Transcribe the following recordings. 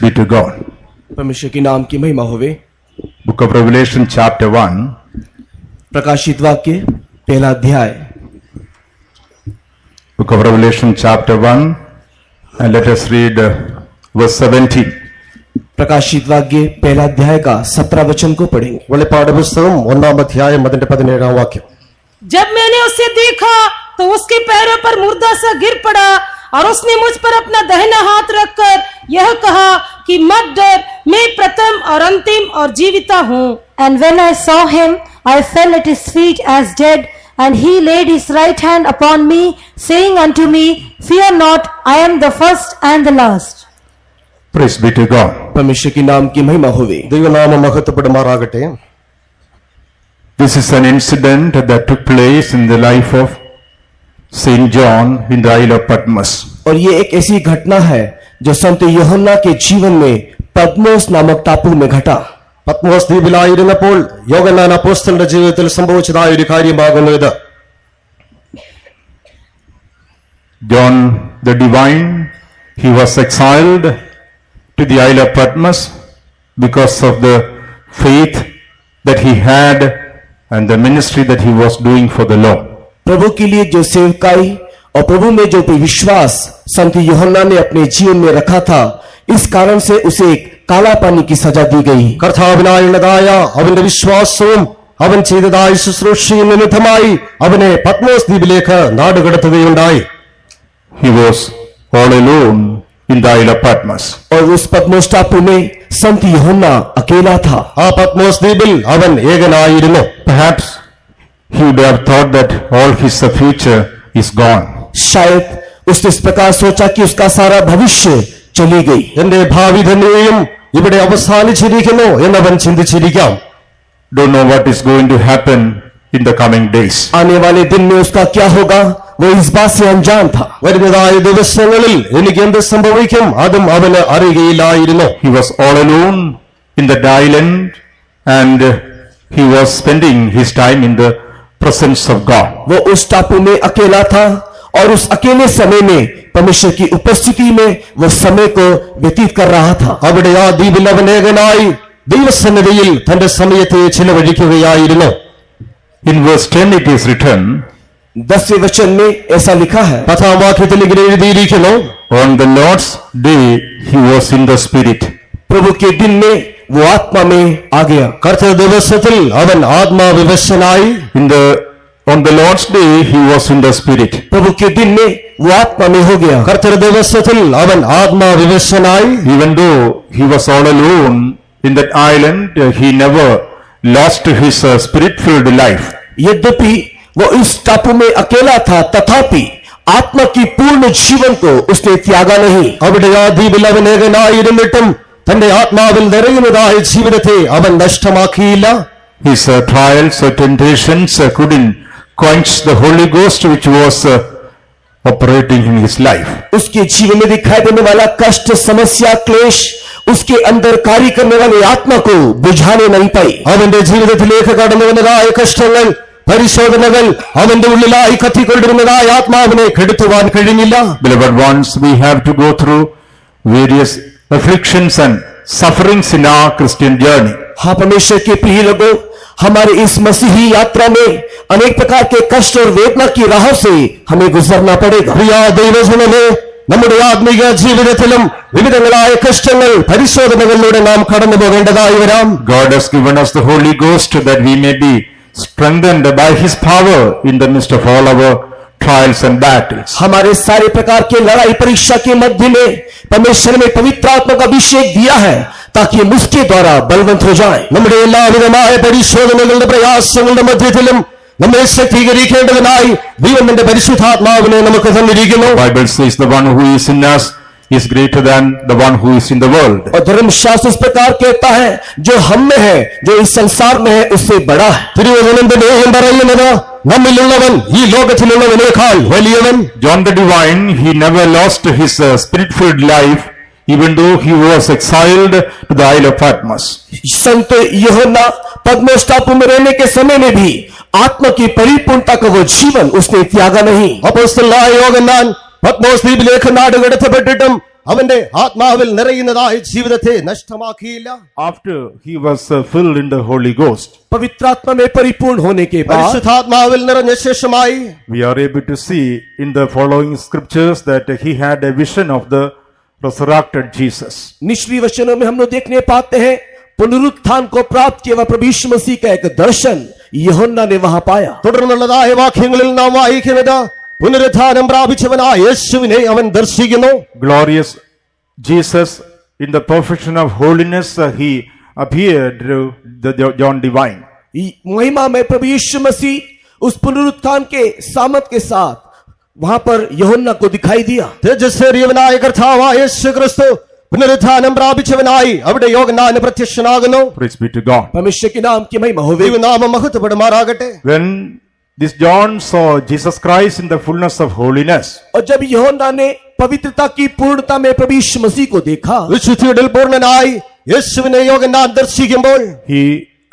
be to God. परमेश्वर के नाम की महिमा होवे। Book of Revelation chapter 1. प्रकाशित वाक्य पहला अध्याय। Book of Revelation chapter 1 and let us read verse 17. प्रकाशित वाक्य पहला अध्याय का 17 वचन को पढ़ेंगे। വെളിപ്പാട് പുസ്തകം 1-ാം അധ്യായം അതിന്റെ 17-ാം വാക്യം। जब मैंने उसे देखा तो उसके पैरों पर मुर्दा सा गिर पड़ा और उसने मुझ पर अपना दाहिना हाथ रखकर यह कहा कि मत डर, मैं प्रथम और अंतिम और जीविता हूँ। And when I saw him, I fell at his feet as dead, and he laid his right hand upon me, saying unto me, Fear not, I am the first and the last. Praise be to God. परमेश्वर के नाम की महिमा होवे। ദൈവനാമം മഹത്വപ്പെടുമാറാകട്ടെ। This is an incident that took place in the life of Saint John in the Isle of Patmos. और ये एक ऐसी घटना है जो संत യോഹന്നാ के जीवन में पद्मोस नामक टापू में घटा। പത്മോസ് ദ്വീപിലായിരുന്നപ്പോൾ യോഹന്നാൻ അപ്പോസ്തലന്റെ ജീവിതത്തിൽ സംഭവിച്ചതായ ഒരു കാര്യമാകുന്നു ഇത്। John the Divine, he was exiled to the Isle of Patmos because of the faith that he had and the ministry that he was doing for the Lord. प्रभु के लिए जो सेवकाई और प्रभु में जो विश्वास संत യോഹന്നാ ने अपने जीवन में रखा था, इस कारण से उसे काला पानी की सजा दी गई। കർത്താവിനായുള്ളതായ അവന്റെ വിശ്വാസവും അവൻ ചെയ്തതായ ശുശ്രൂഷയും നിമിത്തമായി അവനെ പത്മോസ് ദ്വീപിലേക്ക് നാടുകടത്തുകയുണ്ടായി। He was all alone in the Isle of Patmos. और उस पद्मोस टापू में संत യോഹന്നാ अकेला था। ആ പത്മോസ് ദ്വീപിൽ അവൻ ഏകനായിരുന്നു। Perhaps he would have thought that all his future is gone. शायद उसने इस प्रकार सोचा कि उसका सारा भविष्य चली गई। എന്റെ ഭാവി തന്നെയും ഇവിടെ അവസാനിച്ചിരിക്കുന്നു എന്നവൻ ചിന്തിച്ചിരിക്കാം। Don't know what is going to happen in the coming days. आने वाले दिन में उसका क्या होगा, वो इस बात से अनजान था। വരുന്നതായ ദിവസങ്ങളിൽ എനിക്ക് എന്ത് സംഭവിക്കും അതും അവന് അറിയുകയില്ലായിരുന്നു। He was all alone in that island and he was spending his time in the presence of God. वो उस टापू में अकेला था और उस अकेले समय में परमेश्वर की उपस्थिति में वो समय को व्यतीत कर रहा था। അവിടെ ആ ദ്വീപിൽ അവൻ ഏകനായി ദൈവസന്നിധിയിൽ തന്റെ സമയത്തെ ചിലവഴിക്കുകയായിരുന്നു। In verse 10 it is written, 10वें वचन में ऐसा लिखा है, 10-ാം വാക്യത്തിൽ ഇങ്ങനെ എഴുതിയിരിക്കുന്നു, on the Lord's day he was in the spirit. प्रभु के दिन में वो आत्मा में आ गया। കർത്തൃ ദിവസത്തിൽ അവൻ ആത്മാവിവശനായി। On the Lord's day he was in the spirit. प्रभु के दिन में वो आत्मा में हो गया। കർത്തൃ ദിവസത്തിൽ അവൻ ആത്മാവിവശനായി। Even though he was all alone in that island, he never lost his spirit-filled life. यद्यपि वो इस टापू में अकेला था, तथापि आत्मा की पूर्ण जीवन को उसने त्यागा नहीं। അവിടെ ആ ദ്വീപിൽ അവൻ ഏകനായിരുന്നിട്ടും തന്റെ ആത്മാവിൽ നിറയുന്നതായ ജീവിതത്തെ അവൻ നഷ്ടമാക്കിയില്ല। His trials or temptations couldn't quench the Holy Ghost which was operating in his life. उसके जीवन में दिखाई देने वाला कष्ट, समस्या, क्लेश उसके अंदर कार्य करने वाली आत्मा को बुझाने नहीं पाई। അവന്റെ ജീവിതത്തിലേക്ക് കടന്നു വന്നതായ കഷ്ടങ്ങൾ, പരിശോധനകൾ അവന്റെ ഉള്ളിലായി കത്തിക്കൊണ്ടിരുന്നതായ ആത്മാവിനെ കെടുത്തുവാൻ കഴിഞ്ഞില്ല। Beloved ones, we have to go through various afflictions and sufferings in our Christian journey. हाँ परमेश्वर के प्रिय लोगों, हमारे इस मसीही यात्रा में अनेक प्रकार के कष्ट और वेदना की राहों से हमें गुजरना पड़ेगा। പ്രിയ ദൈവജനമേ, നമ്മുടെ ആത്മീയ ജീവിതത്തിലും വിവിധങ്ങളായ കഷ്ടങ്ങൾ, പരിശോധനകളിലൂടെ നാം കടന്നു പോകേണ്ടതായി വരാം। God has given us the Holy Ghost that we may be strengthened by his power in the midst of all our trials and battles. हमारे सारे प्रकार के लड़ाई परीक्षा के मध्य में परमेश्वर ने पवित्र आत्मा का अभिषेक दिया है ताकि हम उसके द्वारा बलवंत हो जाएं। നമ്മുടെ എല്ലാവിധമായ പരിശോധനകളുടെ പ്രയാസങ്ങളുടെ മധ്യത്തിലും നമ്മെ ശക്തീകരിക്കേണ്ടതിനായി ദൈവത്തിന്റെ പരിശുദ്ധാത്മാവിനെ നമുക്ക് തന്നിരിക്കുന്നു। Bible says the one who is in us is greater than the one who is in the world. और धर्मशास्त्र इस प्रकार कहता है, जो हम में है, जो इस संसार में है, उससे बड़ा है। തിരുവചനത്തിന്റെ പറയുന്നത് നമ്മിലുള്ളവൻ ഈ ലോകത്തിലുള്ളവനേക്കാൾ വലിയവൻ। John the Divine, he never lost his spirit-filled life even though he was exiled to the Isle of Patmos. संत യോഹന്നാ पद्मोस टापू में रहने के समय में भी आत्मा की परिपूर्णता का वो जीवन उसने त्यागा नहीं। അപ്പോസ്തലനായ യോഹന്നാൻ പത്മോസ് ദ്വീപിലേക്ക് നാടുകടത്തപ്പെട്ടിട്ടും അവന്റെ ആത്മാവിൽ നിറയുന്നതായ ജീവിതത്തെ നഷ്ടമാക്കിയില്ല. After he was filled in the Holy Ghost, पवित्रात्मा में परिपूर्ण होने के बाद പരിശുദ്ധാത്മാവിൽ നിറഞ്ഞ ശേഷമായി we are able to see in the following scriptures that he had a vision of the resurrected Jesus. निचली वचनों में हम लोग देखने पाते हैं पुनरुत्थान को प्राप्त किया हुआ प्रभु यीशु मसीह का एक दर्शन यूहन्ना ने वहां पाया. തുടർന്നുള്ളതായ വാക്യങ്ങളിൽ നാം വായിക്കുന്നത് പുനരുത്ഥാനം പ്രാപിച്ചവനായ യേശുവിനെ അവൻ ദർശിക്കുന്നു. Glorious Jesus, in the perfection of holiness, he appeared to the John Divine. महिमा में प्रभु यीशु मसीह उस पुनरुत्थान के सामर्थ के साथ वहां पर यूहन्ना को दिखाई दिया. തേജസ്സേറിയവനായ കർത്താവായ യേശു ക്രിസ്തു പുനരുത്ഥാനം പ്രാപിച്ചവനായി അവിടെ യോഹന്നാന് പ്രത്യക്ഷനാകുന്നു. Praise be to God. परमेश्वर के नाम की महिमा हो. ദൈവനാമം മഹത്വപ്പെടുമാറാകട്ടെ. When this John saw Jesus Christ in the fullness of holiness, और जब यूहन्ना ने पवित्रता की पूर्णता में प्रभु यीशु मसीह को देखा, വിശുദ്ധിയുടെ പൂർണ്ണനായി യേശുവിനെ യോഹന്നാൻ ദർശിക്കുമ്പോൾ he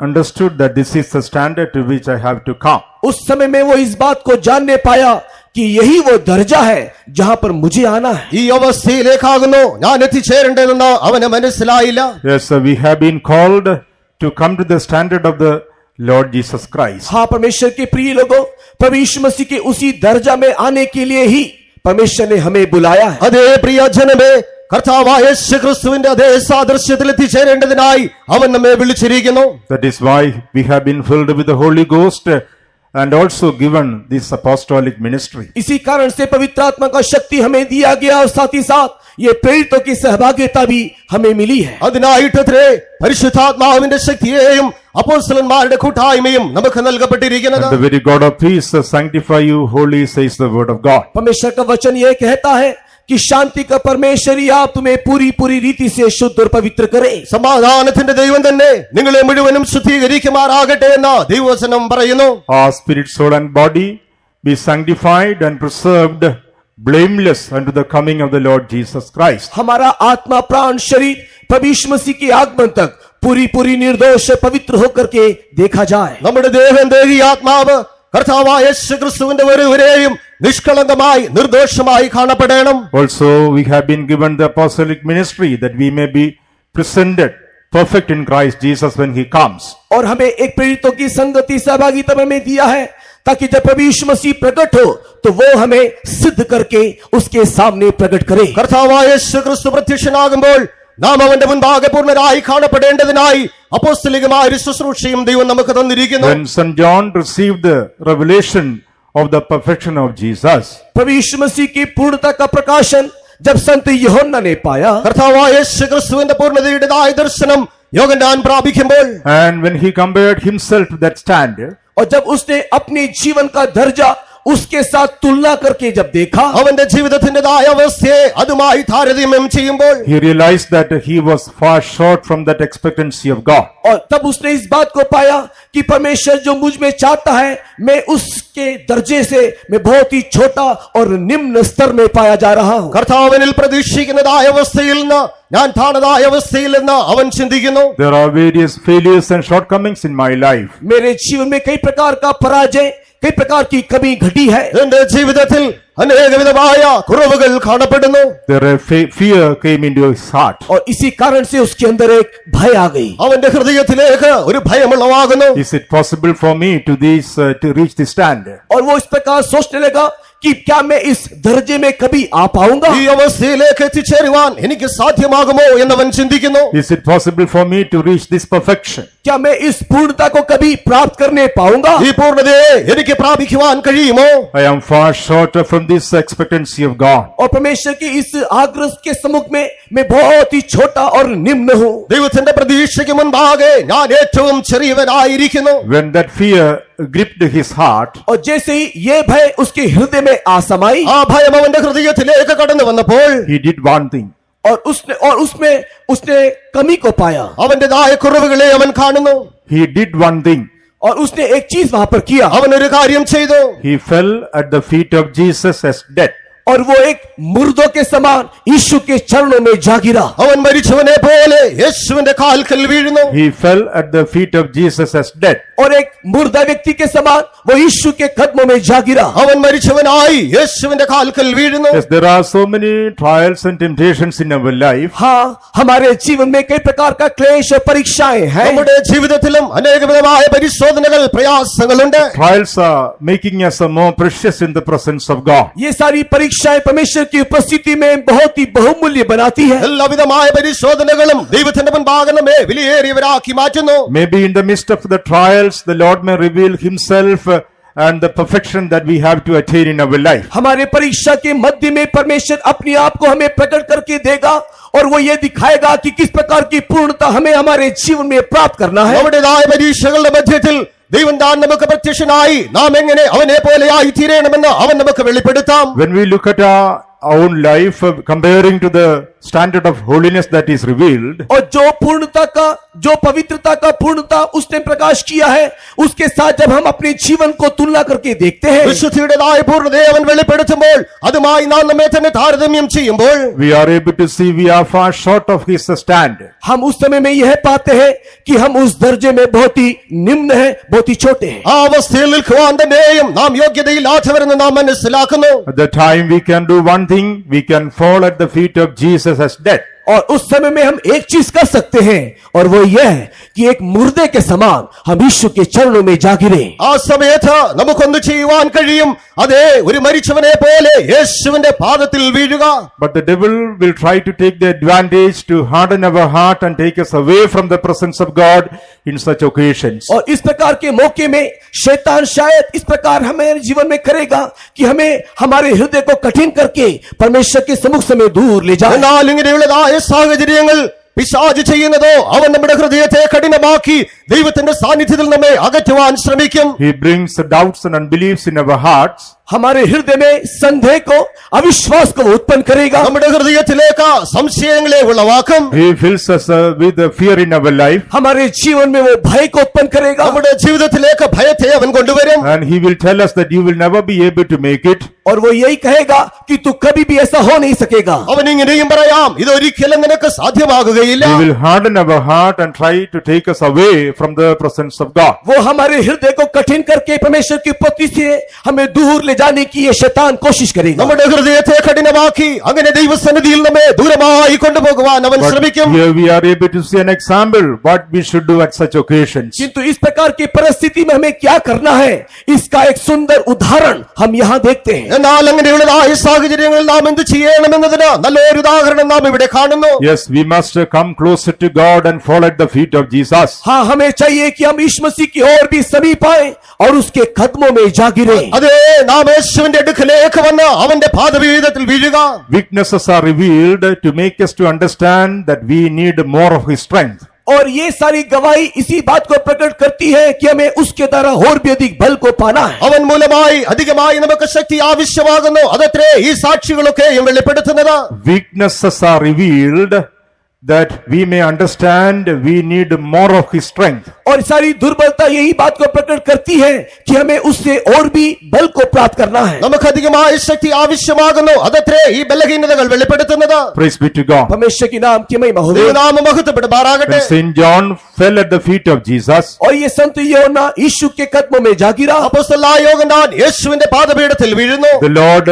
understood that this is the standard to which I have to come. उस समय में वो इस बात को जानने पाया कि यही वो दर्जा है जहां पर मुझे आना है. ഈ അവസ്ഥയിലേക്കാകുന്നു ഞാൻ എത്തിച്ചേരേണ്ടതെന്ന് അവന് മനസ്സിലായില്ല. Yes, we have been called to come to the standard of the Lord Jesus Christ. हाँ, परमेश्वर के प्रिय लोगों, प्रभु यीशु मसीह के उसी दर्जा में आने के लिए ही परमेश्वर ने हमें बुलाया है. അതേ പ്രിയ ജനമേ, കർത്താവായ യേശു ക്രിസ്തുവിന്റെ അതേ സാദൃശ്യത്തിൽ എത്തിച്ചേരേണ്ടതിനായി അവൻ നമ്മെ വിളിച്ചിരിക്കുന്നു. That is why we have been filled with the Holy Ghost and also given this apostolic ministry. इसी कारण से पवित्र आत्मा का शक्ति हमें दिया गया और साथ ही साथ ये प्रेरितों की सहभागिता भी हमें मिली है. അതിനായിട്ടത്രേ പരിശുദ്ധാത്മാവിന്റെ ശക്തിയെയും അപ്പോസ്തലന്മാരുടെ കൂട്ടായ്മയും നമുക്ക് നൽകപ്പെട്ടിരിക്കുന്നത്. And the very God of peace sanctify you wholly, says the word of God. परमेश्वर का वचन यह कहता है कि शांति का परमेश्वर ही आप तुम्हें पूरी पूरी रीति से शुद्ध और पवित्र करे. സമാധാനത്തിന്റെ ദൈവം തന്നെ നിങ്ങളെ മുഴുവനും ശുദ്ധീകരിക്കുമാറാകട്ടെ എന്ന് ദൈവവചനം പറയുന്നു. Our spirit, soul and body be sanctified and preserved blameless unto the coming of the Lord Jesus Christ. हमारा आत्मा प्राण शरीर प्रभु यीशु मसीह के आगमन तक पूरी पूरी निर्दोष पवित्र होकर के देखा जाए. നമ്മുടെ ദേഹം ദേഹി ആത്മാവ് കർത്താവായ യേശു ക്രിസ്തുവിന്റെ വരവിനെയും നിഷ്കളങ്കമായി നിർദോഷമായി കാണപ്പെടണം. Also, we have been given the apostolic ministry that we may be presented perfect in Christ Jesus when he comes. और हमें एक प्रेरितों की संगति सहभागिता में दिया है ताकि जब प्रभु यीशु मसीह प्रकट हो तो वो हमें सिद्ध करके उसके सामने प्रकट करे. കർത്താവായ യേശു ക്രിസ്തു പ്രത്യക്ഷനാകുമ്പോൾ നാം അവന്റെ മുൻപാകെ പൂർണ്ണരായി കാണപ്പെടേണ്ടതിനായി അപ്പോസ്തലികമായ ഒരു ശുശ്രൂഷയും ദൈവം നമുക്ക് തന്നിരിക്കുന്നു. When St. John received the revelation of the perfection of Jesus, प्रभु यीशु मसीह की पूर्णता का प्रकाशन जब संत यूहन्ना ने पाया, കർത്താവായ യേശു ക്രിസ്തുവിന്റെ പൂർണ്ണതയുടേതായ ദർശനം യോഹന്നാൻ പ്രാപിക്കുമ്പോൾ, and when he compared himself to that standard, और जब उसने अपने जीवन का दर्जा उसके साथ तुलना करके जब देखा, അവന്റെ ജീവിതത്തിന്റേതായ അവസ്ഥയെ അതുമായി താരതമ്യം ചെയ്യുമ്പോൾ, he realized that he was far short from that expectancy of God. और तब उसने इस बात को पाया कि परमेश्वर जो मुझ में चाहता है मैं उसके दर्जे से मैं बहुत ही छोटा और निम्न स्तर में पाया जा रहा हूं. കർത്താവിനിൽ പ്രതീക്ഷിക്കുന്നതായ അവസ്ഥയിൽ നിന്ന് ഞാൻ താണതായ അവസ്ഥയിൽ നിന്ന് അവൻ ചിന്തിക്കുന്നു. There are various failures and shortcomings in my life. मेरे जीवन में कई प्रकार का पराजय, कई प्रकार की कमी घटी है. എന്റെ ജീവിതത്തിൽ അനേകവിധമായ കുറവുകൾ കാണപ്പെടുന്നു. There a fear came into his heart. और इसी कारण से उसके अंदर एक भय आ गई. അവന്റെ ഹൃദയത്തിലേക്ക് ഒരു ഭയമുളവാകുന്നു. Is it possible for me to reach this standard? और वो इस प्रकार सोचने लगा कि क्या मैं इस दर्जे में कभी आ पाऊंगा. ഈ അവസ്ഥയിലേക്ക് എത്തിച്ചേരുവാൻ എനിക്ക് സാധ്യമാകുമോ എന്നവൻ ചിന്തിക്കുന്നു. Is it possible for me to reach this perfection? क्या मैं इस पूर्णता को कभी प्राप्त करने पाऊंगा. ഈ പൂർണ്ണതയെ എനിക്ക് പ്രാപിക്കുവാൻ കഴിയുമോ? I am far short from this expectancy of God. और परमेश्वर की इस आग्रह के सम्मुख में मैं बहुत ही छोटा और निम्न हूँ. ദൈവത്തിന്റെ പ്രതീക്ഷയ്ക്ക് മുൻപാകെ ഞാൻ ഏറ്റവും ചെറിയവനായിരിക്കുന്നു. When that fear gripped his heart, और जैसे ही ये भय उसके हृदय में आ समाई, ആ ഭയം അവന്റെ ഹൃദയത്തിലേക്ക് കടന്നു വന്നപ്പോൾ he did one thing. और उसने कमी को पाया. അവന്റേതായ കുറവുകളെ അവൻ കാണുന്നു. He did one thing. और उसने एक चीज वहां पर किया. അവൻ ഒരു കാര്യം ചെയ്തു. He fell at the feet of Jesus as dead. और वो एक मुर्दों के समान यीशु के चरणों में जा गिरा। അവൻ മരിച്ചവനെ പോലെ യേശുവിന്റെ കാൽക്കൽ വീഴുന്നു. He fell at the feet of Jesus as dead. और एक मुर्दा व्यक्ति के समान वो यीशु के कदमों में जा गिरा। അവൻ മരിച്ചവനായി യേശുവിന്റെ കാൽക്കൽ വീഴുന്നു. Yes, there are so many trials and temptations in our life. हाँ, हमारे जीवन में कई प्रकार का क्लेश और परीक्षाएं हैं। നമ്മുടെ ജീവിതത്തിലും അനേകവിധമായ പരിശോധനകൾ പ്രയാസങ്ങളുണ്ട്. Trials are making us more precious in the presence of God. ये सारी परीक्षाएं परमेश्वर की उपस्थिति में बहुत ही बहुमूल्य बनाती है। എല്ലാവിധമായ പരിശോധനകളും ദൈവത്തിന്റെ മുൻപാകെ നമ്മെ വിലയേറിയവരാക്കി മാറ്റുന്നു. Maybe in the midst of the trials, the Lord may reveal Himself and the perfection that we have to attain in our life. हमारे परीक्षा के मध्य में परमेश्वर अपने आप को हमें प्रकट करके देगा और वो ये दिखाएगा कि किस प्रकार की पूर्णता हमें हमारे जीवन में प्राप्त करना है। നമ്മുടേതായ പരീക്ഷകളുടെ മധ്യത്തിൽ ദൈവം താൻ നമുക്ക് പ്രത്യക്ഷനായി നാം എങ്ങനെ അവനെ പോലെയായി തീരണമെന്ന് അവൻ നമുക്ക് വെളിപ്പെടുത്താം. When we look at our own life, comparing to the standard of holiness that is revealed, और जो पूर्णता का, जो पवित्रता का पूर्णता उसने प्रकाश किया है, उसके साथ जब हम अपने जीवन को तुलना करके देखते हैं, വിശുദ്ധിയുടേതായ പൂർണ്ണതയെ അവൻ വെളിപ്പെടുത്തുമ്പോൾ അതുമായി നാം നമ്മെ തന്നെ താരതമ്യം ചെയ്യുമ്പോൾ we are able to see we are far short of His standard. हम उस समय में यह पाते हैं कि हम उस दर्जे में बहुत ही निम्न हैं, बहुत ही छोटे हैं। ആ അവസ്ഥയിൽ നിൽക്കുവാൻ തന്നെയും നാം യോഗ്യതയില്ലാത്തവരെന്ന് നാം മനസ്സിലാക്കുന്നു. At the time we can do one thing, we can fall at the feet of Jesus as dead. और उस समय में हम एक चीज कर सकते हैं और वो यह है कि एक मुर्दे के समान हम यीशु के चरणों में जा गिरे। ആ സമയത്ത് നമുക്കൊന്ന് ചെയ്യുവാൻ കഴിയും, അതേ ഒരു മരിച്ചവനെ പോലെ യേശുവിന്റെ പാദത്തിൽ വീഴുക. But the devil will try to take the advantage to harden our heart and take us away from the presence of God in such occasions. और इस प्रकार के मौके में शैतान शायद इस प्रकार हमारे जीवन में करेगा कि हमें हमारे हृदय को कठिन करके परमेश्वर के सम्मुख से हमें दूर ले जाए। എന്നാൽ ഇങ്ങനെയുള്ളതായ സാഹചര്യങ്ങൾ പിശാച് ചെയ്യുന്നതോ അവൻ നമ്മുടെ ഹൃദയത്തെ കഠിനമാക്കി ദൈവത്തിന്റെ സാന്നിധ്യത്തിൽ നമ്മെ അകറ്റുവാൻ ശ്രമിക്കും. He brings doubts and unbeliefs in our hearts. हमारे हृदय में संदेह को, अविश्वास को उत्पन्न करेगा। നമ്മുടെ ഹൃദയത്തിലേക്ക് സംശയങ്ങളെ ഉളവാക്കും. He fills us with fear in our life. हमारे जीवन में वो भय को उत्पन्न करेगा। നമ്മുടെ ജീവിതത്തിലേക്ക് ഭയത്തെ അവൻ കൊണ്ടുവരും. And he will tell us that you will never be able to make it. और वो यही कहेगा कि तू कभी भी ऐसा हो नहीं सकेगा। അവൻ ഇങ്ങനെയും പറയാം, ഇതൊരിക്കലും നിനക്ക് സാധ്യമാകുകയില്ല. He will harden our heart and try to take us away from the presence of God. वो हमारे हृदय को कठिन करके परमेश्वर की उपस्थिति से हमें दूर ले जाने की ये शैतान कोशिश करेगा। നമ്മുടെ ഹൃദയത്തെ കഠിനമാക്കി അങ്ങനെ ദൈവസന്നിധിയിൽ നമ്മെ ദൂരമായി കൊണ്ടുപോകുവാൻ അവൻ But ശ്രമിക്കും. here we are able to see an example what we should do at such occasions. किंतु इस प्रकार की परिस्थिति में हमें क्या करना है, इसका एक सुंदर उदाहरण हम यहाँ देखते हैं। എന്നാൽ അങ്ങനെയുള്ളതായ സാഹചര്യങ്ങളിൽ നാം എന്ത് ചെയ്യണമെന്നതിന് നല്ലൊരു ഉദാഹരണം നാം ഇവിടെ കാണുന്നു. Yes, we must come closer to God and fall at the feet of Jesus. हाँ, हमें चाहिए कि हम यीशु मसीह की ओर भी समीप आए और उसके कदमों में जा गिरे। അതേ, നാം യേശുവിന്റെ അടുക്കലേക്ക് വന്ന് അവന്റെ പാദപീഠത്തിൽ വീഴുക. Weaknesses are revealed to make us to understand that we need more of His strength. और ये सारी गवाही इसी बात को प्रकट करती है कि हमें उसके द्वारा और भी अधिक बल को पाना है। അവൻ മൂലമായി അധികമായി നമുക്ക് ശക്തി ആവശ്യമാകുന്നു. അതത്രേ ഈ സാക്ഷികളൊക്കെയും വെളിപ്പെടുത്തുന്നത്. Weaknesses are revealed that we may understand we need more of His strength. और सारी दुर्बलता यही बात को प्रकट करती है कि हमें उससे और भी बल को प्राप्त करना है। നമുക്ക് അധികമായ ശക്തി ആവശ്യമാകുന്നു. അതത്രേ ഈ ബലഹീനതകൾ വെളിപ്പെടുത്തുന്നത്. Praise be to God. परमेश्वर की नाम की महिमा हो। ദൈവനാമം മഹത്വപ്പെടുമാറാകട്ടെ. When Saint John fell at the feet of Jesus, और ये संत योना यीशु के कदमों में जा गिरा। അപ്പോസ്തലനായ യോഹന്നാൻ യേശുവിന്റെ പാദപീഠത്തിൽ വീഴുന്നു. the Lord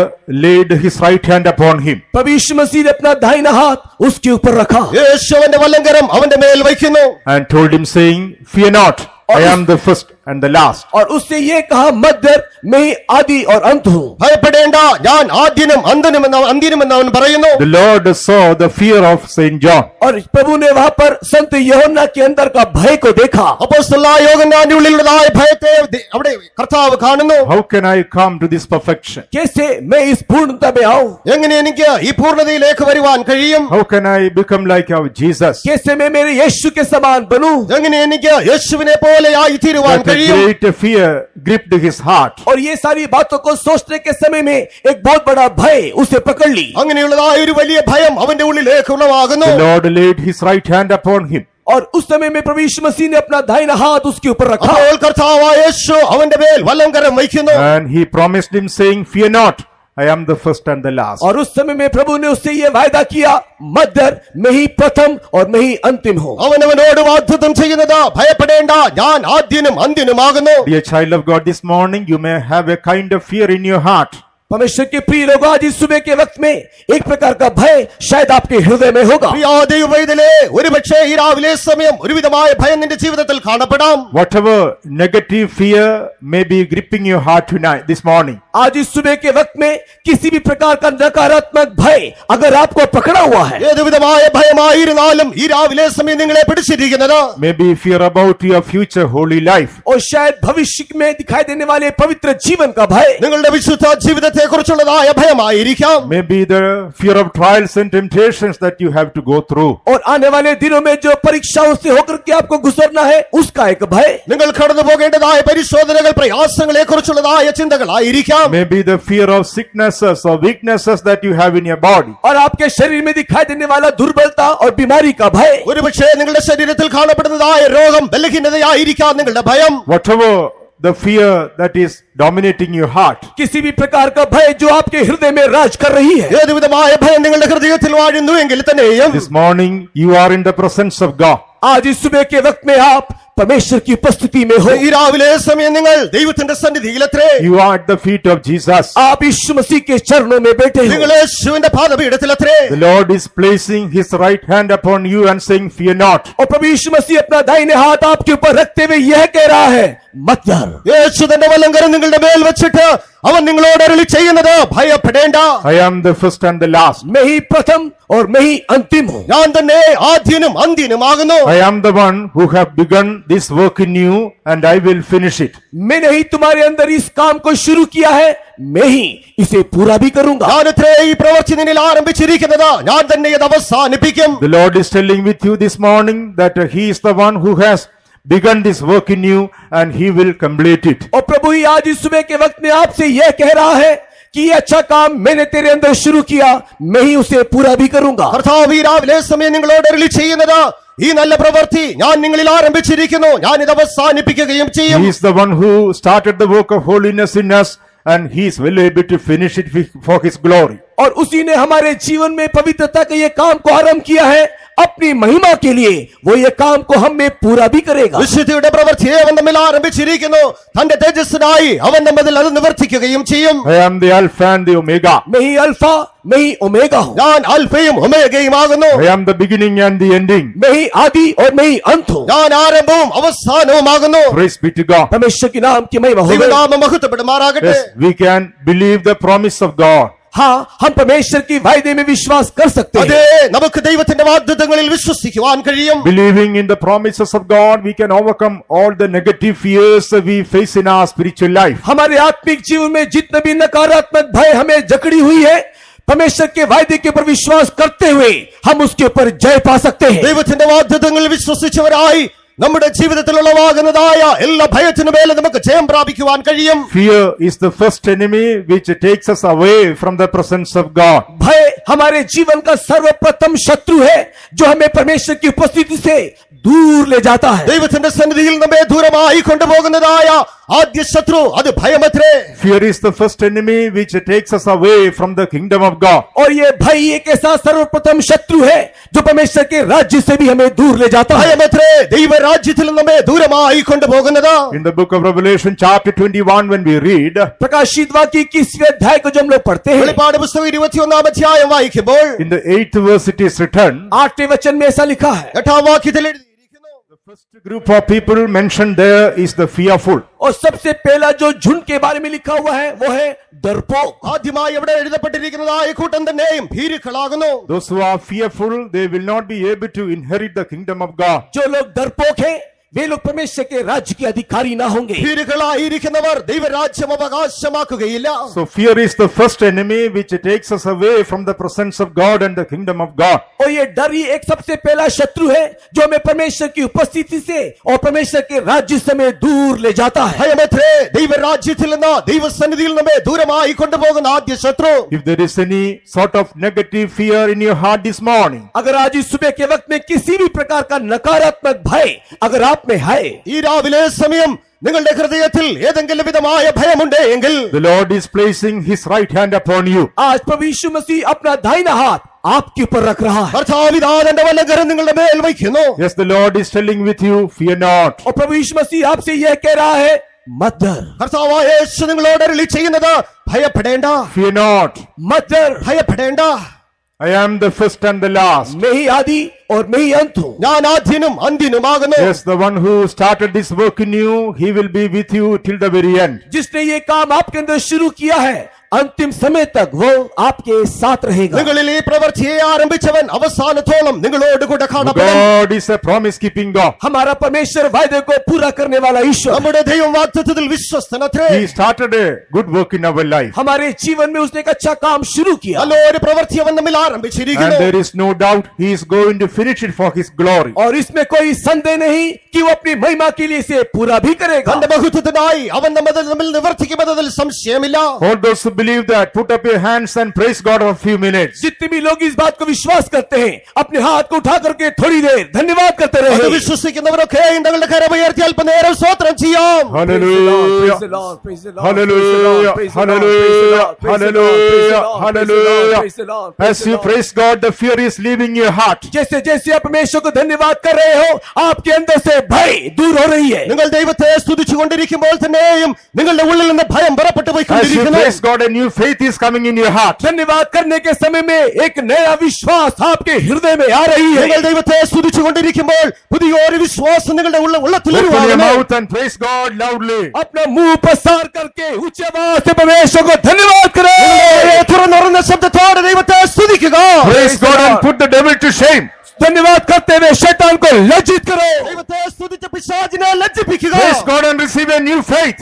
laid His right hand upon him. प्रभु यीशु मसीह ने अपना दाहिना हाथ उसके ऊपर रखा യേശുവിന്റെ വലങ്കരം അവന്റെ മേൽ വയ്ക്കുന്നു. And told him saying, fear not, I am the first and the last. और उससे ये कहा, मत डर, मैं ही आदि और अंत हूँ। ഭയപ്പെടേണ്ട, ഞാൻ ആദ്യനും അന്ത്യനുമെന്ന് അവൻ പറയുന്നു. The Lord saw the fear of Saint John. और प्रभु ने वहां पर संत യോഹന്നാൻ के अंदर का भय को देखा। അപ്പോസ്തലനായ യോഹന്നാന്റെ ഉള്ളിലുള്ളതായ ഭയത്തെ അവിടെ കർത്താവ് കാണുന്നു. How can I come to this perfection? कैसे मैं इस पूर्णता में आऊं, എങ്ങനെ എനിക്ക് ഈ പൂർണ്ണതയിലേക്ക് വരുവാൻ കഴിയും? How can I become like our Jesus? कैसे मैं मेरे यीशु के समान बनूं। എങ്ങനെ എനിക്ക് യേശുവിനെ പോലെയായി തീരുവാൻ That a കഴിയും? great fear gripped his heart. और ये सारी बातों को सोचने के समय में एक बहुत बड़ा भय उसे पकड़ ली। അങ്ങനെയുള്ളതായ ഒരു വലിയ ഭയം അവന്റെ ഉള്ളിലേക്ക് ഉളവാകുന്നു. The Lord laid His right hand upon him. और उस समय में प्रभु यीशु मसीह ने अपना दाहिना हाथ उसके ऊपर रखा। അപ്പോൾ കർത്താവായ യേശു അവന്റെ മേൽ വലങ്കരം വയ്ക്കുന്നു. And He promised him saying, fear not, I am the first and the last. और उस समय में प्रभु ने उससे ये वायदा किया, मत डर, मैं ही प्रथम और मैं ही अंतिम हूँ। അവനവനോട് വാഗ്ദത്തം ചെയ്യുന്നത് ഭയപ്പെടേണ്ട, ഞാൻ ആദ്യനും അന്ത്യനുമാകുന്നു. Dear child of God, this morning you may have a kind of fear in your heart. परमेश्वर के प्रिय लोग, आज इस सुबह के वक्त में एक प्रकार का भय शायद आपके हृदय में होगा। പ്രിയ ദൈവവൈതലേ, ഒരുപക്ഷേ ഈ രാവിലെ സമയം ഒരുവിധമായ ഭയം നിന്റെ ജീവിതത്തിൽ കാണപ്പെടാം. Whatever negative fear may be gripping your heart tonight, this morning, आज इस सुबह के वक्त में किसी भी प्रकार का नकारात्मक भय अगर आपको पकड़ा हुआ है, ഏത് വിധമായ ഭയമായിരുന്നാലും ഈ രാവിലെ സമയം നിങ്ങളെ പിടിച്ചിരിക്കുന്നത് maybe fear about your future holy life, और शायद भविष्य में दिखाई देने वाले पवित्र जीवन का भय, നിങ്ങളുടെ വിശുദ്ധ ജീവിതത്തെ കുറിച്ചുള്ളതായ ഭയമായിരിക്കാം. maybe the fear of trials and temptations that you have to go through, और आने वाले दिनों में जो परीक्षाओं से होकर के आपको गुजरना है उसका एक भय, നിങ്ങൾ കടന്നു പോകേണ്ടതായ പരിശോധനകൾ, പ്രയാസങ്ങളെ കുറിച്ചുള്ളതായ ചിന്തകളായിരിക്കാം. maybe the fear of sicknesses or weaknesses that you have in your body, और आपके शरीर में दिखाई देने वाला दुर्बलता और बीमारी का भय, ഒരുപക്ഷേ നിങ്ങളുടെ ശരീരത്തിൽ കാണപ്പെടുന്നതായ രോഗം, ബലഹീനതയായിരിക്കാം നിങ്ങളുടെ ഭയം. whatever the fear that is dominating your heart. किसी भी प्रकार का भय जो आपके हृदय में राज कर रही है, ഏത് വിധമായ ഭയം നിങ്ങളുടെ ഹൃദയത്തിൽ വാഴുന്നു എങ്കിൽ തന്നെയും This morning you are in the presence of God. आज इस सुबह के वक्त में आप परमेश्वर की उपस्थिति में हो। ഈ രാവിലെ സമയം നിങ്ങൾ ദൈവത്തിന്റെ സന്നിധിയിലത്രേ. You are at the feet of Jesus. आप यीशु मसीह के चरणों में बैठे നിങ്ങൾ हो। യേശുവിന്റെ പാദപീഠത്തിലത്രേ. The Lord is placing his right hand upon you and saying, fear not. और प्रभु यीशु मसीह अपना दाहिने हाथ आपके ऊपर रखते हुए यह कह रहा है, मत डर। യേശു തന്റെ വലങ്കരം നിങ്ങളുടെ മേൽ വെച്ചിട്ട് അവൻ നിങ്ങളോട് അരുളി ചെയ്യുന്നത്, ഭയപ്പെടേണ്ട. I am the first and the last. मैं ही प्रथम और मैं ही अंतिम हूँ। ഞാൻ തന്നെ ആദ്യനും അന്ത്യനുമാകുന്നു. I am the one who have begun this work in you and I will finish it. मैंने ही तुम्हारे अंदर इस काम को शुरू किया है, मैं ही इसे पूरा भी करूंगा। ഞാനത്രേ ഈ പ്രവൃത്തി നിന്നിൽ ആരംഭിച്ചിരിക്കുന്നത്, ഞാൻ തന്നെ ഇത് അവസാനിപ്പിക്കും. The Lord is telling with you this morning that he is the one who has begun this work in you and he will complete it. और प्रभु ही आज इस सुबह के वक्त में आपसे यह कह रहा है कि ये अच्छा काम मैंने तेरे अंदर शुरू किया, मैं ही उसे पूरा भी करूंगा। കർത്താവ് ഈ രാവിലെ സമയം നിങ്ങളോട് അരുളി ചെയ്യുന്നത്, ഈ നല്ല പ്രവൃത്തി ഞാൻ നിങ്ങളിൽ ആരംഭിച്ചിരിക്കുന്നു, ഞാൻ ഇത് അവസാനിപ്പിക്കുകയും ചെയ്യും. He is the one who started the work of holiness in us and he is well able to finish it for his glory. और उसी ने हमारे जीवन में पवित्रता के ये काम को आरंभ किया है अपनी महिमा के लिए, वो ये काम को हम में पूरा भी करेगा। വിശുദ്ധിയുടെ പ്രവൃത്തിയെ അവൻ നമ്മിൽ ആരംഭിച്ചിരിക്കുന്നു, തന്റെ തേജസ്സിനായി അവൻ നമ്മിൽ അത് നിവർത്തിക്കുകയും ചെയ്യും. I am the Alpha and the Omega. मैं ही अल्फा, मैं ही ओमेगा हूँ। ഞാൻ അൽഫയും ഒമേഗയുമാകുന്നു. I am the beginning and the ending. मैं ही आदि और मैं ही अंत हूँ। ഞാൻ ആരംഭവും അവസാനവുമാകുന്നു. Praise be to God. परमेश्वर के नाम की महिमा हो। ദൈവനാമം മഹത്വപ്പെടുമാറാകട്ടെ. Yes, we can believe the promise of God. हाँ, हम परमेश्वर की वायदे में विश्वास कर सकते അതെ, हैं। നമുക്ക് ദൈവത്തിന്റെ വാഗ്ദത്തങ്ങളിൽ വിശ്വസിക്കുവാൻ കഴിയും. Believing in the promises of God, we can overcome all the negative fears that we face in our spiritual life. हमारे आत्मिक जीवन में जितने भी नकारात्मक भय हमें जकड़ी हुई है, परमेश्वर के वायदे के ऊपर विश्वास करते हुए हम उसके ऊपर जय पा सकते हैं। ദൈവത്തിന്റെ വാഗ്ദത്തങ്ങളിൽ വിശ്വസിച്ചവരായി നമ്മുടെ ജീവിതത്തിലുള്ളവാകുന്നതായ എല്ലാ ഭയത്തിനു മേലെ നമുക്ക് ജയം പ്രാപിക്കുവാൻ കഴിയും. Fear is the first enemy which takes us away from the presence of God. भय हमारे जीवन का सर्वप्रथम शत्रु है जो हमें परमेश्वर की उपस्थिति से दूर ले जाता है। ദൈവത്തിന്റെ സന്നിധിയിൽ നമ്മെ ദൂരമായി കൊണ്ടുപോകുന്നതായ ആദ്യ ശത്രു അത് ഭയമത്രേ. Fear is the first enemy which takes us away from the kingdom of God. और ये भय एक ऐसा सर्वप्रथम शत्रु है जो परमेश्वर के राज्य से भी हमें दूर ले जाता है। ഭയമത്രേ ദൈവരാജ്യത്തിൽ നമ്മെ ദൂരമായി കൊണ്ടുപോകുന്നത്. In the book of Revelation chapter 21 when we read, प्रकाशित वाक्य 21वें अध्याय को जब हम लोग पढ़ते हैं, വെളിപ്പാട് പുസ്തകം 21-ാം അധ്യായം വായിക്കുമ്പോൾ in the 8th verse it is written, 8वें वचन में ऐसा लिखा है, 8-ാം വാക്യത്തിൽ എഴുതിയിരിക്കുന്നു, the first group of people mentioned there is the fearful. और सबसे पहला जो झुंड के बारे में लिखा हुआ है वो है डरपोक। ആദ്യമായി ഇവിടെ എഴുതപ്പെട്ടിരിക്കുന്നതായ കൂട്ടം തന്നെയും ഭീരുക്കളാകുന്നു. Those who are fearful, they will not be able to inherit the kingdom of God. जो लोग डरपोक हैं वे लोग परमेश्वर के राज्य के अधिकारी ना होंगे। ഭീരുക്കളായിരിക്കുന്നവർ ദൈവരാജ്യം അവകാശമാക്കുകയില്ല. So fear is the first enemy which takes us away from the presence of God and the kingdom of God. और ये डर ही एक सबसे पहला शत्रु है जो हमें परमेश्वर की उपस्थिति से और परमेश्वर के राज्य से हमें दूर ले जाता है। ഭയമത്രേ ദൈവരാജ്യത്തിൽ നിന്ന് ദൈവസന്നിധിയിൽ നമ്മെ ദൂരമായി കൊണ്ടുപോകുന്ന ആദ്യ ശത്രു. If there is any sort of negative fear in your heart this morning, अगर आज इस सुबह के वक्त में किसी भी प्रकार का नकारात्मक भय अगर आप में है, ഈ രാവിലെ സമയം നിങ്ങളുടെ ഹൃദയത്തിൽ ഏതെങ്കിലും വിധമായ ഭയമുണ്ടെങ്കിൽ the Lord is placing his right hand upon you. आज प्रभु यीशु मसीह अपना दाहिना हाथ आपके ऊपर रख रहा है। കർത്താവ് ഇതാ തന്റെ വലങ്കരം നിങ്ങളുടെ മേൽ വയ്ക്കുന്നു. Yes, the Lord is telling with you, fear not. और प्रभु यीशु मसीह आपसे यह कह रहा है, मत डर, കർത്താവായ യേശു നിങ്ങളോട് അരുളി ചെയ്യുന്നത്, ഭയപ്പെടേണ്ട, Fear not. मत डर, ഭയപ്പെടേണ്ട. I am the first and the last. मैं ही आदि और मैं ही अंत हूँ। ഞാൻ ആദ്യനും അന്ത്യനുമാകുന്നു. Yes, the one who started this work in you, he will be with you till the very end. जिसने ये काम आपके अंदर शुरू किया है, अंतिम समय तक वो आपके साथ रहेगा। നിങ്ങളിൽ ഈ പ്രവൃത്തിയെ ആരംഭിച്ചവൻ അവസാനത്തോളം നിങ്ങളോട് കൂടെ കാണപ്പെടും. God is a promise keeping God. हमारा परमेश्वर वायदे को पूरा करने वाला ईश्वर, നമ്മുടെ ദൈവം വാഗ്ദത്തത്തിൽ വിശ്വസ്തനത്രേ. He started a good work in our life. हमारे जीवन में उसने एक अच्छा काम शुरू किया നല്ലൊരു പ്രവൃത്തി അവൻ നമ്മിൽ And ആരംഭിച്ചിരിക്കുന്നു. there is no doubt he is going to finish it for his glory. और इसमें कोई संदेह नहीं कि वो अपनी महिमा के लिए इसे पूरा भी करेगा। തന്റെ ബഹുത്വത്തിനായി അവൻ നമ്മിൽ നിവർത്തിക്കുമെന്നതിൽ സംശയമില്ല. All those who believe that, put up your hands and praise God for a few minutes. जितने भी लोग इस बात को विश्वास करते हैं, अपने हाथ को उठा करके थोड़ी देर धन्यवाद करते അത് रहे। വിശ്വസിക്കുന്നവരൊക്കെ തങ്ങളുടെ കരമുയർത്തി അല്പനേരം സ്തോത്രം ചെയ്യാം. Hallelujah. Hallelujah. Hallelujah. Hallelujah. Hallelujah. As you praise God, the fear is leaving your heart. जैसे जैसे आप परमेश्वर को धन्यवाद कर रहे हो, आपके अंदर से भय दूर हो रही है। നിങ്ങൾ ദൈവത്തെ സ്തുതിച്ചുകൊണ്ടിരിക്കുമ്പോൾ തന്നെയും നിങ്ങളുടെ ഉള്ളിൽ നിന്ന് ഭയം പുറപ്പെട്ടു As you പോയിക്കൊണ്ടിരിക്കുന്നു. praise God, a new faith is coming in your heart. धन्यवाद करने के समय में एक नया विश्वास आपके हृदय में आ रही നിങ്ങൾ है। ദൈവത്തെ സ്തുതിച്ചുകൊണ്ടിരിക്കുമ്പോൾ പുതിയൊരു വിശ്വാസം നിങ്ങളുടെ ഉള്ളത്തിൽ Open your ഉരുവാകുന്നു. mouth and praise God loudly. अपना मुंह पसार करके उच्च आवाज से परमेश्वर को धन्यवाद करें। തുറന്നുറഞ്ഞ ശബ്ദത്തോടെ ദൈവത്തെ സ്തുതിക്കുക. Praise God and put the devil to shame. धन्यवाद करते हुए शैतान को लज्जित करो। ദൈവത്തെ സ്തുതിച്ച പിശാചിനെ ലജ്ജിപ്പിക്കുക. Praise God and receive a new faith.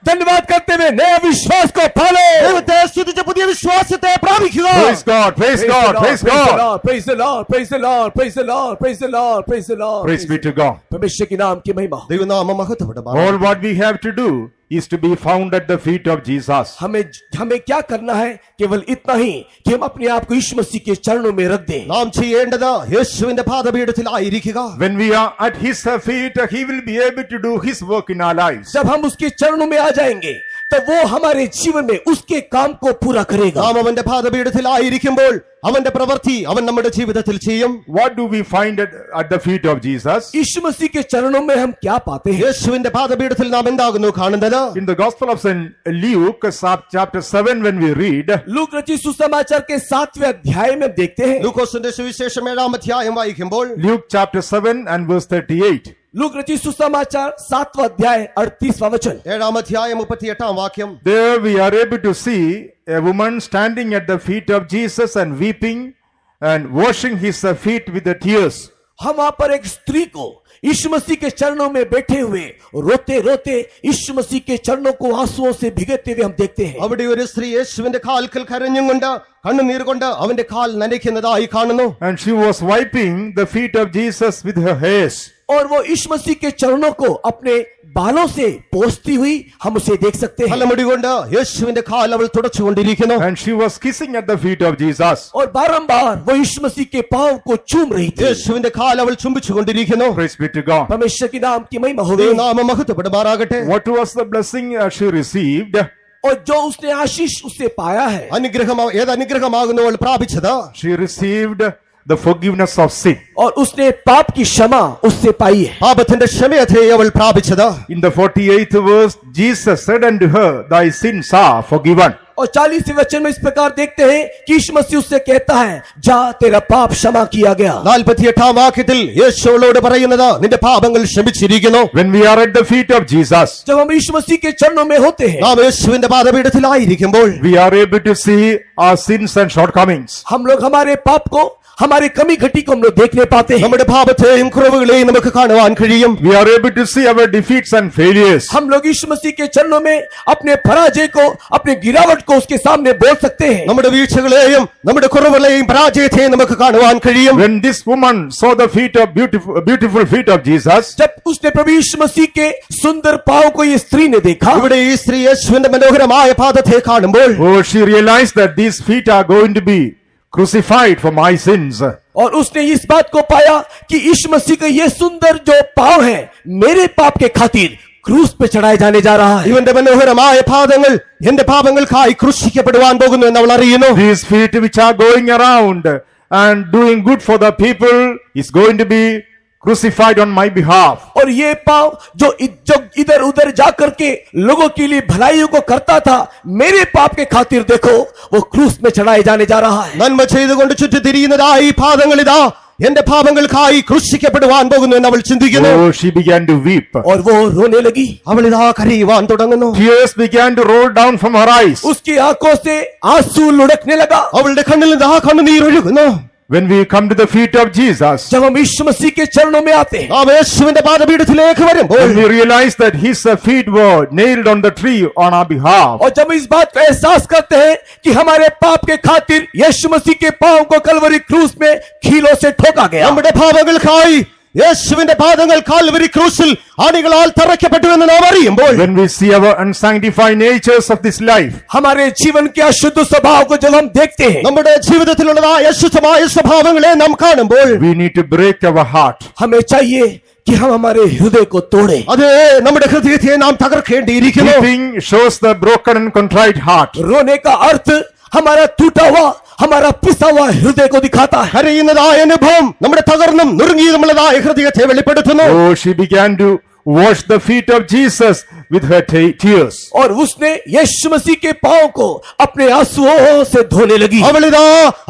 धन्यवाद करते हुए नया विश्वास को पालो। ദൈവത്തെ സ്തുതിച്ച പുതിയ വിശ്വാസത്തെ പ്രാപിക്കുക. Praise God. Praise God. Praise God. Praise the Lord, praise the Lord, praise the Lord, praise the Lord, praise the Lord. Praise be to God. परमेश्वर के नाम की महिमा। ദൈവനാമം മഹത്വപ്പെടുമാറാകട്ടെ. All what we have to do is to be found at the feet of Jesus. हमें क्या करना है? केवल इतना ही कि हम अपने आप को यीशु मसीह के चरणों में रख दें। നാം ചെയ്യേണ്ടത് യേശുവിന്റെ പാദപീഠത്തിലായിരിക്കുക. When we are at his feet, he will be able to do his work in our lives. जब हम उसके चरणों में आ जाएंगे, तो वो हमारे जीवन में उसके काम को पूरा करेगा। നാം അവന്റെ പാദപീഠത്തിലായിരിക്കുമ്പോൾ അവന്റെ പ്രവൃത്തി അവൻ നമ്മുടെ ജീവിതത്തിൽ ചെയ്യും. What do we find at the feet of Jesus? यीशु मसीह के चरणों में हम क्या पाते हैं? യേശുവിന്റെ പാദപീഠത്തിൽ നാം എന്താകുന്നു കാണുന്നത്? In the Gospel of St. Luke, chapter 7, when we read, look रचित सुसमाचार के 7वें अध्याय में देखते हैं। ലൂക്കോസിന്റെ സുവിശേഷം 7-ാം അധ്യായം വായിക്കുമ്പോൾ Luke chapter 7 and verse 38. Look रचित सुसमाचार 7वां अध्याय 38वां वचन। 7-ാം അധ്യായം 38-ാം വാക്യം. There we are able to see a woman standing at the feet of Jesus and weeping and washing his feet with the tears. हम वहां पर एक स्त्री को यीशु मसीह के चरणों में बैठे हुए रोते रोते यीशु मसीह के चरणों को आंसुओं से भिगोते हुए हम देखते हैं। അവിടെ ഒരു സ്ത്രീ യേശുവിന്റെ കാൽക്കൽ കരഞ്ഞും കൊണ്ട് കണ്ണുനീർ കൊണ്ട് അവന്റെ കാൽ നനയ്ക്കുന്നതായി കാണുന്നു. And she was wiping the feet of Jesus with her hairs. और वो यीशु मसीह के चरणों को अपने बालों से पोंछती हुई हम उसे देख सकते हैं। തലമുടി കൊണ്ട് യേശുവിന്റെ കാൽ അവൾ തുടച്ചുകൊണ്ടിരിക്കുന്നു. And she was kissing at the feet of Jesus. और बारंबार वो यीशु मसीह के पांव को चूम रही थी। യേശുവിന്റെ കാൽ അവൾ ചുംബിച്ചുകൊണ്ടിരിക്കുന്നു. Praise be to God. परमेश्वर के नाम की महिमा हो। ദൈവനാമം മഹത്വപ്പെടുമാറാകട്ടെ. What was the blessing she received? और जो उसने आशीष उससे पाया है, അനുഗ്രഹം ഏത് അനുഗ്രഹമാകുന്നു അവൾ പ്രാപിച്ചത്? She received the forgiveness of sin. और उसने पाप की क्षमा उससे पाई है। പാപത്തിന്റെ ക്ഷമയത്തെ അവൾ പ്രാപിച്ചത്. In the 48th verse, Jesus said unto her, thy sins are forgiven. और 40वें वचन में इस प्रकार देखते हैं कि यीशु मसीह उससे कहता है, जा तेरा पाप क्षमा किया गया। 48-ാം വാക്യത്തിൽ യേശുവോട് പറയുന്നത് നിന്റെ പാപങ്ങൾ ക്ഷമിച്ചിരിക്കുന്നു. When we are at the feet of Jesus, जब हम यीशु मसीह के चरणों में होते हैं, നാം യേശുവിന്റെ പാദപീഠത്തിലായിരിക്കുമ്പോൾ we are able to see our sins and shortcomings. हम लोग हमारे पाप को, हमारी कमी घटी को हम लोग देखने पाते हैं। നമ്മുടെ പാപത്തെയും കുറവുകളെയും നമുക്ക് കാണുവാൻ കഴിയും. We are able to see our defeats and failures. हम लोग यीशु मसीह के चरणों में अपने पराजय को, अपने गिरावट को उसके सामने बोल सकते हैं। നമ്മുടെ വീഴ്ചകളെയും നമ്മുടെ കുറവുകളെയും പരാജയത്തെയും നമുക്ക് കാണുവാൻ കഴിയും. When this woman saw the feet of beautiful feet of Jesus, जब उसने प्रभु यीशु मसीह के सुंदर पांव को ये स्त्री ने देखा, ഇവിടെ ഈ സ്ത്രീ യേശുവിന്റെ മനോഹരമായ പാദത്തെ കാണുമ്പോൾ oh, she realized that these feet are going to be crucified for my sins. और उसने इस बात को पाया कि यीशु मसीह का ये सुंदर जो पांव है मेरे पाप के खातिर क्रूस पे चढ़ाए जाने जा रहा है। ഇവന്റെ മനോഹരമായ പാദങ്ങൾ എന്റെ പാപങ്ങൾക്കായി ക്രൂശിക്കപ്പെടുവാൻ പോകുന്നു എന്ന് അവൾ അറിയുന്നു. These feet which are going around and doing good for the people is going to be crucified on my behalf. और ये पांव जो इधर उधर जाकर के लोगों के लिए भलाइयों को करता था, मेरे पाप के खातिर देखो वो क्रूस में चढ़ाए जाने जा रहा है। നന്മ ചെയ്തുകൊണ്ട് ചുറ്റിത്തിരിയുന്നതായി പാദങ്ങൾ ഇതാ എന്റെ പാപങ്ങൾക്കായി ക്രൂശിക്കപ്പെടുവാൻ പോകുന്നു എന്ന് അവൾ ചിന്തിക്കുന്നു. Oh, she began to weep. और वो रोने लगी। അവൾ ഇതാ കരയുവാൻ തുടങ്ങുന്നു. Tears began to roll down from her eyes. उसकी आंखों से आंसू लुढ़कने लगा। അവളുടെ കണ്ണിൽ നിന്ന് ആ കണ്ണുനീർ ഒഴുകുന്നു. When we come to the feet of Jesus, जब हम यीशु मसीह के चरणों में आते हैं, നാം യേശുവിന്റെ പാദപീഠത്തിലേക്ക് വരുമ്പോൾ when we realize that his feet were nailed on the tree on our behalf, और जब इस बात का एहसास करते हैं कि हमारे पाप के खातिर यीशु मसीह के पांव को कलवरी क्रूस में खीलों से ठोका गया, നമ്മുടെ പാപങ്ങൾക്കായി യേശുവിന്റെ പാദങ്ങൾ കാൽവരി ക്രൂശിൽ ആണികളാൽ തറയ്ക്കപ്പെട്ടു എന്ന് നാം അറിയുമ്പോൾ, when we see our unsanctified natures of this life, हमारे जीवन के अशुद्ध स्वभाव को जब हम देखते हैं, നമ്മുടെ ജീവിതത്തിലുള്ളതായ അശുദ്ധമായ സ്വഭാവങ്ങളെ നാം കാണുമ്പോൾ, we need to break our heart. हमें चाहिए कि हम हमारे हृदय को तोड़े। അത് നമ്മുടെ ഹൃദയത്തെ നാം തകർക്കേണ്ടിയിരിക്കുന്നു. Weeping shows the broken and contrite heart. रोने का अर्थ हमारा टूटा हुआ, हमारा पिसा हुआ हृदय को दिखाता है। കരയുന്നതായ അനുഭവം നമ്മുടെ തകർന്നും നുറുങ്ങിയതുമുള്ളതായ ഹൃദയത്തെ വെളിപ്പെടുത്തുന്നു. Oh, she began to wash the feet of Jesus with her tears. और उसने यीशु मसीह के पांव को अपने आंसुओं से धोने लगी। അവളിതാ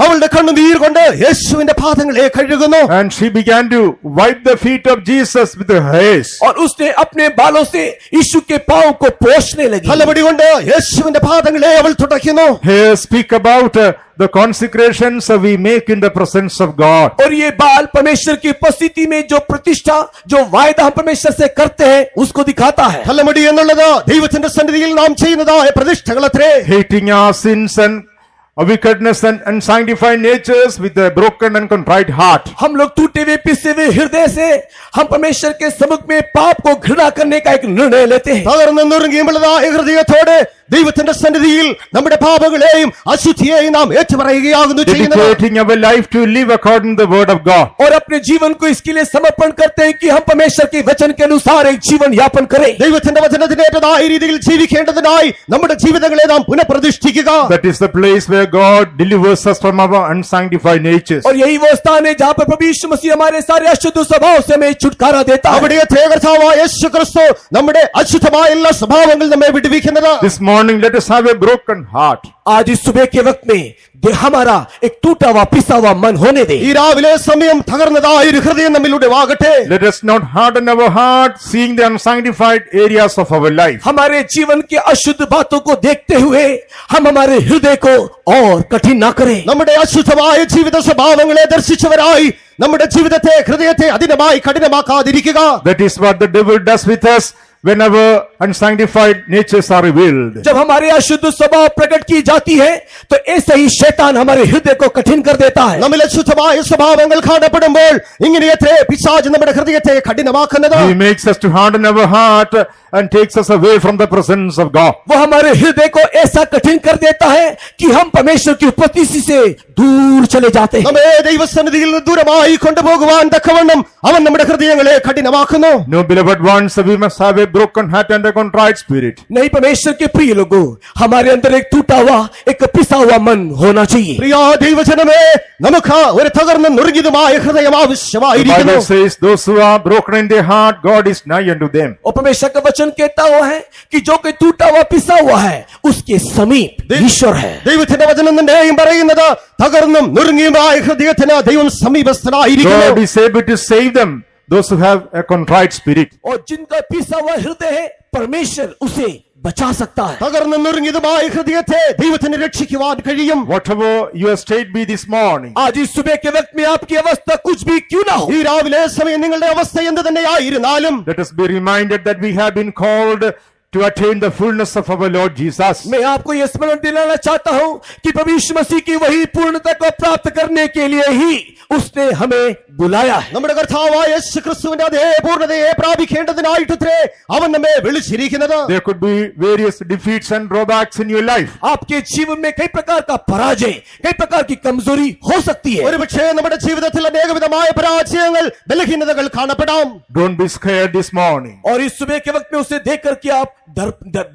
അവളുടെ കണ്ണുനീർ കൊണ്ട് യേശുവിന്റെ പാദങ്ങളെ കഴുകുന്നു. And she began to wipe the feet of Jesus with her hairs. और उसने अपने बालों से यीशु के पांव को पोंछने लगी। തലമുടി കൊണ്ട് യേശുവിന്റെ പാദങ്ങളെ അവൾ തുടയ്ക്കുന്നു. Here speak about the consecrations we make in the presence of God. और ये बाल परमेश्वर की उपस्थिति में जो प्रतिष्ठा, जो वायदा हम परमेश्वर से करते हैं, उसको दिखाता है। തലമുടി എന്നുള്ളത് ദൈവത്തിന്റെ സന്നിധിയിൽ നാം ചെയ്യുന്നതായ പ്രതിഷ്ഠകളത്രേ. Hating our sins and wickedness and unsanctified natures with a broken and contrite heart. हम लोग टूटे हुए पिसे हुए हृदय से हम परमेश्वर के सम्मुख में पाप को घृणा करने का एक निर्णय लेते हैं। തകർന്നു നുറുങ്ങിയുമുള്ളതായ ഹൃദയത്തോടെ ദൈവത്തിന്റെ സന്നിധിയിൽ നമ്മുടെ പാപങ്ങളെയും അശുദ്ധിയെയും നാം ഏറ്റുപറയുകയാകുന്നു ചെയ്യുന്നത്. Dedicating our life to live according to the word of God. और अपने जीवन को इसके लिए समर्पण करते हैं कि हम परमेश्वर के वचन के अनुसार एक जीवन यापन करें। ദൈവത്തിന്റെ വചനത്തിനേറ്റതായ രീതിയിൽ ജീവിക്കേണ്ടതിനായി നമ്മുടെ ജീവിതങ്ങളെ നാം പുനഃപ്രതിഷ്ഠിക്കുക. That is the place where God delivers us from our unsanctified natures. और यही वो स्थान है जहाँ पर प्रभु यीशु मसीह हमारे सारे अशुद्ध स्वभाव से हमें छुटकारा देता है। അവിടെ കർത്താവായ യേശു ക്രിസ്തു നമ്മുടെ അശുദ്ധമായ എല്ലാ സ്വഭാവങ്ങളിൽ നമ്മെ വിടുവിക്കുന്നത്. This morning let us have a broken heart. आज इस सुबह के वक्त में हमारा एक टूटा हुआ पिसा हुआ मन होने दे। ഈ രാവിലെ സമയം തകർന്നതായ ഒരു ഹൃദയം നമ്മിലൂടെ വാകട്ടെ. Let us not harden our heart seeing the unsanctified areas of our life. हमारे जीवन के अशुद्ध बातों को देखते हुए हम हमारे हृदय को और कठिन ना करें। നമ്മുടെ അശുദ്ധമായ ജീവിത സ്വഭാവങ്ങളെ ദർശിച്ചവരായി നമ്മുടെ ജീവിതത്തെ ഹൃദയത്തെ അതിനമായി കഠിനമാക്കാതിരിക്കുക. That is what the devil does with us when our unsanctified natures are revealed. जब हमारे अशुद्ध स्वभाव प्रकट की जाती है तो ऐसे ही शैतान हमारे हृदय को कठिन कर देता है। നമ്മിൽ അശുദ്ധമായ സ്വഭാവങ്ങൾ കാണപ്പെടുമ്പോൾ ഇങ്ങനെയത്രേ പിശാച് നമ്മുടെ ഹൃദയത്തെ കഠിനമാക്കുന്നത്. He makes us to harden our heart and takes us away from the presence of God. वो हमारे हृदय को ऐसा कठिन कर देता है कि हम परमेश्वर की उपस्थिति से दूर चले जाते हैं। നമ്മെ ദൈവസന്നിധിയിൽ നിന്ന് ദൂരമായി കൊണ്ടുപോകുവാൻ തക്കവണ്ണം അവൻ നമ്മുടെ ഹൃദയങ്ങളെ കഠിനമാക്കുന്നു. No, beloved ones, we must have a broken heart and a contrite spirit. नहीं, परमेश्वर के प्रिय लोगों, हमारे अंदर एक टूटा हुआ, एक पिसा हुआ मन होना चाहिए। പ്രിയ ദൈവജനമേ, നമുക്ക് ഒരു തകർന്ന നുറുങ്ങിയതുമായ ഹൃദയം The ആവശ്യമായിരിക്കുന്നു. Bible says those who are broken in their heart, God is nigh unto them. और परमेश्वर का वचन कहता हुआ है कि जो कोई टूटा हुआ पिसा हुआ है उसके समीप ईश्वर है। ദൈവത്തിന്റെ വചനം തന്നെയും പറയുന്നത് തകർന്നും നുറുങ്ങിയുമായ ഹൃദയത്തിന് ദൈവം സമീപസ്ഥനായിരിക്കുന്നു. God is able to save them, those who have a contrite spirit. और जिनका पिसा हुआ हृदय है, परमेश्वर उसे बचा सकता है। തകർന്നും നുറുങ്ങിയതുമായ ഹൃദയത്തെ ദൈവത്തിന് രക്ഷിക്കുവാൻ കഴിയും. Whatever your state be this morning, आज इस सुबह के वक्त में आपकी अवस्था कुछ भी क्यों ना हो, ഈ രാവിലെ സമയം നിങ്ങളുടെ അവസ്ഥ എന്ത് തന്നെയായിരുന്നാലും let us be reminded that we have been called to attain the fullness of our Lord Jesus. मैं आपको यह स्मरण दिलाना चाहता हूं कि प्रभु यीशु मसीह की वही पूर्णता को प्राप्त करने के लिए ही उसने हमें बुलाया है. നമ്മുടെ കർത്താവായ യേശു ക്രിസ്തുവിന്റെ അതേ പൂർണ്ണതയെ പ്രാപിക്കേണ്ടതിനായിട്ടത്രേ അവൻ നമ്മെ വിളിച്ചിരിക്കുന്നത്. There could be various defeats and drawbacks in your life. आपके जीवन में कई प्रकार का पराजय, कई प्रकार की कमजोरी हो सकती है. ഒരുപക്ഷേ നമ്മുടെ ജീവിതത്തിൽ അനേകവിധമായ പരാജയങ്ങൾ ബലഹീനതകൾ കാണപ്പെടാം. Don't be scared this morning. और इस सुबह के वक्त में उसे देख करके आप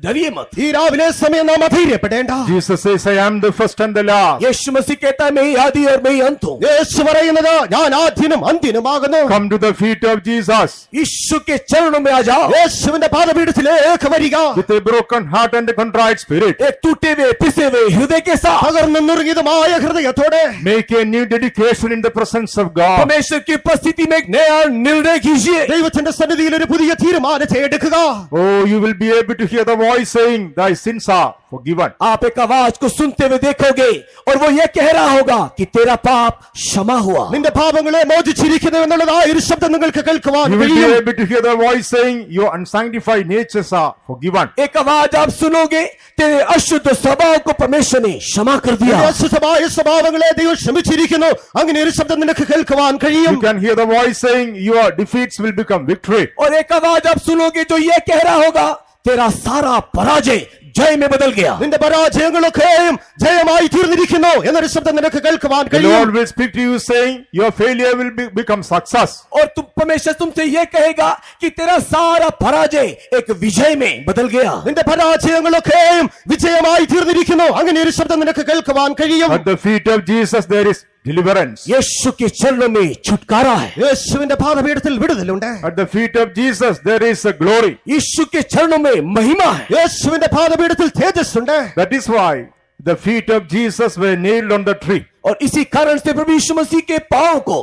डरिए मत. ഈ രാവിലെ സമയം നാം അധൈര്യപ്പെടേണ്ട. Jesus says, I am the first and the last. यीशु मसीह कहता है मैं ही आदि और मैं ही अंत हूं. യേശു പറയുന്നത് ഞാൻ ആദ്യനും അന്ത്യനുമാകുന്നു. Come to the feet of Jesus यीशु के चरणों में आ जाओ. യേശുവിന്റെ പാദപീഠത്തിലേക്ക് വരിക. with a broken heart and a contrite spirit. एक टूटे हुए पिसे हुए हृदय के साथ തകർന്നു നുറുങ്ങിയതുമായ ഹൃദയത്തോടെ Make a new dedication in the presence of God. परमेश्वर की उपस्थिति में एक नया निर्णय कीजिए. ദൈവത്തിന്റെ സന്നിധിയിൽ ഒരു പുതിയ തീരുമാനത്തെ എടുക്കുക. Oh, you will be able to hear the voice saying, thy sins are forgiven. आप एक आवाज को सुनते हुए देखोगे और वो ये कह रहा होगा कि तेरा पाप क्षमा हुआ. നിന്റെ പാപങ്ങളെ മോചിച്ചിരിക്കുന്നു എന്നുള്ളതായ ഒരു ശബ്ദം നിങ്ങൾക്ക് കേൾക്കുവാൻ You will be കഴിയും. able to hear the voice saying, your unsanctified natures are forgiven. एक आवाज आप सुनोगे तेरे अशुद्ध स्वभाव को परमेश्वर ने क्षमा कर दिया. നിന്റെ അശുദ്ധമായ സ്വഭാവങ്ങളെ ദൈവം ക്ഷമിച്ചിരിക്കുന്നു. അങ്ങനെ ഒരു ശബ്ദം നിനക്ക് കേൾക്കുവാൻ കഴിയും. You can hear the voice saying, your defeats will become victory. और एक आवाज आप सुनोगे जो ये कह रहा होगा तेरा सारा पराजय जय में बदल गया. നിന്റെ പരാജയങ്ങളൊക്കെയും ജയമായി തീർന്നിരിക്കുന്നു എന്നൊരു ശബ്ദം നിനക്ക് കേൾക്കുവാൻ The കഴിയും. Lord will speak to you saying, your failure will become success. और तुम परमेश्वर तुमसे ये कहेगा कि तेरा सारा पराजय एक विजय में बदल गया. നിന്റെ പരാജയങ്ങളൊക്കെയും വിജയമായി തീർന്നിരിക്കുന്നു. അങ്ങനെ ഒരു ശബ്ദം നിനക്ക് കേൾക്കുവാൻ കഴിയും. At the feet of Jesus there is deliverance. यीशु के चरणों में छुटकारा है. യേശുവിന്റെ പാദപീഠത്തിൽ വിടുതലുണ്ട്. At the feet of Jesus there is a glory. यीशु के चरणों में महिमा है. യേശുവിന്റെ പാദപീഠത്തിൽ തേജസ്സുണ്ട്. That is why the feet of Jesus were nailed on the tree. और इसी कारण से प्रभु यीशु मसीह के पांव को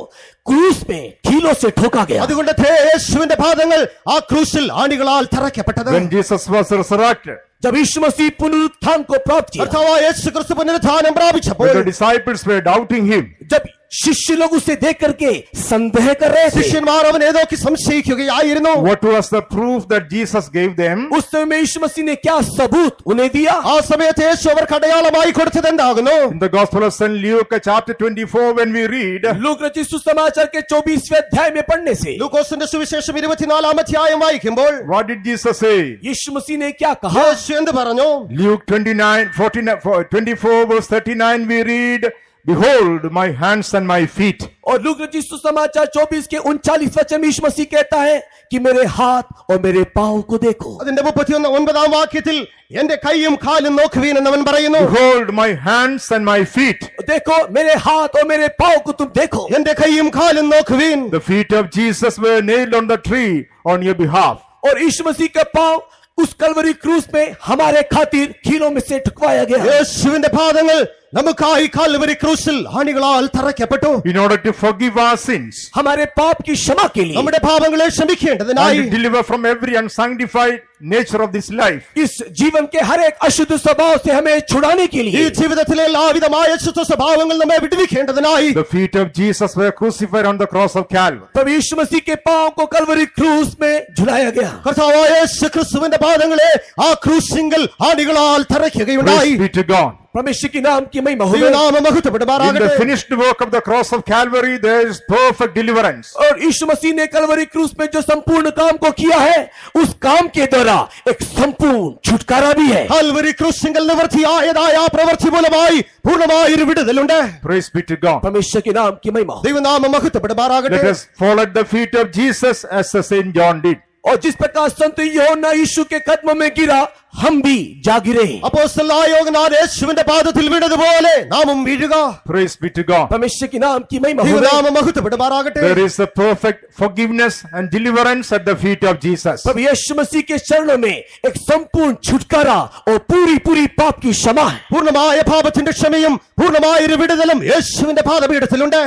क्रूस में कीलों से ठोका गया. അതുകൊണ്ട് യേശുവിന്റെ പാദങ്ങൾ ആ ക്രൂശിൽ ആണികളാൽ തറയ്ക്കപ്പെട്ടത്. When Jesus was resurrected, जब यीशु मसीह पुनरुत्थान को प्राप्त किया, കർത്താവായ യേശു ക്രിസ്തു പുനരുത്ഥാനം പ്രാപിച്ചപ്പോൾ when the disciples were doubting him, जब शिष्य लोग उसे देख करके संदेह कर रहे थे, ശിഷ്യന്മാർ അവനെ നോക്കി സംശയിക്കുകയായിരുന്നു. what was the proof that Jesus gave them? उस समय में यीशु मसीह ने क्या सबूत उन्हें दिया? ആ സമയത്ത് യേശു അവർക്ക് അടയാളമായി കൊടുത്തത് എന്താകുന്നു? In the Gospel of St. Luke chapter 24 when we read, look रचित सुसमाचार के 24वें अध्याय में पढ़ने से ലൂക്കോസിന്റെ സുവിശേഷം 24-ാം അധ്യായം വായിക്കുമ്പോൾ what did Jesus say? यीशु मसीह ने क्या कहा? യേശു എന്ത് പറഞ്ഞു? Luke 24 verse 39 we read, behold my hands and my feet. और लूक रचित सुसमाचार 24 के 39 वचन में यीशु मसीह कहता है कि मेरे हाथ और मेरे पांव को देखो. അതിന്റെ 39-ാം വാക്യത്തിൽ എന്റെ കൈയും കാലും നോക്കുവീൻ എന്നവൻ പറയുന്നു. Behold my hands and my feet. देखो मेरे हाथ और मेरे पांव को तुम देखो. എന്റെ കൈയും കാലും നോക്കുവീൻ. The feet of Jesus were nailed on the tree on your behalf. और यीशु मसीह का पांव उस कलवरी क्रूस में हमारे खातिर कीलों में से ठुकवाया गया. യേശുവിന്റെ പാദങ്ങൾ നമുക്കായി കാൽവരി ക്രൂശിൽ ആണികളാൽ തറയ്ക്കപ്പെട്ടു. In order to forgive our sins हमारे पाप की क्षमा के लिए, നമ്മുടെ പാപങ്ങളെ ക്ഷമിക്കേണ്ടതിനായി, and to deliver from every unsanctified nature of this life. इस जीवन के हर एक अशुद्ध स्वभाव से हमें छुड़ाने के ഈ लिए ജീവിതത്തിലെ എല്ലാവിധമായ അശുദ്ധ സ്വഭാവങ്ങൾ നമ്മെ വിടുവിക്കേണ്ടതിനായി The feet of Jesus were crucified on the cross of Calvary. प्रभु यीशु मसीह के पांव को कलवरी क्रूस में झुलाया गया. കർത്താവായ യേശു ക്രിസ്തുവിന്റെ പാദങ്ങളെ ആ ക്രൂശിങ്കൽ ആണികളാൽ തറയ്ക്കുകയുണ്ടായി. Praise be to God. परमेश्वर की नाम की महिमा हो. ദൈവനാമം In മഹത്വപ്പെടുമാറാകട്ടെ. the finished work of the cross of Calvary there is perfect deliverance. और यीशु मसीह ने कलवरी क्रूस में जो संपूर्ण काम को किया है, उस काम के द्वारा एक संपूर्ण छुटकारा भी है. കാൽവരി ക്രൂശിങ്കൽ നിവൃത്തിയായതായ ആ പ്രവൃത്തി മൂലമായി പൂർണ്ണമായ ഒരു വിടുതലുണ്ട്. Praise be to God. परमेश्वर के नाम की महिमा हो. ദൈവനാമം മഹത്വപ്പെടുമാറാകട്ടെ. Let us fall at the feet of Jesus as the Saint John did. और जिस प्रकार संत यूहन्ना यीशु के कदमों में गिरा, हम भी जा गिरे. അപ്പോസ്തലനായ യോഹന്നാൻ യേശുവിന്റെ പാദത്തിൽ വീണതുപോലെ നാമും വീഴുക. Praise be to God. परमेश्वर की नाम की महिमा हो. ദൈവനാമം മഹത്വപ്പെടുമാറാകട്ടെ. There is a perfect forgiveness and deliverance at the feet of Jesus. प्रभु यीशु मसीह के चरणों में एक संपूर्ण छुटकारा और पूरी पूरी पाप की क्षमा है. പൂർണ്ണമായ പാപത്തിന്റെ ക്ഷമയും പൂർണ്ണമായ ഒരു വിടുതലും യേശുവിന്റെ പാദപീഠത്തിലുണ്ട്.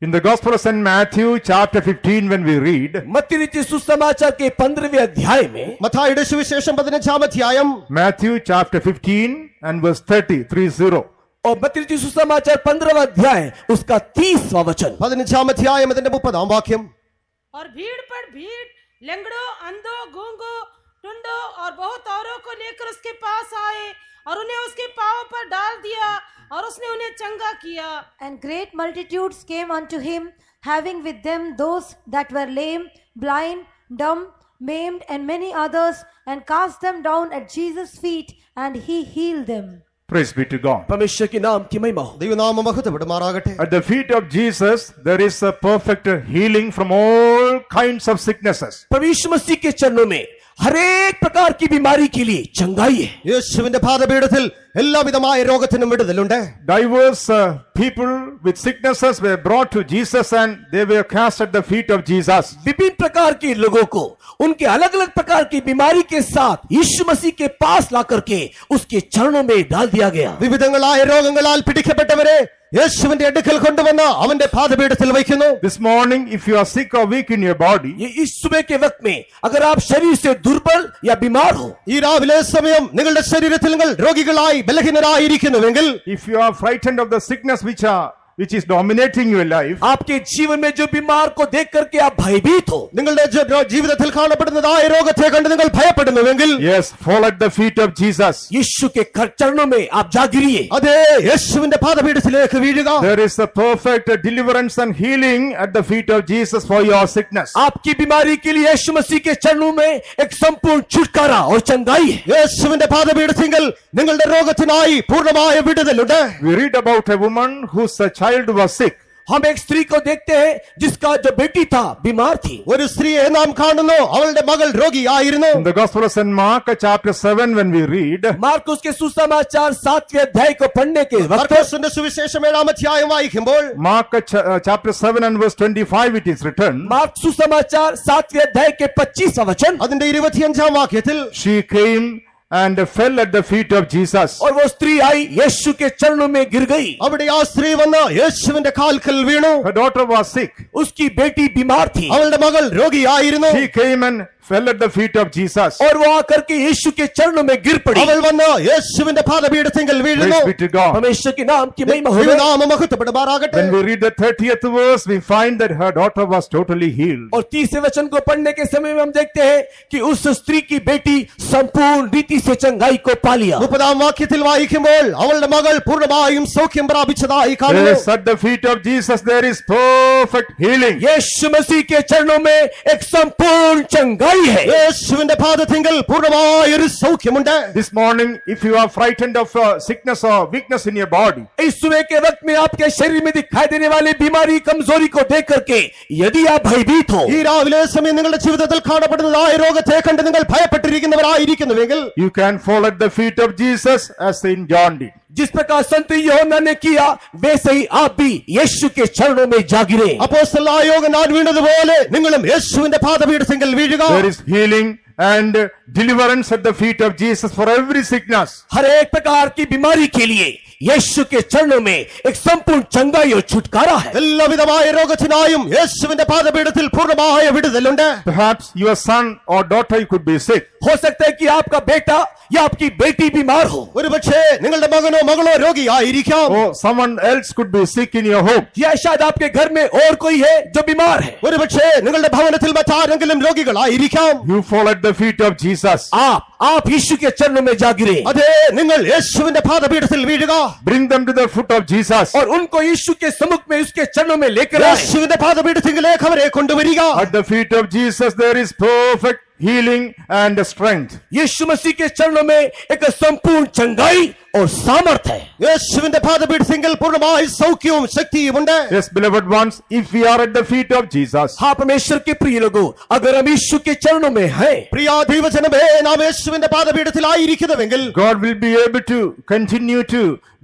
In the Gospel of St. Matthew chapter 15 when we read, मत्ती रचित सुसमाचार के 15वें अध्याय में, മത്തായിയുടെ സുവിശേഷം 15-ാം അധ്യായം Matthew chapter 15 and verse 30. और मत्ती रचित सुसमाचार 15वां अध्याय उसका 30वां वचन, 15-ാം അധ്യായം അതിന്റെ 30-ാം വാക്യം. और भीड़ पर भीड़, लंगड़ों, अंधों, गूंगों, ढूंढो और बहुत औरों को लेकर उसके पास आए और उन्हें उसके पांव पर डाल दिया और उसने उन्हें चंगा किया। And great multitudes came unto him, having with them those that were lame, blind, dumb, maimed, and many others, and cast them down at Jesus' feet, and he healed them. Praise be to God. परमेश्वर के नाम की महिमा हो। ദൈവനാമം മഹത്വപ്പെടുമാറാകട്ടെ. At the feet of Jesus, there is a perfect healing from all kinds of sicknesses. प्रभु यीशु मसीह के चरणों में हर एक प्रकार की बीमारी के लिए चंगाई है। യേശുവിന്റെ പാദപീഠത്തിൽ എല്ലാവിധമായ രോഗത്തിനും വിടുതലുണ്ട്. Diverse people with sicknesses were brought to Jesus and they were cast at the feet of Jesus. विभिन्न प्रकार के लोगों को उनके अलग अलग प्रकार की बीमारी के साथ यीशु मसीह के पास ला करके उसके चरणों में डाल दिया गया। വിവിധങ്ങളായ രോഗങ്ങളാൽ പിടിക്കപ്പെട്ടവരെ യേശുവിന്റെ അടുക്കൽ കൊണ്ടുവന്ന് അവന്റെ പാദപീഠത്തിൽ വയ്ക്കുന്നു. This morning, if you are sick or weak in your body, ये इस सुबह के वक्त में अगर आप शरीर से दुर्बल या बीमार हो, ഈ രാവിലെ സമയം നിങ്ങളുടെ ശരീരത്തിൽ നിങ്ങൾ രോഗികളായി ബലഹീനരായിരിക്കുന്നുവെങ്കിൽ, if you are frightened of the sickness which is dominating your life, आपके जीवन में जो बीमार को देख करके आप भयभीत हो, നിങ്ങളുടെ ജീവിതത്തിൽ കാണപ്പെടുന്നതായ രോഗത്തെ കണ്ട് നിങ്ങൾ ഭയപ്പെടുന്നുവെങ്കിൽ, yes, fall at the feet of Jesus. यीशु के चरणों में आप जा गिरिए। അതേ യേശുവിന്റെ പാദപീഠത്തിലേക്ക് വീഴുക. There is a perfect deliverance and healing at the feet of Jesus for your sickness. आपकी बीमारी के लिए यीशु मसीह के चरणों में एक संपूर्ण छुटकारा और चंगाई है। യേശുവിന്റെ പാദപീഠത്തിങ്കൽ നിങ്ങളുടെ രോഗത്തിനായി പൂർണ്ണമായ വിടുതലുണ്ട്. We read about a woman whose child was sick. हम एक स्त्री को देखते हैं जिसका जो बेटी था बीमार थी। ഒരു സ്ത്രീയെ നാം കാണുന്നു, അവളുടെ മകൾ രോഗിയായിരുന്നു. In the Gospel of St. Mark, chapter 7, when we read, Marcus के सुसमाचार 7वें अध्याय को पढ़ने के वक्त മർക്കോസിന്റെ സുവിശേഷം 7-ാം അധ്യായം വായിക്കുമ്പോൾ, Mark chapter 7 and verse 25, it is written, mark सुसमाचार 7वें अध्याय के 25वां वचन, അതിന്റെ 25-ാം വാക്യത്തിൽ, she came and fell at the feet of Jesus. और वो स्त्री आई यीशु के चरणों में गिर गई। അവിടെ ആ സ്ത്രീ വന്ന് യേശുവിന്റെ കാൽക്കൽ വീണു. Her daughter was sick. उसकी बेटी बीमार थी അവളുടെ മകൾ രോഗിയായിരുന്നു. She came and fell at the feet of Jesus. और वो आकर के यीशु के चरणों में गिर पड़ी। അവൾ വന്ന് യേശുവിന്റെ പാദപീഠത്തിങ്കൽ വീഴുന്നു. Praise be to God. परमेश्वर के नाम की महिमा हो। ദൈവനാമം മഹത്വപ്പെടുമാറാകട്ടെ. When we read the 30th verse, we find that her daughter was totally healed. और 30वें वचन को पढ़ने के समय में हम देखते हैं कि उस स्त्री की बेटी संपूर्ण रीति से चंगाई को पा लिया। 30-ാം വാക്യത്തിൽ വായിക്കുമ്പോൾ അവളുടെ മകൾ പൂർണ്ണമായും സൗഖ്യം പ്രാപിച്ചതായി കാണുന്നു. Yes, at the feet of Jesus there is perfect healing. यीशु मसीह के चरणों में एक संपूर्ण चंगाई है। യേശുവിന്റെ പാദത്തിങ്കൽ പൂർണ്ണമായ ഒരു സൗഖ്യമുണ്ട്. This morning, if you are frightened of sickness or weakness in your body, इस सुबह के वक्त में आपके शरीर में दिखाई देने वाली बीमारी कमजोरी को देख करके यदि आप भयभीत हो, ഈ രാവിലെ സമയം നിങ്ങളുടെ ജീവിതത്തിൽ കാണപ്പെടുന്നതായ രോഗത്തെ കണ്ട് നിങ്ങൾ ഭയപ്പെട്ടിരിക്കുന്നവരായിരിക്കുന്നുവെങ്കിൽ, you can fall at the feet of Jesus as Saint John did. जिस प्रकार संत यूहन्ना ने किया वैसे ही आप भी यीशु के चरणों में जा गिरे। അപ്പോസ്തലനായ യോഹന്നാൻ വീണതുപോലെ നിങ്ങളും യേശുവിന്റെ പാദപീഠത്തിങ്കൽ വീഴുക. There is healing and deliverance at the feet of Jesus for every sickness. हर एक प्रकार की बीमारी के लिए यीशु के चरणों में एक संपूर्ण चंगाई और छुटकारा है। എല്ലാവിധമായ രോഗത്തിനായും യേശുവിന്റെ പാദപീഠത്തിൽ പൂർണ്ണമായ വിടുതലുണ്ട്. Perhaps your son or daughter could be sick. हो सकता है कि आपका बेटा या आपकी बेटी बीमार हो, ഒരുപക്ഷേ നിങ്ങളുടെ മകനോ മകളോ രോഗിയായിരിക്കാം. Or someone else could be sick in your home. या शायद आपके घर में और कोई है जो बीमार है। ഒരുപക്ഷേ നിങ്ങളുടെ ഭവനത്തിൽ മറ്റാരെങ്കിലും രോഗികളായിരിക്കാം. You fall at the feet of Jesus. आप यीशु के चरणों में जा गिरे അതെ, നിങ്ങൾ യേശുവിന്റെ പാദപീഠത്തിൽ വീഴുക. Bring them to the foot of Jesus. और उनको यीशु के सम्मुख में उसके चरणों में लेकर आए। യേശുവിന്റെ പാദപീഠത്തിലേക്ക് അവരെ കൊണ്ടുവരിക. At the feet of Jesus there is perfect healing and strength. यीशु मसीह के चरणों में एक संपूर्ण चंगाई और सामर्थ है। യേശുവിന്റെ പാദപീഠത്തിൽ പൂർണ്ണമായ സൗഖ്യവും ശക്തിയുമുണ്ട്. Yes, beloved ones, if we are at the feet of Jesus, हाँ परमेश्वर के प्रिय लोगों, अगर हम यीशु के चरणों में हैं, പ്രിയ ദൈവജനമേ, നാം യേശുവിന്റെ പാദപീഠത്തിലായിരിക്കുന്നുവെങ്കിൽ God will be able to continue to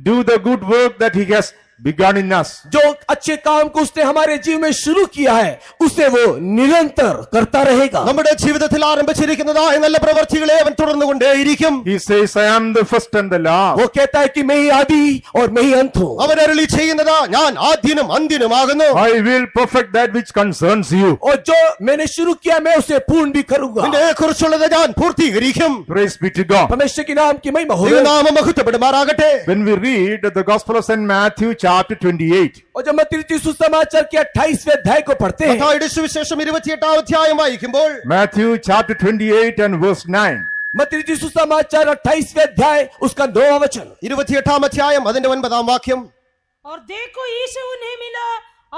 do the good work that He has begun in us. जो अच्छे काम को उसने हमारे जीवन में शुरू किया है उसे वो निरंतर करता रहेगा। നമ്മുടെ ജീവിതത്തിൽ ആരംഭിച്ചിരിക്കുന്നതായ നല്ല പ്രവൃത്തികളെ അവൻ തുടർന്നുകൊണ്ടേയിരിക്കും. He says, I am the first and the last. वो कहता है कि मैं ही आदि और मैं ही अंत हूँ। അവൻ അരുളി ചെയ്യുന്നത്, ഞാൻ ആദ്യനും അന്ത്യനുമാകുന്നു. I will perfect that which concerns you. और जो मैंने शुरू किया मैं उसे पूर्ण भी करूंगा। നിന്നെ കുറിച്ചുള്ളത് ഞാൻ പൂർത്തീകരിക്കും. Praise be to God. परमेश्वर के नाम की महिमा हो। ദൈവനാമം മഹത്വപ്പെടുമാറാകട്ടെ. When we read the Gospel of St. Matthew, chapter 28. और जब मत्ती सुसमाचार के 28वें अध्याय को पढ़ते हैं, മത്തായിയുടെ സുവിശേഷം 28-ാം അധ്യായം വായിക്കുമ്പോൾ Matthew chapter 28 and verse 9. मत्ती सुसमाचार 28वें अध्याय उसका 9वां वचन। 28-ാം അധ്യായം അതിന്റെ 9-ാം വാക്യം. और देखो यीशु उन्हें मिला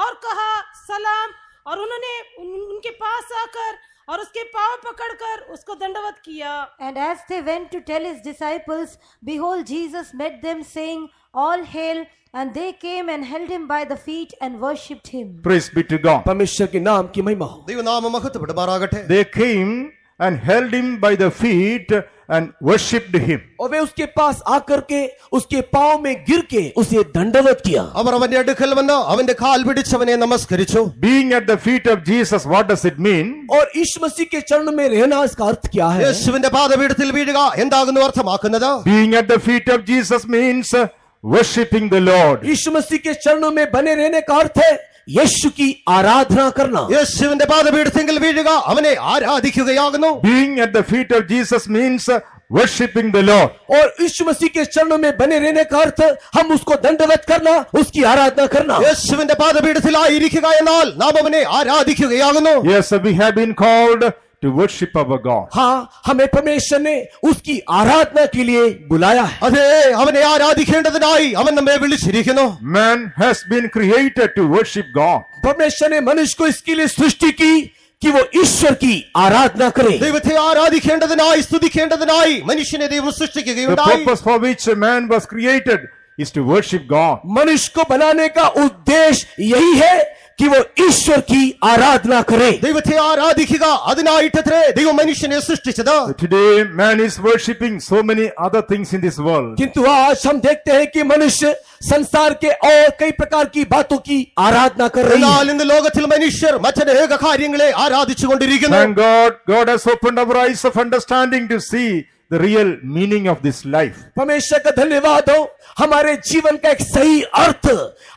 और कहा सलाम, और उन्होंने उनके पास आकर और उसके पांव पकड़कर उसको दंडवत किया। And as they went to tell his disciples, behold, Jesus met them, saying, All hail! And they came and held him by the feet and worshipped him. Praise be to God. परमेश्वर के नाम की महिमा हो। ദൈവനാമം മഹത്വപ്പെടുമാറാകട്ടെ. They came and held him by the feet and worshipped him. और वे उसके पास आकर के उसके पांव में गिर के उसे दंडवत किया। അവർ അവന്റെ അടുക്കൽ വന്ന് അവന്റെ കാൽ പിടിച്ചവനെ നമസ്കരിച്ചു. Being at the feet of Jesus, what does it mean? और यीशु मसीह के चरणों में रहना इसका अर्थ क्या है? യേശുവിന്റെ പാദപീഠത്തിൽ വീഴുക എന്താകുന്നു അർത്ഥമാക്കുന്നത്? Being at the feet of Jesus means worshipping the Lord. यीशु मसीह के चरणों में बने रहने का अर्थ है यीशु की आराधना करना। യേശുവിന്റെ പാദപീഠത്തിൽ വീഴുക അവനെ ആരാധിക്കുകയാകുന്നു. Being at the feet of Jesus means worshipping the Lord. और यीशु मसीह के चरणों में बने रहने का अर्थ हम उसको दंडवत करना, उसकी आराधना करना। യേശുവിന്റെ പാദപീഠത്തിലായിരിക്കുക എന്നാൽ നാം അവനെ ആരാധിക്കുകയാകുന്നു. Yes, we have been called to worship our God. हाँ, हमें परमेश्वर ने उसकी आराधना के लिए बुलाया है। അതെ, അവനെ ആരാധിക്കേണ്ടതിനായി അവൻ നമ്മെ വിളിച്ചിരിക്കുന്നു. Man has been created to worship God. परमेश्वर ने मनुष्य को इसके लिए सृष्टि की कि वो ईश्वर की आराधना करे। ദൈവത്തെ ആരാധിക്കേണ്ടതിനായി സ്തുതിക്കേണ്ടതിനായി മനുഷ്യനെ ദൈവം The സൃഷ്ടിക്കുകയുണ്ടായി. purpose for which man was created is to worship God. मनुष्य को बनाने का उद्देश्य यही है कि वो ईश्वर की आराधना करे। ദൈവത്തെ ആരാധിക്കുക അതിനായിട്ടത്രേ ദൈവം മനുഷ്യനെ സൃഷ്ടിച്ചത്. Today man is worshipping so many other things in this world. किंतु आज हम देखते हैं कि मनुष्य संसार के और कई प्रकार की बातों की आराधना कर रही എന്നാൽ है। ഇന്ന് ലോകത്തിൽ മനുഷ്യർ മറ്റനേക കാര്യങ്ങളെ ആരാധിച്ചു കൊണ്ടിരിക്കുന്നു. Thank God has opened our eyes of understanding to see the real meaning of this life. परमेश्वर का धन्यवाद हो, हमारे जीवन का एक सही अर्थ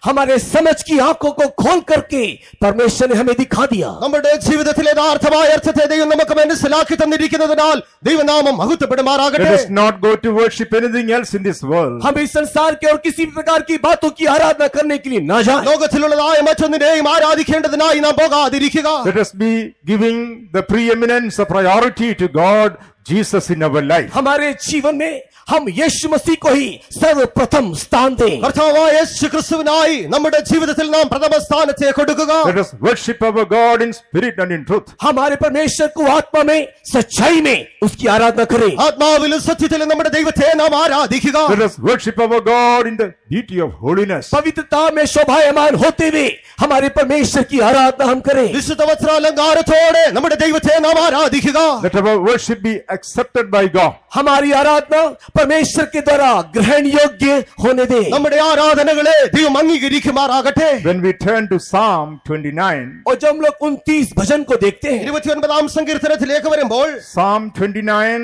हमारे समझ की आंखों को खोल करके परमेश्वर ने हमें दिखा दिया। നമ്മുടെ ജീവിതത്തിലെ യഥാർത്ഥമായ അർത്ഥത്തെ ദൈവം നമുക്ക് മനസ്സിലാക്കി തന്നിരിക്കുന്നതിനാൽ ദൈവനാമം മഹത്വപ്പെടുമാറാകട്ടെ. Let us not go to worship anything else in this world. हम इस संसार के और किसी भी प्रकार की बातों की आराधना करने के लिए ना जाएं। ലോകത്തിലുള്ളതായ മറ്റൊന്നിനെയും ആരാധിക്കേണ്ടതിനായി നാം പോകാതിരിക്കുക. Let us be giving the preeminence, a priority to God, Jesus in our life. हमारे जीवन में हम यीशु मसीह को ही सर्वप्रथम स्थान दें। കർത്താവായ യേശു ക്രിസ്തുവിനായി നമ്മുടെ ജീവിതത്തിൽ നാം പ്രഥമ സ്ഥാനത്തെ കൊടുക്കുക. Let us worship our God in spirit and in truth. हमारे परमेश्वर को आत्मा में सच्चाई में उसकी आराधना करें। ആത്മാവിലും സത്യത്തിലും നമ്മുടെ ദൈവത്തെ നാം ആരാധിക്കുക. Let us worship our God in the beauty of holiness. पवित्रता में शोभायमान होते हुए हमारे परमेश्वर की आराधना हम करें। വിശുദ്ധ വസ്ത്രാലങ്കാരത്തോടെ നമ്മുടെ ദൈവത്തെ നാം ആരാധിക്കുക. Let our worship be accepted by God. हमारी आराधना परमेश्वर के द्वारा ग्रहण योग्य होने दे। നമ്മുടെ ആരാധനകളെ ദൈവം അംഗീകരിക്കുമാറാകട്ടെ. When we turn to Psalm 29, और जब हम लोग 29 भजन को देखते हैं, 29-ാം സങ്കീർത്തനത്തിലേക്ക് വരുമ്പോൾ Psalm 29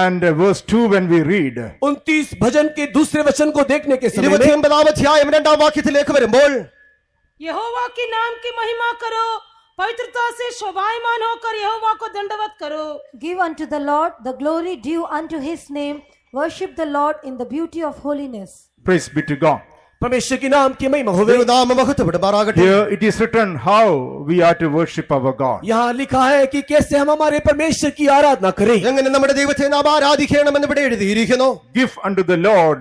and verse 2, when we read, 29 भजन के दूसरे वचन को देखने के समय में 29-ാം അധ്യായം 2-ാം വാക്യത്തിലേക്ക് വരുമ്പോൾ यहोवा के नाम की महिमा करो, पवित्रता से शोभायमान होकर यहोवा को दंडवत करो। Give unto the Lord the glory due unto his name. Worship the Lord in the beauty of holiness. praise be to God. परमेश्वर की नाम की महिमा होवे। ദൈവനാമം മഹത്വപ്പെടുമാറാകട്ടെ. Here it is written how we are to worship our God. यहाँ लिखा है कि कैसे हम हमारे परमेश्वर की आराधना करें। എങ്ങനെ നമ്മുടെ ദൈവത്തെ നാം ആരാധിക്കണമെന്ന് ഇവിടെ എഴുതിയിരിക്കുന്നു. Give unto the Lord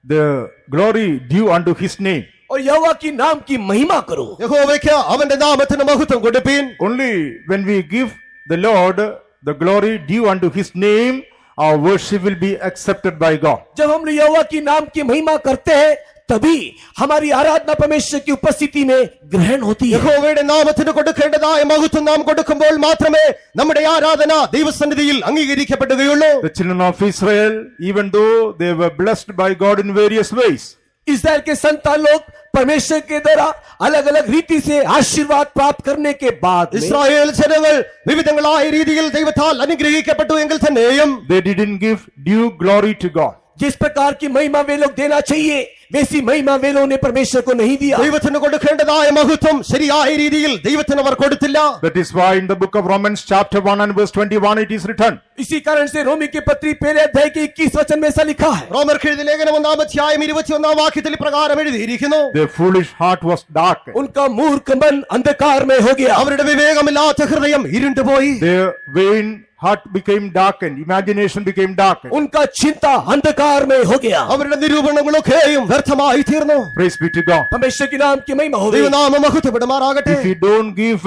the glory due unto his name. और यहोवा की नाम की महिमा करो। യഹോവയ്ക്ക് അവന്റെ നാമത്തിന് മഹത്വം കൊടുപ്പീൻ. Only when we give the Lord the glory due unto his name, our worship will be accepted by God. जब हम यहोवा की नाम की महिमा करते हैं तभी हमारी आराधना परमेश्वर की उपस्थिति में ग्रहण होती है। യഹോവയുടെ നാമത്തിന് കൊടുക്കേണ്ടതായ മഹത്വം നാം കൊടുക്കുമ്പോൾ മാത്രമേ നമ്മുടെ ആരാധന ദൈവസന്നിധിയിൽ അംഗീകരിക്കപ്പെടുകയുള്ളൂ. The children of Israel, even though they were blessed by God in various ways, इस्राएल के संतान लोग परमेश्वर के द्वारा अलग अलग रीति से आशीर्वाद प्राप्त करने के बाद में ഇസ്രായേൽ ജനങ്ങൾ വിവിധങ്ങളായ രീതിയിൽ ദൈവത്താൽ അനുഗ്രഹിക്കപ്പെട്ടു എങ്കിൽ തന്നെയും they didn't give due glory to God. जिस प्रकार की महिमा वे लोग देना चाहिए वैसी महिमा वे लोगों ने परमेश्वर को नहीं दिया। ദൈവത്തിന് കൊടുക്കേണ്ടതായ മഹത്വം ശരിയായ രീതിയിൽ ദൈവത്തിന് അവർ കൊടുത്തില്ല. That is why in the book of Romans chapter 1 and verse 21 it is written. इसी कारण से रोमी के पत्री पहले अध्याय के 21 वचन में ऐसा लिखा है। റോമർക്ക് എഴുതിയ ലേഖനം 1-ാം അധ്യായം 21-ാം വാക്യത്തിൽ പ്രകാരം എഴുതിയിരിക്കുന്നു. Their foolish heart was darkened. उनका मूर्ख मन अंधकार में हो गया। അവരുടെ വിവേകമില്ലാത്ത ഹൃദയം ഇരുണ്ടുപോയി. Their vain heart became darkened. Imagination became darkened. उनका चिंता अंधकार में हो गया। അവരുടെ നിരൂപണങ്ങളൊക്കെയും വ്യർത്ഥമായി തീർന്നു. Praise be to God. परमेश्वर के नाम की महिमा हो। ദൈവനാമം മഹത്വപ്പെടുമാറാകട്ടെ. If we don't give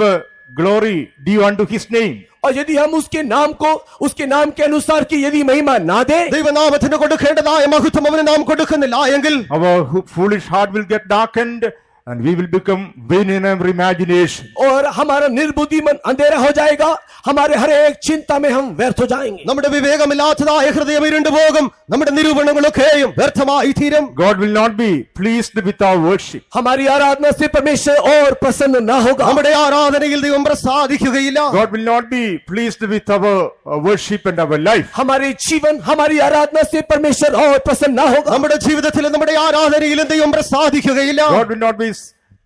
glory due unto his name, और यदि हम उसके नाम को उसके नाम के अनुसार की यदि महिमा ना दे, ദൈവനാമത്തിന് കൊടുക്കേണ്ടതായ മഹത്വം അവന് നാം കൊടുക്കുന്നില്ല എങ്കിൽ our foolish heart will get darkened and we will become vain in our imagination. और हमारा निर्बुद्धि मन अंधेरा हो जाएगा, हमारे हर एक चिंता में हम व्यर्थ हो जाएंगे। നമ്മുടെ വിവേകമില്ലാത്തതായ ഹൃദയം ഇരുണ്ടുപോകും. നമ്മുടെ നിരൂപണങ്ങളൊക്കെയും വ്യർത്ഥമായി തീരും. God will not be pleased with our worship. हमारी आराधना से परमेश्वर और प्रसन्न ना होगा। നമ്മുടെ ആരാധനയിൽ ദൈവം പ്രസാദിക്കുകയില്ല. God will not be pleased with our worship and our life. हमारे जीवन हमारी आराधना से परमेश्वर और प्रसन्न ना होगा। നമ്മുടെ ജീവിതത്തിലും നമ്മുടെ ആരാധനയിലും ദൈവം പ്രസാദിക്കുകയില്ല. God will not be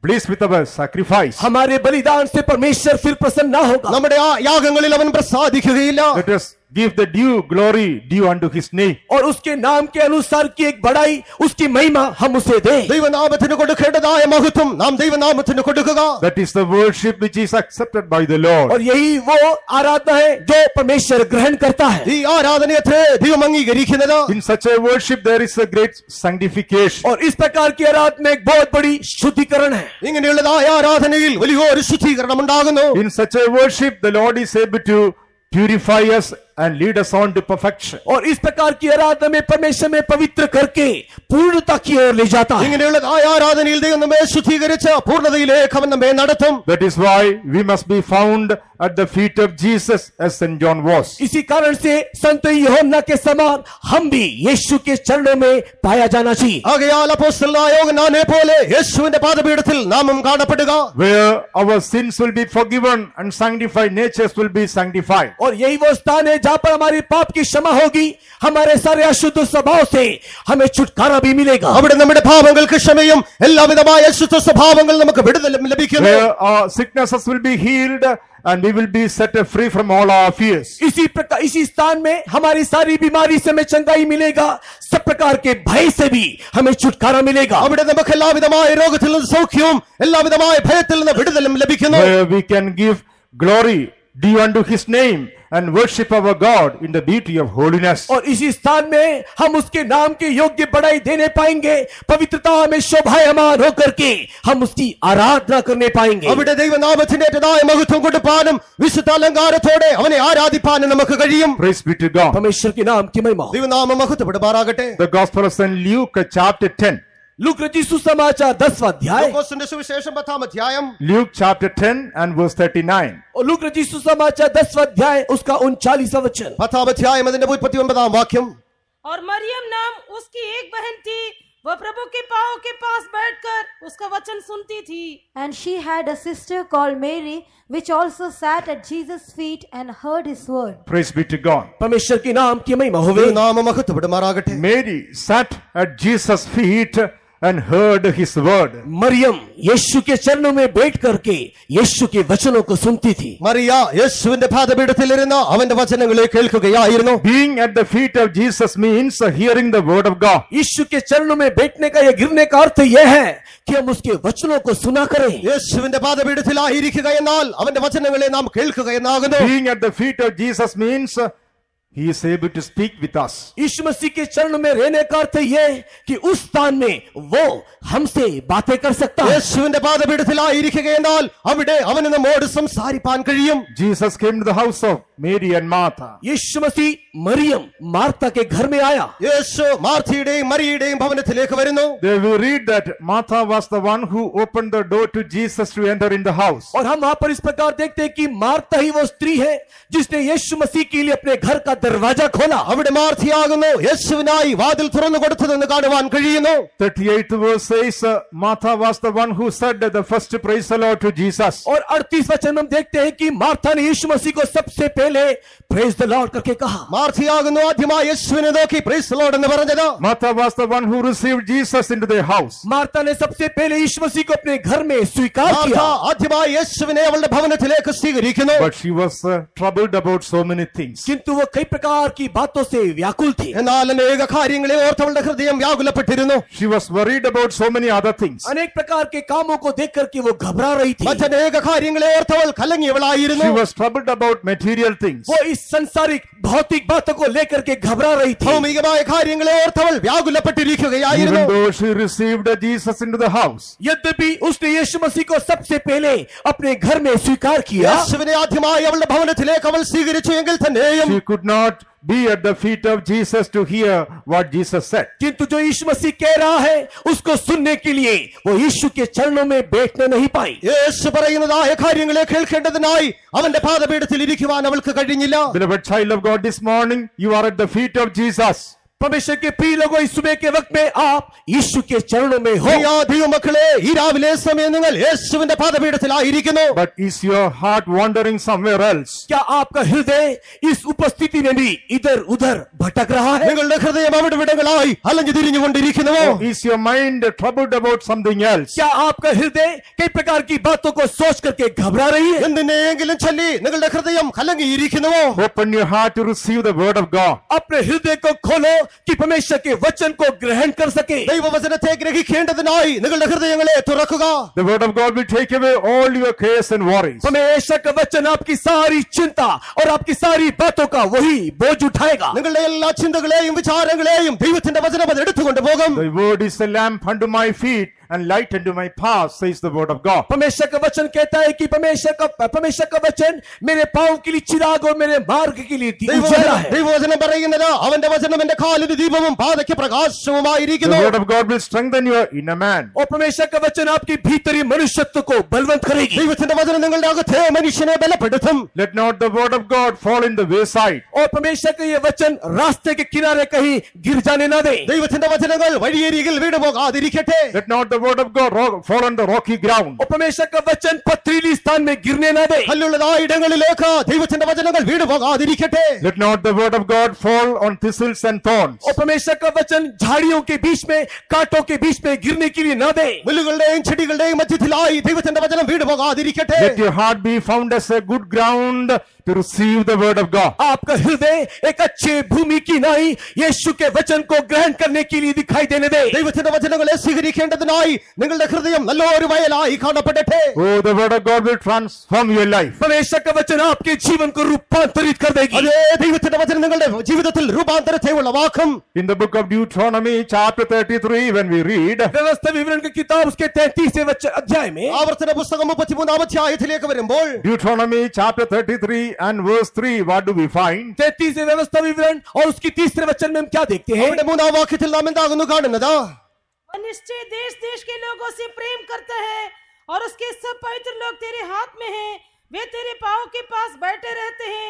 pleased with our sacrifice. हमारे बलिदान से परमेश्वर फिर प्रसन्न ना होगा। നമ്മുടെ യാഗങ്ങളിൽ അവൻ പ്രസാദിക്കുകയില്ല. Let us give the due glory due unto his name. और उसके नाम के अनुसार की एक बड़ाई उसकी महिमा हम उसे दें। ദൈവനാമത്തിന് കൊടുക്കേണ്ടതായ മഹത്വം നാം ദൈവനാമത്തിന് കൊടുക്കുക. That is the worship which is accepted by the Lord. और यही वो आराधना है जो परमेश्वर ग्रहण करता है। ഈ ആരാധനയത്തെ ദൈവം അംഗീകരിക്കുന്നത്. In such a worship there is a great sanctification. और इस प्रकार की आराधना में एक बहुत बड़ी शुद्धिकरण है। ഇങ്ങനെയുള്ളതായ ആരാധനയിൽ വലിയൊരു ശുദ്ധീകരണം ഉണ്ടാകുന്നു. In such a worship the Lord is able to purify us and lead us on to perfection. और इस प्रकार की आराधना में परमेश्वर में पवित्र करके पूर्णता की ओर ले जाता है। ഇങ്ങനെയുള്ളതായ ആരാധനയിൽ ദൈവം നമ്മെ ശുദ്ധീകരിച്ച് പൂർണ്ണതയിലേക്ക് അവൻ നമ്മെ നടത്തും. That is why we must be found at the feet of Jesus as St. John was. इसी कारण से संत यूहन्ना के समान हम भी यीशु के चरणों में पाया जाना चाहिए। ആകയാൽ അപ്പോസ്തലനായ യോഹന്നാനെ പോലെ യേശുവിന്റെ പാദപീഠത്തിൽ നാമും കാണപ്പെടുക. Where our sins will be forgiven and sanctified, natures will be sanctified. और यही वो स्थान है जहां पर हमारी पाप की क्षमा होगी, हमारे सारे अशुद्ध स्वभाव से हमें छुटकारा भी मिलेगा। അവിടെ നമ്മുടെ പാപങ്ങൾക്ക് ക്ഷമയും എല്ലാവിധമായ അശുദ്ധ സ്വഭാവങ്ങൾ നമുക്ക് വിടുതലും ലഭിക്കുന്നു. Where our sicknesses will be healed and we will be set free from all our fears. इसी प्रकार इसी स्थान में हमारी सारी बीमारी से हमें चंगाई मिलेगा, सब प्रकार के भय से भी हमें छुटकारा मिलेगा। അവിടെ നമുക്ക് എല്ലാവിധമായ രോഗത്തിൽ നിന്ന് സൗഖ്യവും എല്ലാവിധമായ ഭയത്തിൽ നിന്ന് വിടുതലും ലഭിക്കുന്നു. Where we can give glory due unto his name and worship our God in the beauty of holiness. और इसी स्थान में हम उसके नाम के योग्य बढ़ाई देने पाएंगे, पवित्रता में शोभायमान होकर के हम उसकी आराधना करने पाएंगे। അവിടെ ദൈവനാമത്തിനേറ്റതായ മഹത്വം കൊടുപ്പാനും വിശുദ്ധ അലങ്കാരത്തോടെ അവനെ ആരാധിപ്പാനും നമുക്ക് കഴിയും. Praise be to God. परमेश्वर के नाम की महिमा हो। ദൈവനാമം മഹത്വപ്പെടുമാറാകട്ടെ. The Gospel of St. Luke chapter 10. Look रचित सुसमाचार 10वां अध्याय ലൂക്കോസിന്റെ സുവിശേഷം 10-ാം അധ്യായം Luke chapter 10 and verse 39. और लूक रचित सुसमाचार 10वां अध्याय उसका 39वां वचन। 10-ാം അധ്യായം അതിന്റെ 39-ാം വാക്യം. और मरियम नाम उसकी एक बहन थी, वह प्रभु के पांव के पास बैठकर उसका वचन सुनती थी। And she had a sister called Mary, which also sat at Jesus' feet and heard his word. Praise be to God. परमेश्वर के नाम की महिमा होवे। ദൈവനാമം മഹത്വപ്പെടുമാറാകട്ടെ. Mary sat at Jesus' feet and heard his word. Maryam यीशु के चरणों में बैठ करके यीशु के वचनों को सुनती थी। മറിയ യേശുവിന്റെ പാദപീഠത്തിലിരുന്ന് അവന്റെ വചനങ്ങളെ കേൾക്കുകയായിരുന്നു. Being at the feet of Jesus means hearing the word of God. यीशु के चरणों में बैठने का या गिरने का अर्थ यह है कि हम उसके वचनों को सुना करें। യേശുവിന്റെ പാദപീഠത്തിലായിരിക്കുക എന്നാൽ അവന്റെ വചനങ്ങളെ നാം കേൾക്കുക എന്നാകുന്നു. Being at the feet of Jesus means he is able to speak with us. यीशु मसीह के चरणों में रहने का अर्थ यह कि उस स्थान में वो हमसे बातें कर सकता है। യേശുവിന്റെ പാദപീഠത്തിലായിരിക്കുക എന്നാൽ അവിടെ അവന് നമ്മോട് സംസാരിപ്പാൻ കഴിയും. Jesus came to the house of Mary and Martha. Yeshu Masih Mariyam Martha के घर में आया। യേശു മാർത്തയുടെയും മറിയയുടെയും ഭവനത്തിലേക്ക് വരുന്നു. There we read that Martha was the one who opened the door to Jesus to enter in the house. और हम वहां पर इस प्रकार देखते हैं कि मार्था ही वो स्त्री है जिसने यीशु मसीह के लिए अपने घर का दरवाजा खोला। അവിടെ മാർത്തയാകുന്നു യേശുവിനായി വാതിൽ തുറന്നു കൊടുത്തതെന്ന് കാണുവാൻ കഴിയുന്നു. 38th verse says Martha was the one who said the first praise the Lord to Jesus. और 38 वचन में हम देखते हैं कि मार्था ने यीशु मसीह को सबसे पहले प्रेज द लॉर्ड करके कहा। മാർത്തയാകുന്നു ആദ്യമായി യേശുവിനെ നോക്കി പ്രൈസ് ദി ലോർഡ് എന്ന് പറഞ്ഞത്. Martha was the one who received Jesus into their house. Martha ने सबसे पहले यीशु मसीह को अपने घर में स्वीकार മാർത്ത किया, ആദ്യമായി യേശുവിനെ അവളുടെ ഭവനത്തിലേക്ക് സ്വീകരിക്കുന്നു. But she was troubled about so many things. किंतु वो कई प्रकार की बातों से व्याकुल थी। എന്നാൽ അനേക കാര്യങ്ങളെ ഓർത്ത് അവളുടെ ഹൃദയം വ്യാകുലപ്പെട്ടിരുന്നു. She was worried about so many other things. अनेक प्रकार के कामों को देख करके वो घबरा रही थी। മറ്റനേക കാര്യങ്ങളെ ഓർത്ത് അവൾ കലങ്ങിയവളായിരുന്നു. She was troubled about material things. वो इस संसारिक भौतिक बातों को लेकर के घबरा रही थी। ഭൗമികമായ കാര്യങ്ങളെ ഓർത്ത് അവൾ വ്യാകുലപ്പെട്ടിരിക്കുകയായിരുന്നു. Even though she received Jesus into the house. यद्यपि उसने यीशु मसीह को सबसे पहले अपने घर में स्वीकार किया, യേശുവിനെ ആദ്യമായി അവളുടെ ഭവനത്തിലേക്ക് അവൾ സ്വീകരിച്ചു എങ്കിൽ തന്നെയും She could not be at the feet of Jesus to hear what Jesus said. किंतु जो यीशु मसीह कह रहा है उसको सुनने के लिए वो यीशु के चरणों में बैठने नहीं पाई। യേശു പറയുന്നതായ കാര്യങ്ങളെ കേൾക്കേണ്ടതിനായി അവന്റെ പാദപീഠത്തിൽ ഇരിക്കുവാൻ അവൾക്ക് കഴിഞ്ഞില്ല. Beloved child of God, this morning you are at the feet of Jesus. परमेश्वर के प्रिय लोगों, इस सुबह के वक्त में आप यीशु के चरणों में हो। പ്രിയ ദൈവമക്കളെ, ഈ രാവിലെ സമയം നിങ്ങൾ യേശുവിന്റെ പാദപീഠത്തിലായിരിക്കുന്നു. But is your heart wandering somewhere else? क्या आपका हृदय इस उपस्थिति में भी इधर उधर भटक रहा है? നിങ്ങളുടെ ഹൃദയം അവിടെ വിടങ്ങളായി അലഞ്ഞു തിരിഞ്ഞുകൊണ്ടിരിക്കുന്നുവോ? Or is your mind troubled about something else? क्या आपका हृदय कई प्रकार की बातों को सोच करके घबरा रही है? എന്തിനെങ്കിലും ചൊല്ലി നിങ്ങളുടെ ഹൃദയം കലങ്ങിയിരിക്കുന്നുവോ? Open your heart to receive the word of God. अपने हृदय को खोलो कि परमेश्वर के वचन को ग्रहण कर सके। ദൈവവചനത്തെ ഗ്രഹിക്കേണ്ടതിനായി നിങ്ങളുടെ ഹൃദയങ്ങളെ തുറക്കുക. The word of God will take away all your cares and worries. परमेश्वर का वचन आपकी सारी चिंता और आपकी सारी बातों का वही बोझ उठाएगा। നിങ്ങളുടെ എല്ലാ ചിന്തകളെയും വിചാരങ്ങളെയും ദൈവത്തിന്റെ വചനം അത് എടുത്തുകൊണ്ട് പോകും. The word is a lamp unto my feet and light unto my path, says the word of God. परमेश्वर का वचन कहता है कि परमेश्वर का वचन मेरे पांव के लिए चिराग और मेरे मार्ग के लिए उजाला है। ദൈവവചനം പറയുന്നത് അവന്റെ വചനം എന്റെ കാലിന് ദീപവും പാതയ്ക്ക് The പ്രകാശവുമായിരിക്കുന്നു. word of God will strengthen your inner man. और परमेश्वर का वचन आपकी भीतरी मनुष्यत्व को बलवंत करेगी। ദൈവത്തിന്റെ വചനം നിങ്ങളുടെ അകത്തെ മനുഷ്യനെ ബലപ്പെടുത്തും. Let not the word of God fall in the wayside. और परमेश्वर का ये वचन रास्ते के किनारे कहीं गिर जाने ना दे। ദൈവത്തിന്റെ വചനങ്ങൾ വഴിയരികിൽ വീണുപോകാതിരിക്കട്ടെ. Let not the word of God fall on the rocky ground. और परमेश्वर का वचन पथरीली स्थान में गिरने ना दे। കല്ലുള്ളതായ ഇടങ്ങളിലേക്ക് ദൈവത്തിന്റെ വചനങ്ങൾ വീണുപോകാതിരിക്കട്ടെ. Let not the word of God fall on thistles and thorns. और परमेश्वर का वचन झाड़ियों के बीच में कांटों के बीच में गिरने के लिए ना दे। മുള്ളുകളുടെയും ചെടികളുടെയും മധ്യത്തിലായി ദൈവത്തിന്റെ വചനം വീണുപോകാതിരിക്കട്ടെ. Let your heart be found as a good ground to receive the word of God. आपका हृदय एक अच्छे भूमि की नाई यीशु के वचन को ग्रहण करने के लिए दिखाई देने दे। ദൈവത്തിന്റെ വചനങ്ങളെ സ്വീകരിക്കേണ്ടതിനായി നിങ്ങളുടെ ഹൃദയം നല്ലൊരു വയലായി കാണപ്പെടട്ടെ. Oh, the word of God will transform your life. परमेश्वर का वचन आपके जीवन को रूपांतरित कर देगी। അതേ ദൈവത്തിന്റെ വചനം നിങ്ങളുടെ ജീവിതത്തിൽ രൂപാന്തരത്തെ ഉളവാക്കും. In the book of Deuteronomy chapter 33, when we read, व्यवस्था विवरण की किताब उसके 33वें अध्याय में ആവർത്തന പുസ്തകം 33 അധ്യായത്തിലേക്ക് വരുമ്പോൾ Deuteronomy chapter 33 and verse 3, what do we find? 33वें व्यवस्था विवरण और उसकी तीसरे वचन में हम क्या देखते हैं? അവിടെ മൂന്നാം വാക്യത്തിൽ നാം എന്താകുന്നു കാണുന്നത്? वह निश्चय देश देश के लोगों से प्रेम करता है और उसके सब पवित्र लोग तेरे हाथ में हैं। वे तेरे पाँव के पास बैठे रहते हैं,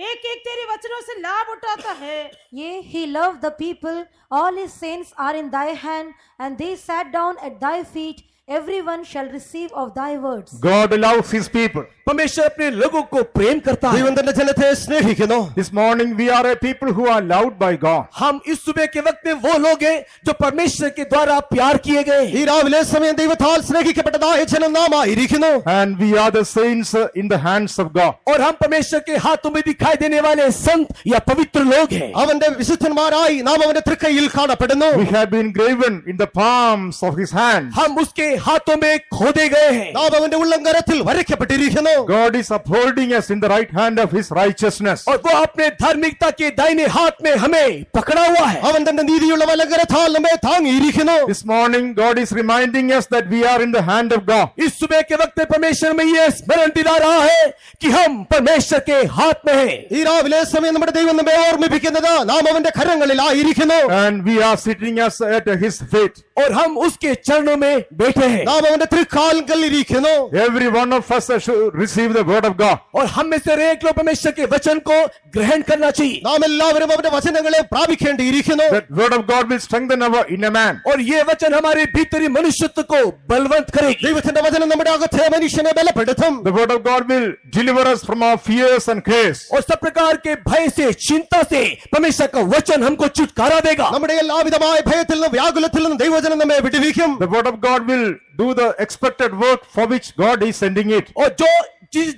एक एक तेरे वचनों से लाभ उठाता है। Yea, he loved the people, all his saints are in thy hand, and they sat down at thy feet. Everyone shall receive of thy words. God loves his people. परमेश्वर अपने लोगों को प्रेम करता है। ദൈവം തന്റെ ജനത്തെ സ്നേഹിക്കുന്നു. This morning we are a people who are loved by God. हम इस सुबह के वक्त में वो लोग हैं जो परमेश्वर के द्वारा प्यार किए गए ഈ രാവിലെ സമയം ദൈവത്താൽ സ്നേഹിക്കപ്പെട്ടതായ ജനം നാം ആയിരിക്കുന്നു. And we are the saints in the hands of God. और हम परमेश्वर के हाथों में दिखाई देने वाले संत या पवित्र लोग हैं। അവന്റെ വിശുദ്ധന്മാരായി നാം അവന്റെ തൃക്കൈയിൽ കാണപ്പെടുന്നു. We have been graven in the palms of his hands. हम उसके हाथों में खोदे गए हैं। നാം അവന്റെ ഉള്ളംകരത്തിൽ വരയ്ക്കപ്പെട്ടിരിക്കുന്നു. God is upholding us in the right hand of his righteousness. और वो अपने धार्मिकता के दाहिने हाथ में हमें पकड़ा हुआ है। അവൻ തന്റെ നീതിയുള്ള വലങ്കരത്താൽ നമ്മെ താങ്ങിയിരിക്കുന്നു. This morning God is reminding us that we are in the hand of God. इस सुबह के वक्त में परमेश्वर में ये स्मरण दिला रहा है कि हम परमेश्वर के हाथ में हैं। ഈ രാവിലെ സമയം നമ്മുടെ ദൈവം നമ്മെ ഓർമ്മിപ്പിക്കുന്നത് നാം അവന്റെ കരങ്ങളിലായിരിക്കുന്നു. And we are sitting us at his feet. और हम उसके चरणों में बैठे हैं। നാം അവന്റെ തൃക്കാൽക്കൽ ഇരിക്കുന്നു. Every one of us should receive the word of God. और हम में से एक लोग परमेश्वर के वचन को ग्रहण करना चाहिए। നാം എല്ലാവരും അവന്റെ വചനങ്ങളെ പ്രാപിക്കേണ്ടിയിരിക്കുന്നു. That word of God will strengthen our inner man. और ये वचन हमारे भीतरी मनुष्यत्व को बलवंत करेगी। ദൈവത്തിന്റെ വചനം നമ്മുടെ അകത്തെ മനുഷ്യനെ ബലപ്പെടുത്തും. The word of God will deliver us from our fears and cares. और सब प्रकार के भय से, चिंता से परमेश्वर का वचन हमको छुटकारा देगा। നമ്മുടെ എല്ലാവിധമായ ഭയത്തിൽ നിന്നും വ്യാകുലത്തിൽ നിന്നും ദൈവവചനം നമ്മെ വിടുവിക്കും. The word of God will do the expected work for which God is sending it. और जो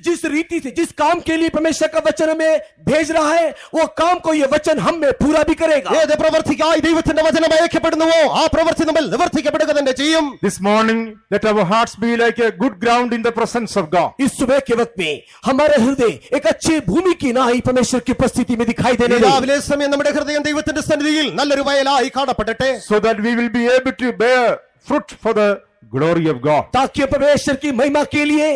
जिस रीति से, जिस काम के लिए परमेश्वर का वचन हमें भेज रहा है, वो काम को ये वचन हम में पूरा भी करेगा। ഏത് പ്രവർത്തിക്കായി ദൈവത്തിന്റെ വചനം അയക്കപ്പെടുന്നുവോ ആ പ്രവൃത്തി നമ്മൾ നിവർത്തിക്കപ്പെടുക തന്നെ ചെയ്യും. This morning, let our hearts be like a good ground in the presence of God. इस सुबह के वक्त में हमारे हृदय एक अच्छी भूमि की नाई परमेश्वर की उपस्थिति में दिखाई देने लगे। രാവിലെ സമയം നമ്മുടെ ഹൃദയം ദൈവത്തിന്റെ സന്നിധിയിൽ നല്ലൊരു വയലായി കാണപ്പെടട്ടെ. So that we will be able to bear fruit for the glory of God. ताकि परमेश्वर की महिमा के लिए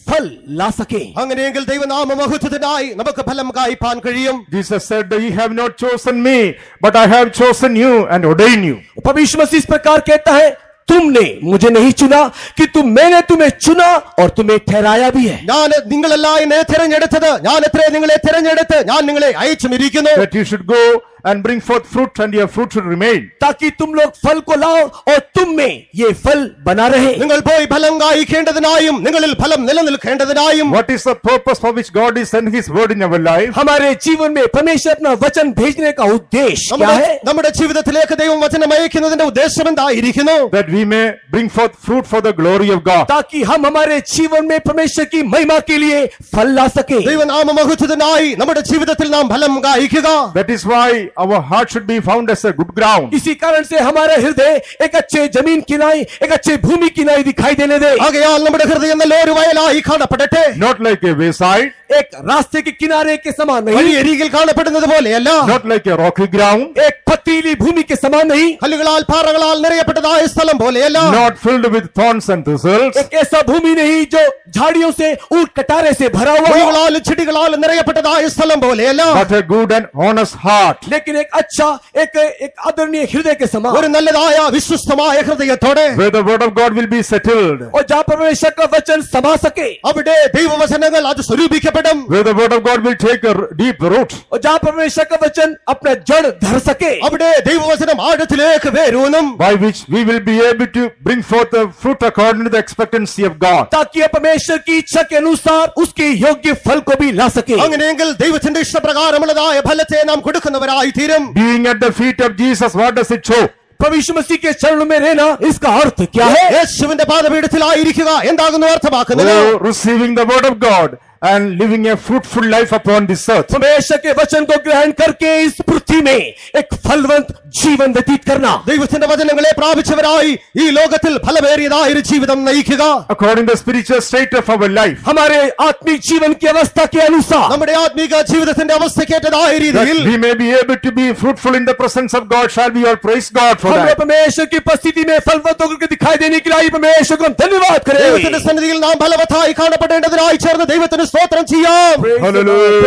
फल ला सके। അങ്ങനെയെങ്കിൽ ദൈവനാമ മഹത്വത്തിനായി നമുക്ക് ഫലം കായ്പാൻ കഴിയും. Jesus said, "Ye have not chosen me, but I have chosen you and ordained you." परमेश्वर मसीह इस प्रकार कहता है, तुमने मुझे नहीं चुना कि मैंने तुम्हें चुना और तुम्हें ठहराया भी है। ഞാൻ നിങ്ങളല്ല എന്നെ തിരഞ്ഞെടുത്തത്, ഞാൻ എത്ര നിങ്ങളെ തിരഞ്ഞെടുത്ത് ഞാൻ നിങ്ങളെ അയച്ചുമിരിക്കുന്നു. That you should go and bring forth fruit, and your fruit should remain. ताकि तुम लोग फल को लाओ और तुम में ये फल बना रहे। നിങ്ങൾ പോയി ഫലം കായ്ക്കേണ്ടതിനായും നിങ്ങളിൽ ഫലം നിലനിൽക്കേണ്ടതിനായും. What is the purpose for which God is sending His word in our life? हमारे जीवन में परमेश्वर अपना वचन भेजने का उद्देश्य क्या है? നമ്മുടെ ജീവിതത്തിലേക്ക് ദൈവം വചനം അയക്കുന്നതിന്റെ ഉദ്ദേശം എന്തായിരിക്കുന്നു? That we may bring forth fruit for the glory of God. ताकि हम हमारे जीवन में परमेश्वर की महिमा के लिए फल ला सके। ദൈവനാമ മഹത്വത്തിനായി നമ്മുടെ ജീവിതത്തിൽ നാം ഫലം കായ്ക്കുക. That is why our heart should be found as a good ground. इसी कारण से हमारा हृदय एक अच्छे जमीन की नाई, एक अच्छे भूमि की नाई दिखाई देने दे। ആകയാൽ നമ്മുടെ ഹൃദയം നല്ലൊരു വയലായി കാണപ്പെടട്ടെ. Not like a wayside, एक रास्ते के किनारे के समान नहीं, വഴിയരികിൽ കാണപ്പെടുന്നത് പോലെയല്ല. not like a rocky ground, एक पथरीली भूमि के समान नहीं, കല്ലുകളാൽ പാറകളാൽ നിറയപ്പെട്ടതായ സ്ഥലം പോലെയല്ല. not filled with thorns and thistles, एक ऐसा भूमि नहीं जो झाड़ियों से, ऊंट कटारे से भरा हुआ हो, മുള്ളുകളാൽ ചെടികളാൽ നിറയപ്പെട്ടതായ സ്ഥലം പോലെയല്ല. but a good and honest heart. लेकिन एक अच्छा, एक आदरणीय हृदय के समान, ഒരു നല്ലതായ വിശ്വസ്തമായ ഹൃദയത്തോടെ Where the word of God will be settled, और जहाँ परमेश्वर का वचन समा सके, അവിടെ ദൈവവചനങ്ങൾ അത് സ്വരൂപിക്കപ്പെടും. where the word of God will take a deep root, और जहाँ परमेश्वर का वचन अपना जड़ धर सके, അവിടെ ദൈവവചനം ആഴത്തിലേക്ക് വേരൂന്നും. by which we will be able to bring forth the fruit according to the expectancy of God. ताकि परमेश्वर की इच्छा के अनुसार उसके योग्य फल को भी ला सके। അങ്ങനെയെങ്കിൽ ദൈവത്തിന്റെ ഇഷ്ടപ്രകാരമുള്ളതായ ഫലത്തെ നാം കൊടുക്കുന്നവരായി തീരും. Being at the feet of Jesus, what does it show? प्रभु मसीह के चरणों में रहना, इसका अर्थ क्या है? യേശുവിന്റെ പാദപീഠത്തിലായിരിക്കുക എന്താകുന്നു അർത്ഥമാക്കുന്നത്? Oh, receiving the word of God and living a fruitful life upon this earth. परमेश्वर के वचन को ग्रहण करके इस पृथ्वी में एक फलवंत जीवन व्यतीत करना। ദൈവത്തിന്റെ വചനങ്ങളെ പ്രാപിച്ചവരായി ഈ ലോകത്തിൽ ഫലമേറിയതായ ഒരു ജീവിതം നയിക്കുക. According to the spiritual state of our life, हमारे आत्मिक जीवन की अवस्था के अनुसार, നമ്മുടെ ആത്മീക ജീവിതത്തിന്റെ അവസ്ഥക്കേറ്റതായ that രീതിയിൽ we may be able to be fruitful in the presence of God. Shall we all praise God for हम लोग that? परमेश्वर की उपस्थिति में फलवंत होकर दिखाई देने के लिए परमेश्वर को हम धन्यवाद ദൈവത്തിന്റെ करें। സന്നിധിയിൽ നാം ഫലവത്തായി കാണപ്പെടേണ്ടതിനായി ചേർന്ന് ദൈവത്തിന് സ്തോത്രം ചെയ്യാം. Hallelujah.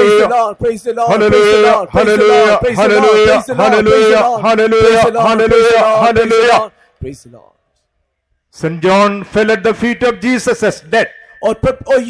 Hallelujah. Hallelujah. Hallelujah. Hallelujah. Hallelujah. Hallelujah. Hallelujah. St. John fell at the feet of Jesus as dead. और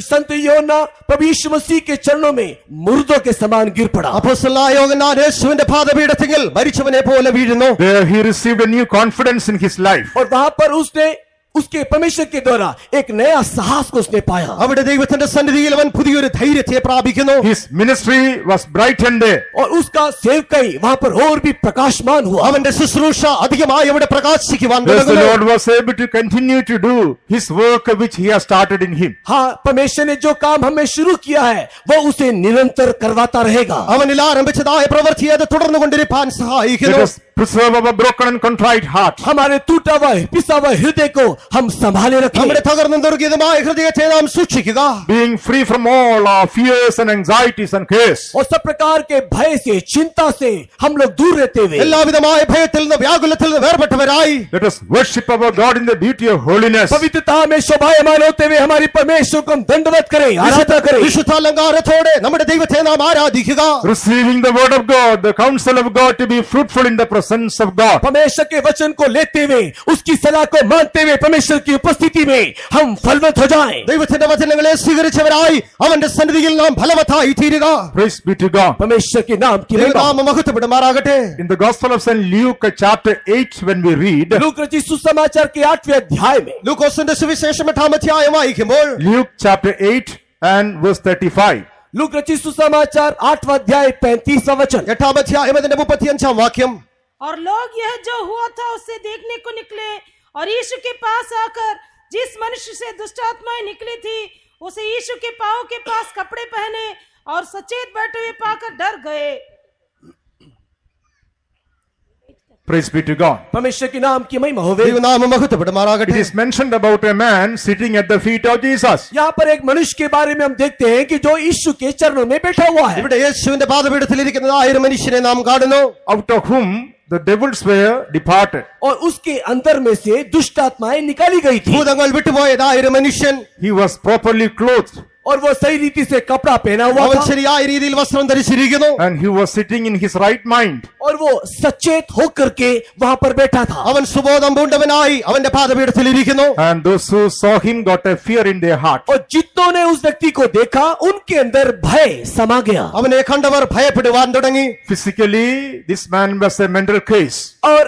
संत योना प्रभु यीशु मसीह के चरणों में मुर्दों के समान गिर पड़ा। അപ്പോസ്തലനായ യോഹന്നാൻ യേശുവിന്റെ പാദപീഠത്തിൽ മരിച്ചവനെ പോലെ വീഴുന്നു. There he received a new confidence in his life. और वहां पर उसने उसके परमेश्वर के द्वारा एक नया साहस को उसने पाया। അവിടെ ദൈവത്തിന്റെ സന്നിധിയിൽ അവൻ പുതിയൊരു ധൈര്യത്തെ പ്രാപിക്കുന്നു. His ministry was brightened there. और उसका सेवकाई वहां पर और भी प्रकाशमान हुआ। അവന്റെ ശുശ്രൂഷ അധികമായി അവിടെ പ്രകാശിക്കുവാൻ Thus the തുടങ്ങുന്നു. Lord was able to continue to do his work which he has started in him. हाँ, परमेश्वर ने जो काम हमें शुरू किया है वो उसे निरंतर करवाता रहेगा। അവനിൽ ആരംഭിച്ചതായ പ്രവൃത്തി അത് തുടർന്നു കൊണ്ടിരിക്കാൻ Let സഹായിക്കുന്നു. us preserve our broken and contrite heart. हमारे टूटा हुआ पिसा हुआ हृदय को हम संभाले നമ്മുടെ रखें। തകർന്നു ദുർഗീതമായ ഹൃദയത്തെ നാം സൂക്ഷിക്കുക. Being free from all our fears and anxieties and cares. और सब प्रकार के भय से, चिंता से हम लोग दूर रहते हुए എല്ലാവിധമായ ഭയത്തിൽ നിന്ന് വ്യാകുലത്തിൽ നിന്ന് വേർപെട്ടവരായി Let us worship our God in the beauty of holiness. पवित्रता में शोभायमान होते हुए हमारी परमेश्वर को हम दंडवत करें, आराधना करें। വിശുദ്ധാലങ്കാരത്തോടെ നമ്മുടെ ദൈവത്തെ നാം ആരാധിക്കുക. Receiving the word of God, the counsel of God to be fruitful in the presence presence of God. परमेश्वर के वचन को लेते हुए, उसकी सलाह को मानते हुए परमेश्वर की उपस्थिति में हम फलवत हो जाएं। ദൈവത്തിന്റെ വചനങ്ങളെ സ്വീകരിച്ചവരായി അവന്റെ സന്നിധിയിൽ നാം ഫലവത്തായി തീരുക. Praise be to God. परमेश्वर के नाम की महिमा। ദൈവനാമം മഹത്വപ്പെടുമാറാകട്ടെ. In the Gospel of St. Luke chapter 8, when we read, लूका रचित सुसमाचार के 8वें अध्याय में, ലൂക്കോസിന്റെ സുവിശേഷം 8-ാം അധ്യായം വായിക്കുമ്പോൾ Luke chapter 8 and verse 35. लूका रचित सुसमाचार 8वां अध्याय 35वां वचन। 8-ാം അധ്യായം അതിന്റെ 35-ാം വാക്യം. और लोग यह जो हुआ था उसे देखने को निकले और यीशु के पास आकर जिस मनुष्य से दुष्ट आत्माएं निकली थी उसे यीशु के पांव के पास कपड़े पहने और सचेत बैठे हुए पाकर डर गए। Praise be to God. परमेश्वर के नाम की महिमा होवे। ദൈവനാമം മഹത്വപ്പെടുമാറാകട്ടെ. It is mentioned about a man sitting at the feet of Jesus. यहाँ पर एक मनुष्य के बारे में हम देखते हैं कि जो यीशु के चरणों में बैठा हुआ है। ഇവിടെ യേശുവിന്റെ പാദപീഠത്തിൽ ഇരിക്കുന്നതായ ഒരു മനുഷ്യനെ നാം കാണുന്നു. Out of whom the devils were departed. और उसके अंदर में से दुष्ट आत्माएं निकाली गई थी। ഭൂതങ്ങൾ വിട്ടുപോയതായ ഒരു മനുഷ്യൻ. He was properly clothed और वो सही रीति से कपड़ा पहना हुआ അവൻ था। ശരിയായ രീതിയിൽ വസ്ത്രം ധരിച്ചിരിക്കുന്നു. and he was sitting in his right mind. और वो सचेत होकर के वहां पर बैठा था। അവൻ സുബോധം പൂണ്ടവനായി അവന്റെ പാദപീഠത്തിൽ ഇരിക്കുന്നു. And those who saw him got a fear in their heart. और जितनों ने उस व्यक्ति को देखा उनके अंदर भय समा गया। അവനെ കണ്ടവർ ഭയപ്പെടുവാൻ തുടങ്ങി. Physically, this man was a mental case. और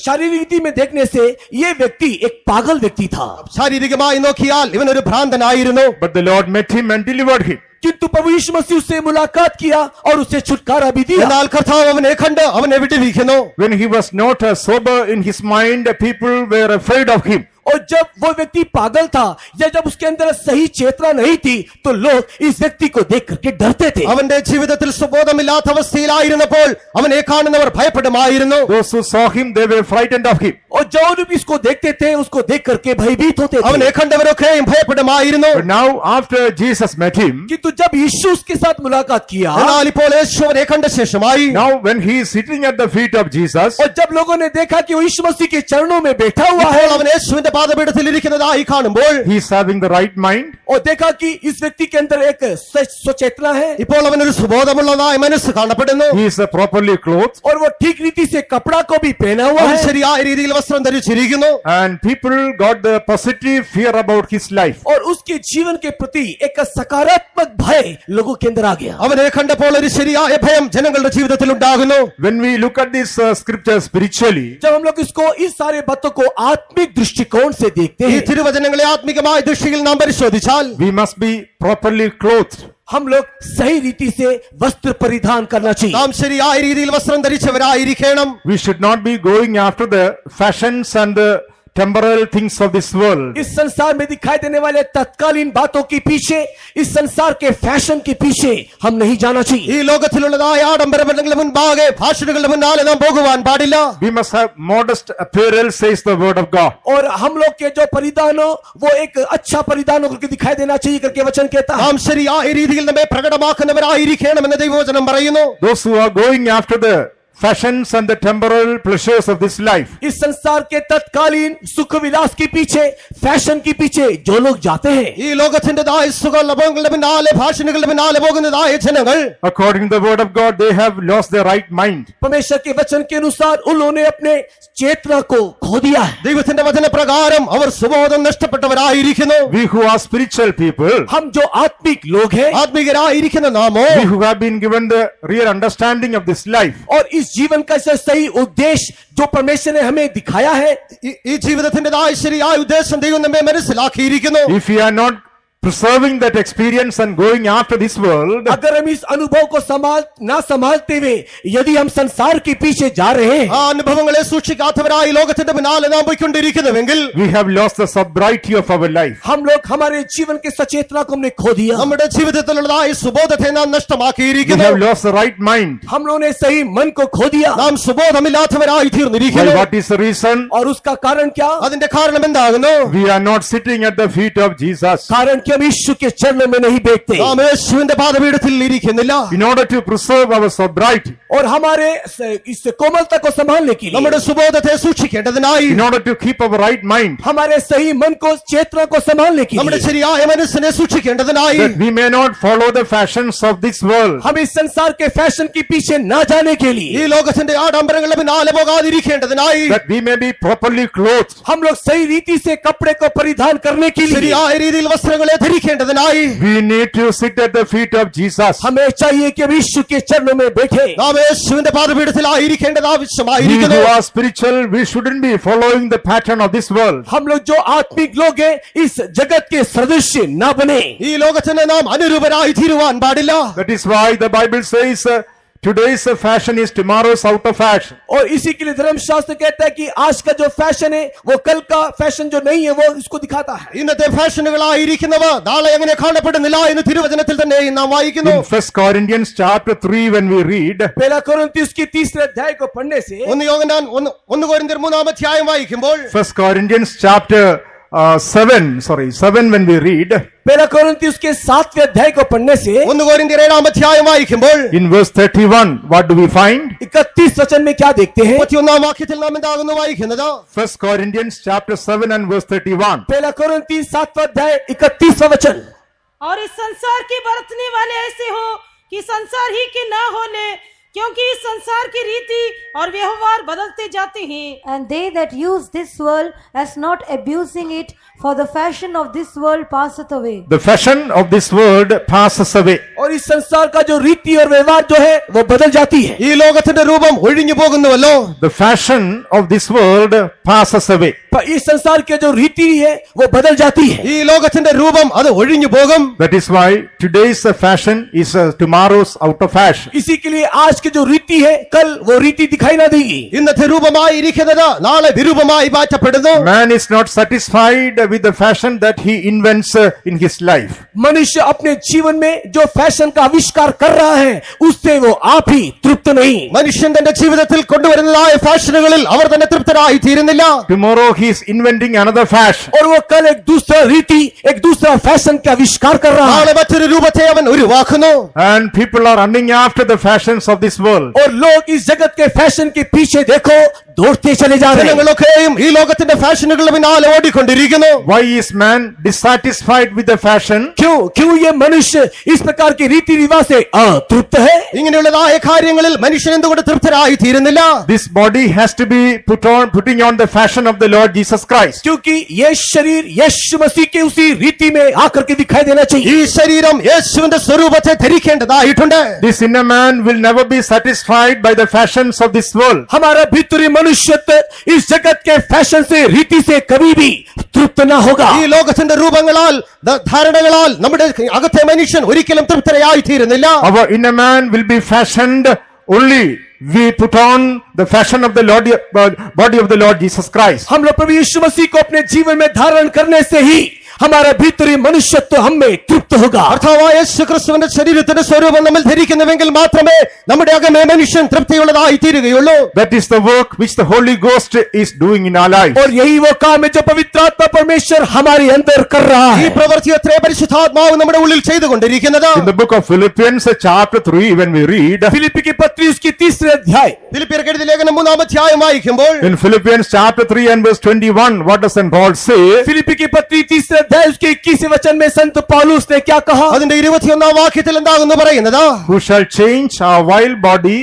शारीरिक रीति में देखने से ये व्यक्ति एक पागल व्यक्ति था। ശാരീരികമായി നോക്കിയാൽ ഇവൻ ഒരു ഭ്രാന്തനായിരുന്നു. But the Lord met him and delivered him. किंतु प्रभु यीशु मसीह उससे मुलाकात किया और उसे छुटकारा भी दिया। എന്നാൽ കർത്താവ് അവനെ കണ്ട് അവനെ വിടുവിക്കുന്നു. When he was not sober in his mind, people were afraid of him. और जब वो व्यक्ति पागल था या जब उसके अंदर सही चेतना नहीं थी तो लोग इस व्यक्ति को देख करके डरते थे। അവന്റെ ജീവിതത്തിൽ സുബോധമില്ലാത്ത അവസ്ഥയിലായിരുന്നപ്പോൾ അവനെ കാണുന്നവർ ഭയപ്പെടുമായിരുന്നു. Those who saw him, they were frightened of him. और जो लोग इसको देखते थे उसको देख करके भयभीत होते थे। അവനെ കണ്ടവരൊക്കെയും ഭയപ്പെടുമായിരുന്നു. But now, after Jesus met him, किंतु जब यीशु उसके साथ मुलाकात किया എന്നാൽ ഇപ്പോൾ യേശു അവനെ കണ്ട ശേഷമായി now when he is sitting at the feet of Jesus, और जब लोगों ने देखा कि वो यीशु मसीह के चरणों में बैठा हुआ ഇപ്പോൾ है അവൻ യേശുവിന്റെ പാദപീഠത്തിൽ ഇരിക്കുന്നതായി കാണുമ്പോൾ he is having the right mind. और देखा कि इस व्यक्ति के अंदर एक स्वचेतना है ഇപ്പോൾ അവനൊരു സുബോധമുള്ളതായ മനസ്സ് കാണപ്പെടുന്നു. He is properly clothed. और वो ठीक रीति से कपड़ा को भी पहना हुआ അവൻ है। ശരിയായ രീതിയിൽ വസ്ത്രം ധരിച്ചിരിക്കുന്നു. And people got the positive fear about his life. और उसके जीवन के प्रति एक सकारात्मक भय लोगों के अंदर आ गया। അവനെ കണ്ടപ്പോൾ ഒരു ശരിയായ ഭയം ജനങ്ങളുടെ ജീവിതത്തിൽ ഉണ്ടാകുന്നു. When we look at this scripture spiritually, जब हम लोग इसको इस सारे बातों को आत्मिक दृष्टिकोण से देखते ഈ हैं തിരുവചനങ്ങളെ ആത്മികമായ ദൃഷ്ടിയിൽ നാം പരിശോധിച്ചാൽ we must be properly clothed. हम लोग सही रीति से वस्त्र परिधान करना चाहिए। നാം ശരിയായ രീതിയിൽ വസ്ത്രം ധരിച്ചവരായിരിക്കണം. We should not be going after the fashions and the temporal things of this world. इस संसार में दिखाई देने वाले तत्कालीन बातों के पीछे, इस संसार के फैशन के पीछे हम नहीं जाना चाहिए। ഈ ലോകത്തിലുള്ളതായ ആഡംബരങ്ങളുടെ മുൻപാകെ ഭാഷണങ്ങളുടെ മുന്നാലെ നാം പോകുവാൻ പാടില്ല. We must have modest apparel, says the word of God. और हम लोग के जो परिधान हो वो एक अच्छा परिधान होकर के दिखाई देना चाहिए करके वचन कहता है। നാം ശരിയായ രീതിയിൽ നമ്മെ പ്രകടമാക്കുന്നവരായിരിക്കണമെന്ന് ദൈവവചനം പറയുന്നു. Those who are going after the fashions and the temporal pleasures of this life, इस संसार के तत्कालीन सुख विलास के पीछे, फैशन के पीछे जो लोग जाते हैं, ഈ ലോകത്തിന്റേതായ സുഖലഭങ്ങളുടെ പിന്നാലെ ഭാഷണങ്ങളുടെ പിന്നാലെ പോകുന്നതായ ജനങ്ങൾ according to the word of God, they have lost their right mind. परमेश्वर के वचन के अनुसार उन्होंने अपने चेतना को खो दिया है। ദൈവത്തിന്റെ വചനപ്രകാരം അവർ സുബോധം നഷ്ടപ്പെട്ടവരായിരിക്കുന്നു. We who are spiritual people, हम जो आत्मिक लोग हैं ആത്മികരായിരിക്കുന്ന നാമോ we who have been given the real understanding of this life, और इस जीवन का सही उद्देश्य जो परमेश्वर ने हमें दिखाया है, ഈ ജീവിതത്തിന്റേതായ ശരിയായ ഉദ്ദേശം ദൈവം നമ്മെ മനസ്സിലാക്കിയിരിക്കുന്നു. if we are not preserving that experience and going after this world, अगर हम इस अनुभव को संभालते हुए यदि हम संसार के पीछे जा रहे हैं, ആ അനുഭവങ്ങളെ സൂക്ഷിക്കാത്തവരായി ലോകത്തിന്റെ പിന്നാലെ നാം പോയിക്കൊണ്ടിരിക്കുന്നുവെങ്കിൽ we have lost the sobriety of our life. हम लोग हमारे जीवन के सचेतना को हमने खो दिया। നമ്മുടെ ജീവിതത്തിലുള്ളതായ സുബോധത്തെ നാം We have നഷ്ടമാക്കിയിരിക്കുന്നു. lost the right mind. हम लोगों ने सही मन को खो दिया। നാം സുബോധമില്ലാത്തവരായി Why? തീർന്നിരിക്കുന്നു. What is the reason? और उसका कारण क्या? അതിന്റെ കാരണം എന്താകുന്നു? We are not sitting at the feet of Jesus. कारण कि हम यीशु के चरणों में नहीं बैठते നാം യേശുവിന്റെ പാദപീഠത്തിൽ ഇരിക്കുന്നില്ല. in order to preserve our sobriety, और हमारे इस कोमलता को संभालने के लिए, നമ്മുടെ സുബോധത്തെ സൂക്ഷിക്കേണ്ടതിനായി, in order to keep our right mind, हमारे सही मन को, चेतना को संभालने के നമ്മുടെ लिए, ശരിയായ മനസ്സിനെ സൂക്ഷിക്കേണ്ടതിനായി, that we may not follow the fashions of this world, हम इस संसार के फैशन के पीछे ना जाने के ഈ लिए, ലോകത്തിന്റെ ആഡംബരങ്ങളുടെ പിന്നാലെ പോകാതിരിക്കേണ്ടതിനായി, that we may be properly clothed, हम लोग सही रीति से कपड़े को परिधान करने के लिए, ശരിയായ രീതിയിൽ വസ്ത്രങ്ങളെ ധരിക്കേണ്ടതിനായി, we need to sit at the feet of Jesus. हमें चाहिए कि हम यीशु के चरणों में बैठे. നാം യേശുവിന്റെ പാദപീഠത്തിലായിരിക്കേണ്ടത് We ആവശ്യമായിരിക്കുന്നു. who are spiritual, we shouldn't be following the pattern of this world. हम लोग जो आत्मिक लोग हैं इस जगत के सदृश्य ना बने. ഈ ലോകത്തിന് നാം അനുരൂപരായി തീരുവാൻ പാടില്ല. That is why the Bible says, today's fashion is tomorrow's out of fashion. और इसी के लिए धर्मशास्त्र कहता है कि आज का जो फैशन है वो कल का फैशन जो नहीं है वो इसको दिखाता है. ഇന്നത്തെ ഫാഷനുകളായിരിക്കുന്നവ നാളെ എങ്ങനെ കാണപ്പെടുന്നില്ല എന്ന് തിരുവചനത്തിൽ തന്നെ നാം വായിക്കുന്നു. In 1 Corinthians chapter 3, when we read, पहला कोरिन्थियों के 3 अध्याय को पढ़ने से, 1 കൊരിന്ത്യർ 3 അധ്യായം വായിക്കുമ്പോൾ, 1 Corinthians chapter 7, when we read, पहला कोरिन्थियों के 7वें अध्याय को पढ़ने से, 1 കൊരിന്ത്യർ 7 അധ്യായം വായിക്കുമ്പോൾ, in verse 31, what do we find? 31 वचन में क्या देखते हैं? 31 വാക്യത്തിൽ നാം എന്താകുന്നു വായിക്കുന്നത്? 1 Corinthians chapter 7 and verse 31. पहला कोरिन्थी 7वां अध्याय 31वां वचन. और इस संसार के बरतने वाले ऐसे हो कि संसार ही के ना हो ले, क्योंकि इस संसार की रीति और व्यवहार बदलते जाते हैं. And they that use this world as not abusing it, for the fashion of this world passeth away. The fashion of this world passes away. और इस संसार का जो रीति और व्यवहार जो है वो बदल जाती है. ഈ ലോകത്തിന്റെ രൂപം ഒഴിഞ്ഞു പോകുന്നുവല്ലോ. The fashion of this world passes away. पर इस संसार के जो रीति है वो बदल जाती है. ഈ ലോകത്തിന്റെ രൂപം അത് ഒഴിഞ്ഞു പോകും. That is why today's fashion is tomorrow's out of fashion. इसी के लिए आज की जो रीति है कल वो रीति दिखाई ना देगी. ഇന്നത്തെ രൂപമായി ഇരിക്കുന്നത് നാളെ വിരൂപമായി മാറ്റപ്പെടുന്നു. Man is not satisfied with the fashion that he invents in his life. मनुष्य अपने जीवन में जो फैशन का आविष्कार कर रहा है उससे वो आप ही तृप्त नहीं. മനുഷ്യൻ തന്റെ ജീവിതത്തിൽ കൊണ്ടുവരുന്നതായ ഫാഷനുകളിൽ അവർ തന്നെ തൃപ്തരായി തീരുന്നില്ല. Tomorrow he is inventing another fashion. और वो कल एक दूसरा रीति एक दूसरा फैशन का आविष्कार कर रहा നാളെ है. മറ്റൊരു രൂപത്തെ അവൻ ഉരുവാക്കുന്നു. And people are running after the fashions of this world. और लोग इस जगत के फैशन के पीछे देखो दौड़ते चले जा रहे हैं. ജനങ്ങളൊക്കെയും ഈ ലോകത്തിന്റെ ഫാഷനുകളുടെ പിന്നാലെ ഓടിക്കൊണ്ടിരിക്കുന്നു. Why is man dissatisfied with the fashion? क्यों ये मनुष्य इस प्रकार के रीति रिवाज से अतृप्त है? ഇങ്ങനെയുള്ളതായ കാര്യങ്ങളിൽ മനുഷ്യൻ എന്തുകൊണ്ട് തൃപ്തരായി തീരുന്നില്ല? This body has to be putting on the fashion of the Lord Jesus Christ. क्योंकि ये शरीर यीशु मसीह के उसी रीति में आकर के दिखाई देना ഈ चाहिए. ശരീരം യേശുവിന്റെ സ്വരൂപത്തെ ധരിക്കേണ്ടതായിട്ടുണ്ട്. This inner man will never be satisfied by the fashions of this world. हमारा भीतरी मनुष्यत्व इस जगत के फैशन से रीति से कभी भी तृप्त ना होगा. ഈ ലോകത്തിന്റെ രൂപങ്ങളാൽ ധാരണകളാൽ നമ്മുടെ അകത്തെ മനുഷ്യൻ ഒരിക്കലും തൃപ്തരായി തീരുന്നില്ല. Our inner man will be fashioned only we put on the fashion of the body of the Lord Jesus Christ. हम लोग प्रभु यीशु मसीह को अपने जीवन में धारण करने से ही हमारा भीतरी मनुष्यत्व हमें तृप्त होगा. അർത്ഥമായ യേശുക്രിസ്തുവിന്റെ ശരീരത്തിന്റെ സ്വരൂപം നമ്മൾ ധരിക്കുന്നുവെങ്കിൽ മാത്രമേ നമ്മുടെ അകമേ മനുഷ്യൻ തൃപ്തിയുള്ളതായി തീരുകയുള്ളൂ. That is the work which the Holy Ghost is doing in our life. और यही वो काम है जो पवित्र आत्मा परमेश्वर हमारे अंदर कर रहा ഈ है. പ്രവൃത്തി എത്ര പരിശുദ്ധാത്മാവ് നമ്മുടെ ഉള്ളിൽ ചെയ്തുകൊണ്ടിരിക്കുന്നത്. In the book of Philippians chapter 3, when we read, फिलिप्पी की पत्री उसकी 3 अध्याय, ഫിലിപ്പിയർക്ക് എഴുതിയ ലേഖനം 3 അധ്യായം വായിക്കുമ്പോൾ, in Philippians chapter 3 and verse 21, what does St. Paul say? फिलिप्पी की पत्री 3 अध्याय उसके 21वें वचन में संत पौलुस ने क्या कहा? അതിന്റെ 21 വാക്യത്തിൽ എന്താകുന്നു പറയുന്നത്? Who shall change our vile body,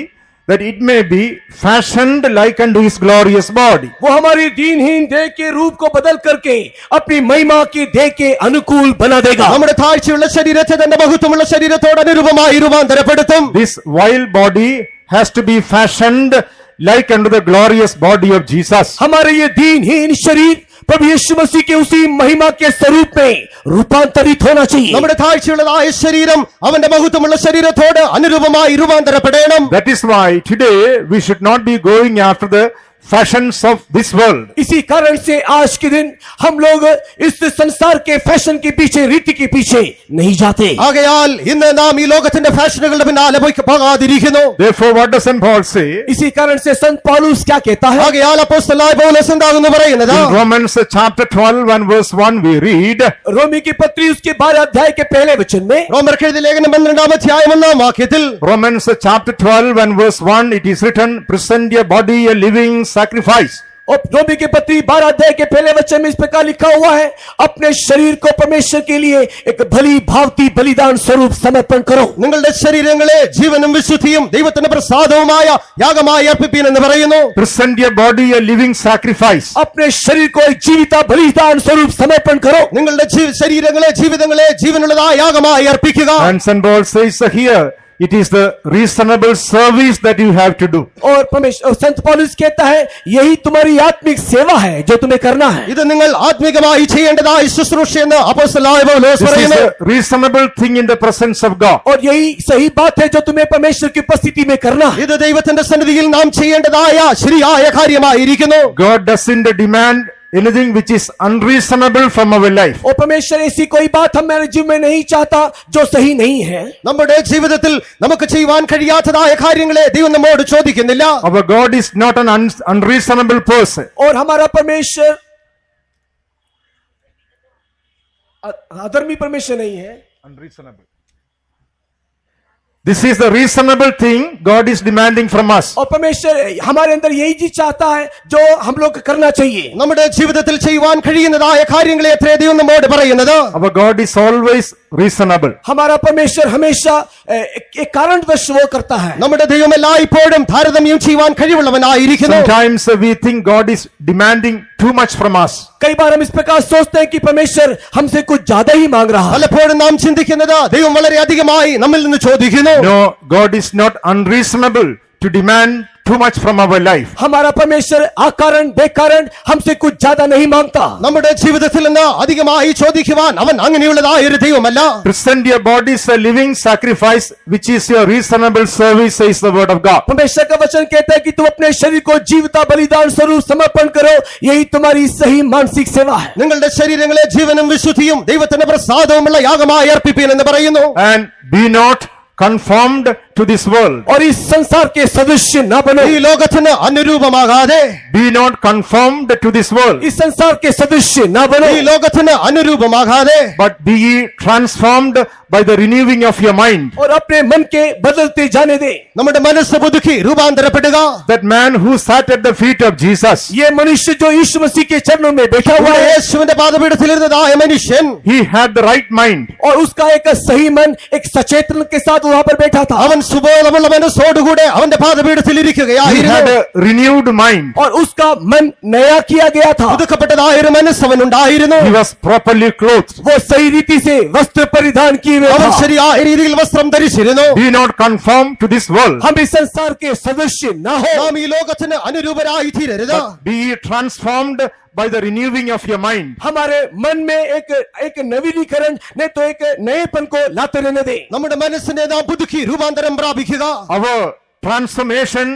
that it may be fashioned like unto his glorious body. वो हमारी दीनहीन देह के रूप को बदल करके अपनी महिमा की देह के अनुकूल बना देगा. നമ്മുടെ താഴ്ചയുള്ള ശരീരത്തെ തന്റെ മഹത്വമുള്ള ശരീരത്തോട് അനുരൂപമായി രൂപാന്തരപ്പെടുത്തും. This vile body has to be fashioned like unto the glorious body of Jesus. हमारे ये दीनहीन शरीर प्रभु यीशु मसीह के उसी महिमा के स्वरूप में रूपांतरित होना चाहिए. നമ്മുടെ താഴ്ചയുള്ളതായ ശരീരം അവന്റെ മഹത്വമുള്ള ശരീരത്തോട് അനുരൂപമായി രൂപാന്തരപ്പെടണം. That is why today we should not be going after the fashions of this world. इसी कारण से आज के दिन हम लोग इस संसार के फैशन के पीछे, रीति के पीछे नहीं जाते। ആകയാൽ ഇന്ന് നാം ഈ ലോകത്തിന്റെ ഫാഷനുകളുടെ പിന്നാലെ പോകാതിരിക്കുന്നു. Therefore, what does St. Paul say? इसी कारण से संत पौलुस क्या कहता है? ആകയാൽ അപ്പോസ്തലനായ പൗലോസ് എന്താകുന്നു പറയുന്നത്? In Romans chapter 12 and verse 1 we read, रोमी की पत्री उसके 12 अध्याय के पहले वचन में, റോമർക്ക് എഴുതിയ ലേഖനം 12-ാം അധ്യായം 1-ാം വാക്യത്തിൽ, Romans chapter 12 and verse 1, it is written, present your body a living sacrifice. और रोमी की पत्री 12 अध्याय के पहले वचन में इस प्रकार लिखा हुआ है, अपने शरीर को परमेश्वर के लिए एक भली भावती बलिदान स्वरूप समर्पण करो। നിങ്ങളുടെ ശരീരങ്ങളെ ജീവനും വിശുദ്ധിയും ദൈവത്തിന്റെ പ്രസാദവുമായ യാഗമായി അർപ്പിപ്പീൻ എന്ന് പറയുന്നു. Present your body a living sacrifice. अपने शरीर को एक जीविता बलिदान स्वरूप समर्पण करो। നിങ്ങളുടെ ശരീരങ്ങളെ ജീവിതങ്ങളെ ജീവനുള്ളതായ യാഗമായി അർപ്പിക്കുക. And St. Paul says here, it is the reasonable service that you have to do. और परमेश्वर संत पौलुस कहता है, यही तुम्हारी आत्मिक सेवा है जो तुम्हें करना है। ഇത് നിങ്ങൾ ആത്മികമായി ചെയ്യേണ്ടതായ ശുശ്രൂഷയെന്ന് അപ്പോസ്തലനായ പൗലോസ് This is പറയുന്നു. a reasonable thing in the presence of God. और यही सही बात है जो तुम्हें परमेश्वर की उपस्थिति में करना है। ഇത് ദൈവത്തിന്റെ സന്നിധിയിൽ നാം ചെയ്യേണ്ടതായ ശരിയായ കാര്യമായിരിക്കുന്നു. God doesn't demand anything which is unreasonable from our life. और परमेश्वर ऐसी कोई बात हमारे जीवन में नहीं चाहता जो सही नहीं है। നമ്മുടെ ജീവിതത്തിൽ നമുക്ക് ചെയ്യുവാൻ കഴിയാത്തതായ കാര്യങ്ങളെ ദൈവം നമ്മോട് ചോദിക്കുന്നില്ല. Our God is not an unreasonable person. और हमारा परमेश्वर अधर्मी परमेश्वर नहीं है। Unreasonable. This is the reasonable thing God is demanding from us. और परमेश्वर हमारे अंदर यही चीज चाहता है जो हम लोग करना चाहिए। നമ്മുടെ ജീവിതത്തിൽ ചെയ്യുവാൻ കഴിയുന്നതായ കാര്യങ്ങളെ എത്രേ ദൈവം നമ്മോട് പറയുന്നത്. Our God is always reasonable. हमारा परमेश्वर हमेशा एक कारणवश वो करता है। നമ്മുടെ ദൈവം എല്ലായ്പ്പോഴും താരതമ്യം ചെയ്യുവാൻ കഴിവുള്ളവനായിരിക്കുന്നു. Sometimes we think God is demanding too much from us. कई बार हम इस प्रकार सोचते हैं कि परमेश्वर हमसे कुछ ज्यादा ही मांग रहा है। പലപ്പോഴും നാം ചിന്തിക്കുന്നത് ദൈവം വളരെ അധികമായി നമ്മിൽ നിന്ന് ചോദിക്കുന്നു. No, God is not unreasonable to demand too much from our life. हमारा परमेश्वर अकारण बेकारण हमसे कुछ ज्यादा नहीं मांगता। നമ്മുടെ ജീവിതത്തിൽ നിന്ന് അധികമായി ചോദിക്കുവാൻ അവൻ അങ്ങനെയുള്ളതായ ഒരു ദൈവമല്ല. Present your bodies a living sacrifice, which is your reasonable service, says the word of God. परमेश्वर का वचन कहता है कि तुम अपने शरीर को जीविता बलिदान स्वरूप समर्पण करो, यही तुम्हारी सही मानसिक सेवा है। നിങ്ങളുടെ ശരീരങ്ങളെ ജീവനും വിശുദ്ധിയും ദൈവത്തിന്റെ പ്രസാദവുമുള്ള യാഗമായി അർപ്പിപ്പീൻ എന്ന് പറയുന്നു. And be not conformed to this world. और इस संसार के सदस्य न बनो। ഈ ലോകത്തിന് അനുരൂപമാകാതെ, Be not conformed to this world, इस संसार के सदस्य न बनो, ഈ ലോകത്തിന് അനുരൂപമാകാതെ, but be ye transformed by the renewing of your mind. और अपने मन के बदलते जाने दे। നമ്മുടെ മനസ്സ് പുതുക്കി രൂപാന്തരപ്പെടുക. That man who sat at the feet of Jesus, ये मनुष्य जो यीशु मसीह के चरणों में बैठा हुआ ഇവിടെ है, യേശുവിന്റെ പാദപീഠത്തിലിരുന്നതായ മനുഷ്യൻ, he had the right mind. और उसका एक सही मन एक सचेतन के साथ वहां पर बैठा था। അവൻ സുബോധമുള്ള മനസ്സോടുകൂടെ അവന്റെ പാദപീഠത്തിൽ He had ഇരിക്കുകയായിരുന്നു. a renewed mind. और उसका मन नया किया गया था। പുതുക്കപ്പെട്ടതായ ഒരു മനസ്സ് അവൻ ഉണ്ടായിരുന്നു. He was properly clothed. वो सही रीति से वस्त्र परिधान किए हुए അവൻ था। ശരിയായ രീതിയിൽ വസ്ത്രം ധരിച്ചിരുന്നു. Be not conformed to this world, हम इस संसार के सदस्य न हो, നാം ഈ ലോകത്തിന് അനുരൂപരായി തീരരുത്. but be ye transformed by the renewing of your mind. हमारे मन में एक नवीनीकरण नहीं तो एक नएपन को लाते रहने दे। നമ്മുടെ മനസ്സിനെ നാം പുതുക്കി രൂപാന്തരം പ്രാപിക്കുക. Our transformation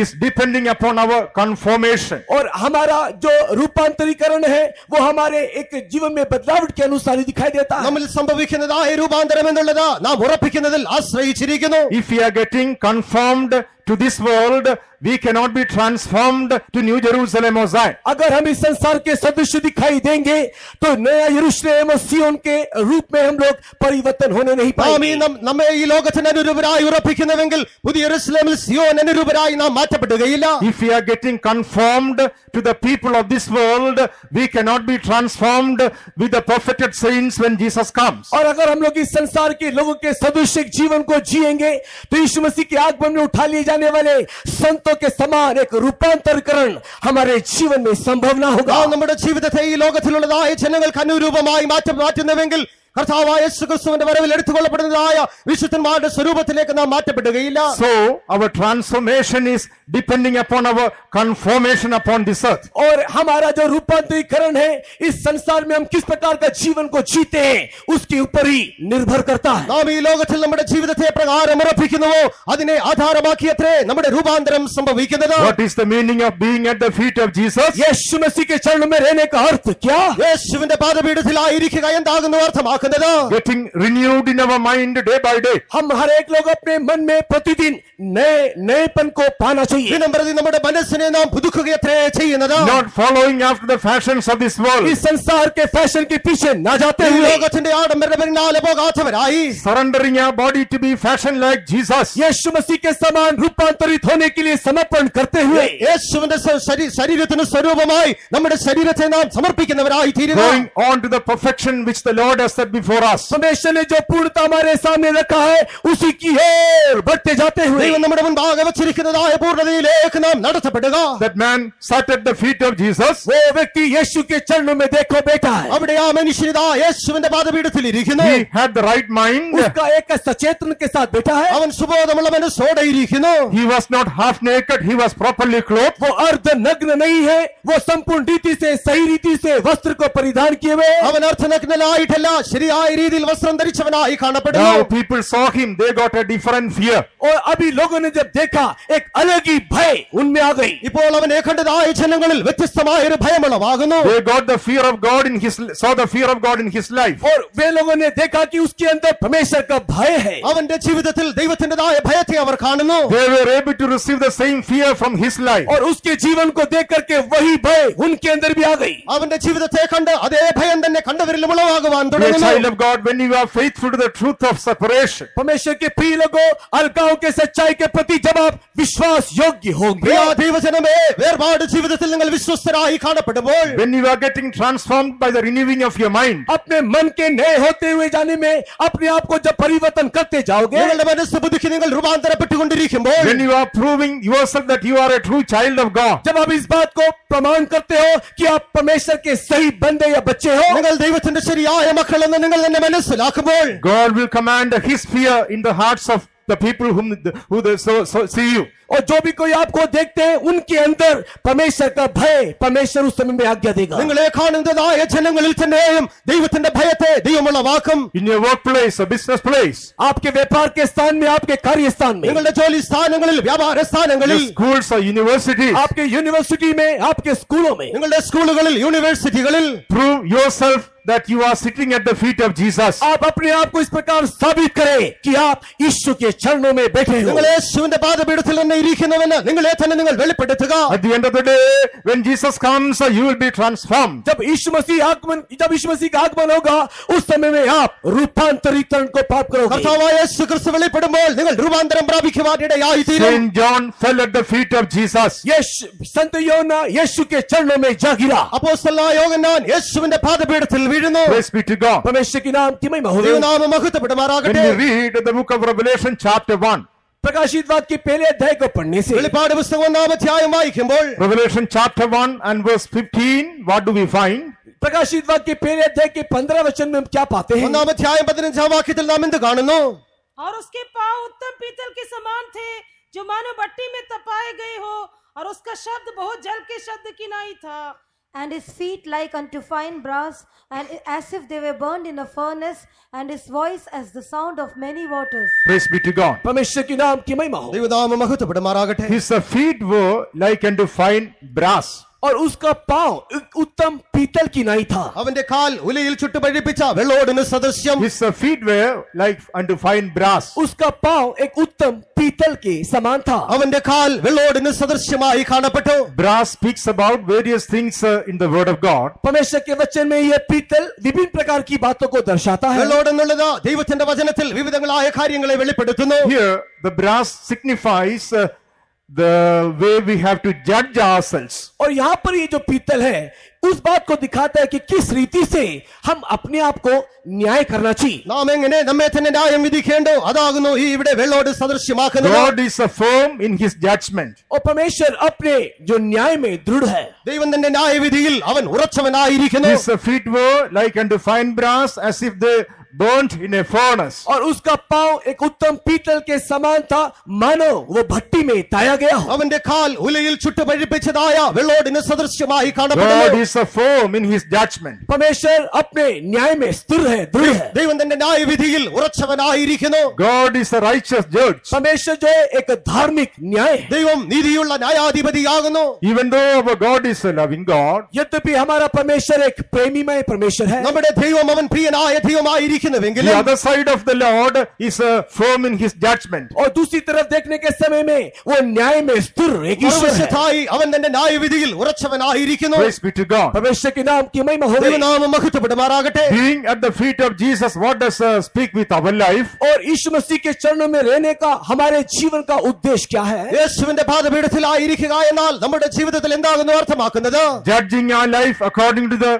is depending upon our conformation. और हमारा जो रूपांतरीकरण है वो हमारे एक जीवन में बदलावट के अनुसार ही दिखाई देता है। നമ്മിൽ സംഭവിക്കുന്നതായ രൂപാന്തരം എന്നുള്ളത് നാം ഉറപ്പിക്കുന്നതിൽ ആശ്രയിച്ചിരിക്കുന്നു. If we are getting conformed to this world, we cannot be transformed to New Jerusalem or Zion. अगर हम इस संसार के सदस्य दिखाई देंगे तो नया यरूशलेम और सियोन के रूप में हम लोग परिवर्तन होने नहीं നാം ഈ पाएंगे। നമ്മെ ഈ ലോകത്തിന് അനുരൂപരായി ഉറപ്പിക്കുന്നുവെങ്കിൽ പുതിയ യെരൂശലേമിൽ സിയോൻ അനുരൂപരായി നാം മാറ്റപ്പെടുകയില്ല. If we are getting conformed to the people of this world, we cannot be transformed with the perfected saints when Jesus comes. और अगर हम लोग इस संसार के लोगों के सदस्य जीवन को जिएंगे तो यीशु मसीह के आगमन में उठा लिए जाने वाले संतों के समान एक रूपांतरीकरण हमारे जीवन में संभव ना होगा। നാം നമ്മുടെ ജീവിതത്തെ ഈ ലോകത്തിലുള്ളതായ ജനങ്ങൾക്ക് അനുരൂപമായി മാറ്റുന്നുവെങ്കിൽ കർത്താവായ യേശുക്രിസ്തുവിന്റെ വരവിൽ എടുത്തുകൊള്ളപ്പെടുന്നതായ വിശുദ്ധന്മാരുടെ സ്വരൂപത്തിലേക്ക് നാം മാറ്റപ്പെടുകയില്ല. So our transformation is depending upon our conformation upon this earth. और हमारा जो रूपांतरीकरण है इस संसार में हम किस प्रकार का जीवन को जीते हैं उसके ऊपर ही निर्भर करता है. നാം ഈ ലോകത്തിൽ നമ്മുടെ ജീവിതത്തെ പ്രകാരം ഉറപ്പിക്കുന്നുവോ അതിനെ ആധാരമാക്കിയത്രേ നമ്മുടെ രൂപാന്തരം സംഭവിക്കുന്നത്. What is the meaning of being at the feet of Jesus? यीशु मसीह के चरणों में रहने का अर्थ क्या? യേശുവിന്റെ പാദപീഠത്തിലായിരിക്കുക എന്താകുന്നു അർത്ഥമാക്കുന്നത്? Getting renewed in our mind day by day. हम हर एक लोग अपने मन में प्रतिदिन नएपन को पाना चाहिए. ദിനം പ്രതി നമ്മുടെ മനസ്സിനെ നാം പുതുക്കുകയത്രേ ചെയ്യുന്നത്. Not following after the fashions of this world. इस संसार के फैशन के पीछे ना जाते ഈ हुए ലോകത്തിന്റെ ആഡംബര പിന്നാലെ പോകാത്തവരായി Surrendering our body to be fashioned like Jesus. यीशु मसीह के समान रूपांतरित होने के लिए समर्पण करते हुए യേശുവിന്റെ ശരീരത്തിന് സ്വരൂപമായി നമ്മുടെ ശരീരത്തെ നാം സമർപ്പിക്കുന്നവരായി തീരുക. Going on to the perfection which the Lord has set before us. परमेश्वर ने जो पूर्णता हमारे सामने रखा है उसी की ओर बढ़ते जाते हुए ദൈവം നമ്മുടെ മുൻപാകെ വച്ചിരിക്കുന്നതായ പൂർണ്ണതയിലേക്ക് നാം നടത്തപ്പെടുക. That man sat at the feet of Jesus. वो व्यक्ति यीशु के चरणों में देखो बैठा है. അവിടെ ആ മനുഷ്യനിതാ യേശുവിന്റെ പാദപീഠത്തിൽ ഇരിക്കുന്നു. He had the right mind. उसका एक सचेतन के साथ बैठा है. അവൻ സുബോധമുള്ള മനസ്സോടെ ഇരിക്കുന്നു. He was not half naked. He was properly clothed. वो अर्ध नग्न नहीं है. वो संपूर्ण रीति से सही रीति से वस्त्र को परिधान किए हुए. അവൻ അർത്ഥനഗ്നനായിട്ടല്ല ശരിയായ രീതിയിൽ വസ്ത്രം ധരിച്ചവനായി കാണപ്പെടുന്നു. Now people saw him. They got a different fear. और अभी लोगों ने जब देखा एक अलग ही भय उनमें आ गई. ഇപ്പോൾ അവനെ കണ്ടതായ ജനങ്ങളിൽ വ്യത്യസ്തമായ ഒരു ഭയമുളവാകുന്നു. They got the fear of God in his, saw the fear of God in his life. और वे लोगों ने देखा कि उसके अंदर परमेश्वर का भय है. അവന്റെ ജീവിതത്തിൽ ദൈവത്തിന്റേതായ ഭയത്തെ അവർ കാണുന്നു. They were able to receive the same fear from his life. और उसके जीवन को देख करके वही भय उनके अंदर भी आ गई. അവന്റെ ജീവിതത്തെ കണ്ട് അതേ ഭയം തന്നെ കണ്ടവരിലും ഉളവാകുവാൻ Dear തുടങ്ങുന്നു. child of God, when you are faithful to the truth of separation, परमेश्वर के प्रिय लोगों, अलगाव के सच्चाई के प्रति जब आप विश्वास योग्य होंगे, പ്രിയ ദൈവജനമേ, വേർപാട് ജീവിതത്തിൽ നിങ്ങൾ വിശ്വസ്തരായി കാണപ്പെടുമ്പോൾ, when you are getting transformed by the renewing of your mind, अपने मन के नए होते हुए जाने में अपने आप को जब परिवर्तन करते जाओगे, നിങ്ങളുടെ മനസ്സ് പുതുക്കി നിങ്ങൾ രൂപാന്തരപ്പെട്ടുകൊണ്ടിരിക്കുമ്പോൾ, when you are proving yourself that you are a true child of God, जब आप इस बात को प्रमाण करते हो कि आप परमेश्वर के सही बंदे या बच्चे हो, നിങ്ങൾ ദൈവത്തിന്റെ ശരിയായ മക്കളെന്ന് നിങ്ങൾ തന്നെ മനസ്സിലാക്കുമ്പോൾ, God will command his fear in the hearts of the people who they so see you. और जो भी कोई आपको देखते हैं उनके अंदर परमेश्वर का भय परमेश्वर उस समय में आज्ञा देगा. നിങ്ങളെ കാണുന്നതായ ജനങ്ങളിൽ തന്നെയും ദൈവത്തിന്റെ ഭയത്തെ ദൈവമുളവാക്കും. In your workplace or business place, आपके व्यापार के स्थान में, आपके कार्य स्थान में, നിങ്ങളുടെ ജോലി സ്ഥാനങ്ങളിൽ, വ്യാപാര your സ്ഥാനങ്ങളിൽ, schools or universities, आपके यूनिवर्सिटी में, आपके स्कूलों में, നിങ്ങളുടെ സ്കൂളുകളിൽ, യൂണിവേഴ്സിറ്റികളിൽ prove yourself that you are sitting at the feet of Jesus. आप अपने आप को इस प्रकार साबित करें कि आप यीशु के चरणों में बैठे हो. നിങ്ങൾ യേശുവിന്റെ പാദപീഠത്തിൽ തന്നെ ഇരിക്കുന്നുവെന്ന് നിങ്ങളെ തന്നെ നിങ്ങൾ വെളിപ്പെടുത്തുക. At the end of the day, when Jesus comes, you will be transformed. जब यीशु मसीह का आगमन होगा उस समय में आप रूपांतरीकरण को प्राप्त करोगे. കർത്താവായ യേശു ക്രിസ്തു വെളിപ്പെടുമ്പോൾ നിങ്ങൾ രൂപാന്തരം പ്രാപിക്കുവാൻ ഇടയായി തീരും. Saint John fell at the feet of Jesus. संत योना यीशु के चरणों में जा गिरा. അപ്പോസ്തലനായ യോഹന്നാൻ യേശുവിന്റെ പാദപീഠത്തിൽ വീഴുന്നു. Praise be to God. परमेश्वर के नाम की महिमा हो. ദൈവനാമം When മഹത്വപ്പെടുമാറാകട്ടെ. we read the book of Revelation chapter 1, प्रकाशित वाक्य के पहले अध्याय को पढ़ने से വെളിപ്പാട് പുസ്തകം 1-ാം അധ്യായം വായിക്കുമ്പോൾ Revelation chapter 1 and verse 15, what do we find? प्रकाशित वाक्य के पहले अध्याय के 15 वचन में हम क्या पाते हैं? 1-ാം അധ്യായം 15-ാം വാക്യത്തിൽ നാം എന്ത് കാണുന്നു? और उसके पांव उत्तम पीतल के समान थे जो मानो भट्टी में तपाए गए हो, और उसका शब्द बहुत जल के शब्द की नाई था. And his feet like unto fine brass, and as if they were burned in a furnace, and his voice as the sound of many waters. Praise be to God. परमेश्वर के नाम की महिमा हो. ദൈവനാമം മഹത്വപ്പെടുമാറാകട്ടെ. His feet were like unto fine brass. और उसका पांव उत्तम पीतल की नाई था. അവന്റെ കാൽ ഉലയിൽ ചുട്ടുപഴിപ്പിച്ച വെള്ളോടിന് സദൃശ്യം. His feet were like unto fine brass. उसका पांव एक उत्तम पीतल के समान था. അവന്റെ കാൽ വെള്ളോടിന് സദൃശ്യമായി കാണപ്പെട്ടു. Brass speaks about various things in the word of God. परमेश्वर के वचन में यह पीतल विभिन्न प्रकार की बातों को दर्शाता है. വെള്ളോടെന്നുള്ളത് ദൈവത്തിന്റെ വചനത്തിൽ വിവിധങ്ങളായ കാര്യങ്ങളെ വെളിപ്പെടുത്തുന്നു. Here, the brass signifies the way we have to judge ourselves. और यहाँ पर ये जो पीतल है उस बात को दिखाता है कि किस रीति से हम अपने आप को न्याय करना चाहिए. നാം എങ്ങനെ നമ്മെ തന്നെ ന്യായം വിധിക്കേണ്ടോ അതാകുന്നു ഈ ഇവിടെ വെള്ളോട് സദൃശ്യമാക്കുന്നത്. God is firm in his judgment. और परमेश्वर अपने जो न्याय में दृढ़ है. ദൈവം തന്റെ ന്യായവിധിയിൽ അവൻ ഉറച്ചവനായിരിക്കുന്നു. His feet were like unto fine brass, as if they burnt in a furnace. और उसका पांव एक उत्तम पीतल के समान था, मानो वो भट्टी में ताया गया हो। അവന്റെ കാൽ ഉലയിൽ ചുട്ടുപഴിപ്പിച്ചതായ വെള്ളോടിന് സദൃശ്യമായി God കാണപ്പെടുന്നു. is firm in his judgment. परमेश्वर अपने न्याय में स्थिर है, दृढ़ है। ദൈവം തന്റെ ന്യായവിധിയിൽ ഉറച്ചവനായിരിക്കുന്നു. God is a righteous judge. परमेश्वर जो है एक धार्मिक न्याय है। ദൈവം നീതിയുള്ള ന്യായാധിപതിയാകുന്നു. Even though our God is a loving God, यद्यपि हमारा परमेश्वर एक प्रेमीमय परमेश्वर है, നമ്മുടെ ദൈവം അവൻ പ്രിയനായ the ദൈവമായിരിക്കുന്നുവെങ്കിലും other side of the Lord is firm in his judgment. और दूसरी तरफ देखने के समय में वो न्याय में स्थिर एक ईश्वर है। മറുവശത്തായി അവൻ തന്റെ ന്യായവിധിയിൽ ഉറച്ചവനായിരിക്കുന്നു. Praise be to God. परमेश्वर के नाम की महिमा हो। ദൈവനാമം മഹത്വപ്പെടുമാറാകട്ടെ. Being at the feet of Jesus, what does speak with our life? और यीशु मसीह के चरणों में रहने का हमारे जीवन का उद्देश्य क्या है? യേശുവിന്റെ പാദപീഠത്തിലായിരിക്കുക എന്നാൽ നമ്മുടെ ജീവിതത്തിൽ എന്താകുന്നു അർത്ഥമാക്കുന്നത്? Judging our life according to the